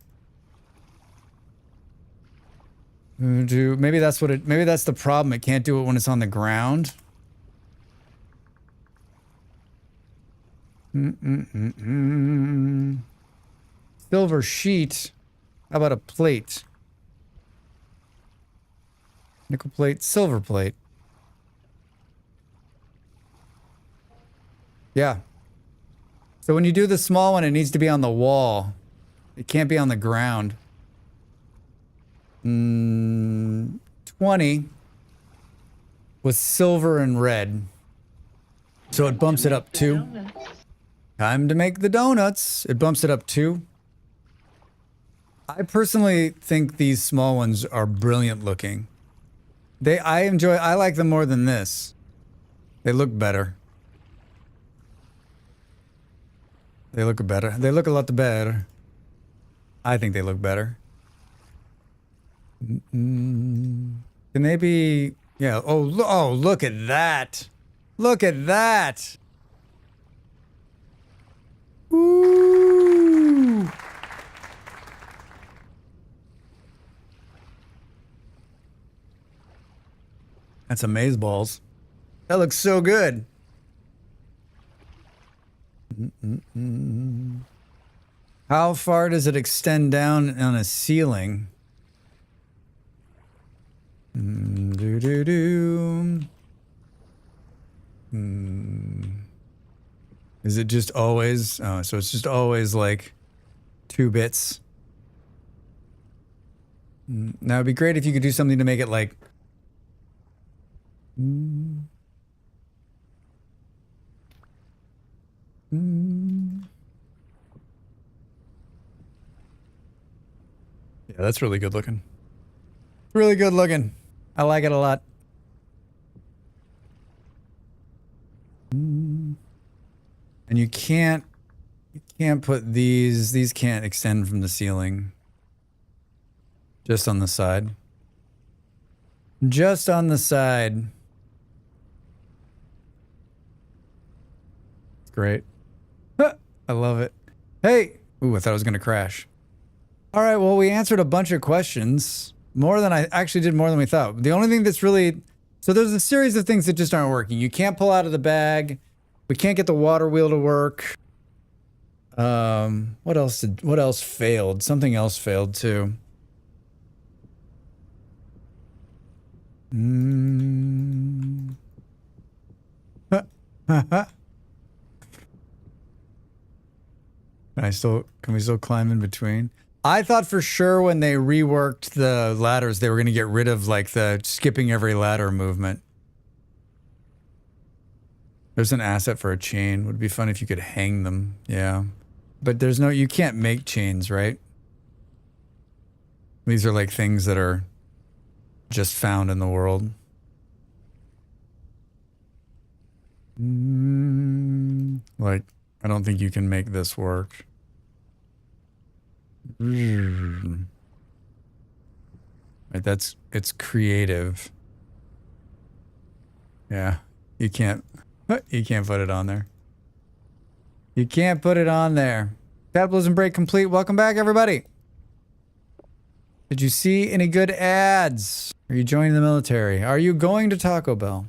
Maybe that's the problem. It can't do it when it's on the ground. Silver sheet. How about a plate? Nickel plate, silver plate. Yeah. So when you do the small one, it needs to be on the wall. It can't be on the ground. 20 was silver and red. So it bumps it up 2. Time to make the donuts. It bumps it up 2. I personally think these small ones are brilliant looking. I like them more than this. They look better. They look better. They look a lot better. I think they look better. Can they be... Yeah. Oh, look at that. Look at that. Woo. That's amazeballs. That looks so good. How far does it extend down on a ceiling? Is it just always? Oh, so it's just always like 2 bits. Now it'd be great if you could do something to make it like. Yeah, that's really good looking. Really good looking. I like it a lot. And you can't put these can't extend from the ceiling. Just on the side. Just on the side. It's great. I love it. Hey! Ooh, I thought I was going to crash. All right, well, we answered a bunch of questions. More than I actually did more than we thought. The only thing that's really... So there's a series of things that just aren't working. You can't pull out of the bag. We can't get the water wheel to work. What else failed? Something else failed too. Can we still climb in between? I thought for sure when they reworked the ladders, they were going to get rid of like the skipping every ladder movement. There's an asset for a chain. Would be fun if you could hang them. Yeah. But there's no, you can't make chains, right? These are like things that are just found in the world. Like, I don't think you can make this work. Right, it's creative. Yeah, you can't put it on there. You can't put it on there. Capitalism break complete. Welcome back, everybody. Did you see any good ads? Are you joining the military? Are you going to Taco Bell?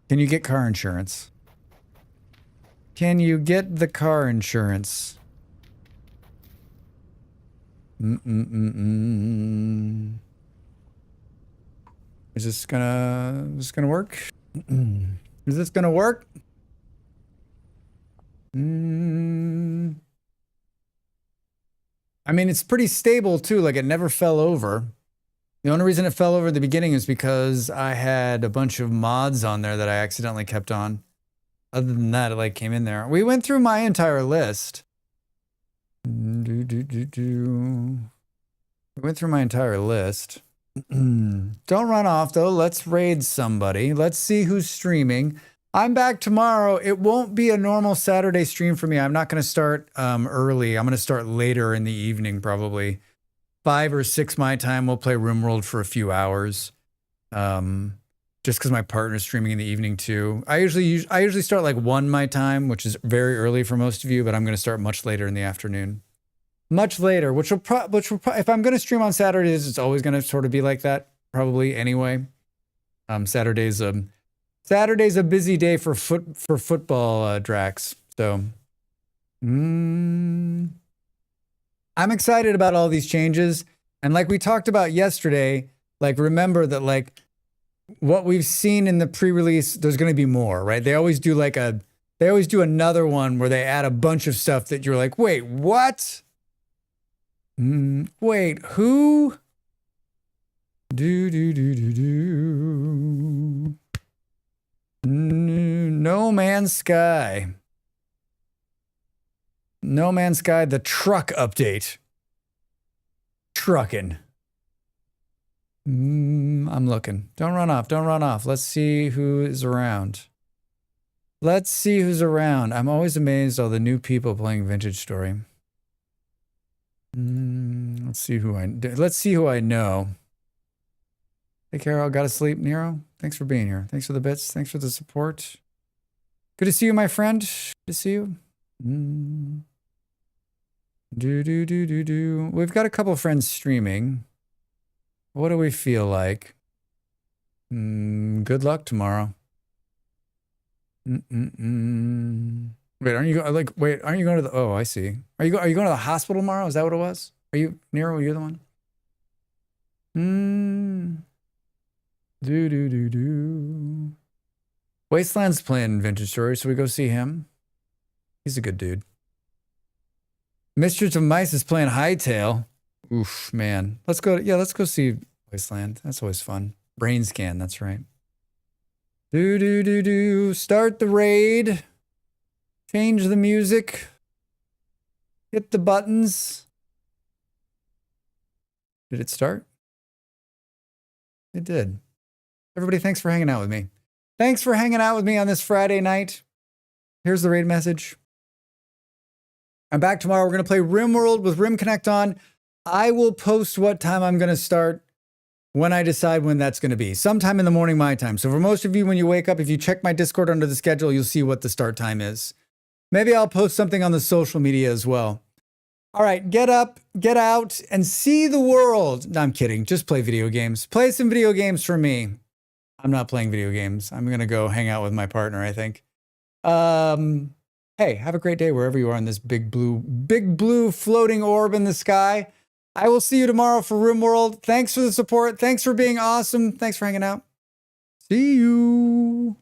Can you get car insurance? Can you get the car insurance? Is this gonna work? Is this gonna work? I mean, it's pretty stable too. Like, it never fell over. The only reason it fell over at the beginning is because I had a bunch of mods on there that I accidentally kept on. Other than that, it like came in there. We went through my entire list. We went through my entire list. Don't run off though. Let's raid somebody. Let's see who's streaming. I'm back tomorrow. It won't be a normal Saturday stream for me. I'm not going to start early. I'm going to start later in the evening, probably 5 or 6 my time. We'll play RimWorld for a few hours. Just because my partner's streaming in the evening too. I usually start like 1 my time, which is very early for most of you, but I'm going to start much later in the afternoon. Much later, which will if I'm going to stream on Saturdays, it's always going to sort of be like that, probably anyway. Saturday's a busy day for football, Drax. So, I'm excited about all these changes, and like we talked about yesterday, like remember that like what we've seen in the pre-release, there's going to be more, right? They always do another one where they add a bunch of stuff that you're like, wait, what? Wait, who? No Man's Sky. No Man's Sky, the truck update. Trucking. I'm looking. Don't run off. Don't run off. Let's see who is around. Let's see who's around. I'm always amazed all the new people playing Vintage Story. Let's see who I know. Hey, Carol, gotta sleep. Nero, thanks for being here. Thanks for the bits. Thanks for the support. Good to see you, my friend. Good to see you. We've got a couple of friends streaming. What do we feel like? Good luck tomorrow. Wait, aren't you like? Wait, aren't you going to the? Oh, I see. Are you going to the hospital tomorrow? Is that what it was? Are you Nero? You're the one. Do. Wasteland's playing Vintage Story, so we go see him. He's a good dude. Mistress of Mice is playing Hightail. Oof, man. Let's go. Yeah, let's go see Wasteland. That's always fun. Brain scan. That's right. Do. Start the raid. Change the music. Hit the buttons. Did it start? It did. Everybody, thanks for hanging out with me. Thanks for hanging out with me on this Friday night. Here's the raid message. I'm back tomorrow. We're going to play RimWorld with Rim Connect on. I will post what time I'm going to start when I decide when that's going to be. Sometime in the morning, my time. So for most of you, when you wake up, if you check my Discord under the schedule, you'll see what the start time is. Maybe I'll post something on the social media as well. All right, get up, get out, and see the world. No, I'm kidding. Just play video games. Play some video games for me. I'm not playing video games. I'm going to go hang out with my partner, I think. Hey, have a great day wherever you are in this big blue floating orb in the sky. I will see you tomorrow for RimWorld. Thanks for the support. Thanks for being awesome. Thanks for hanging out. See you.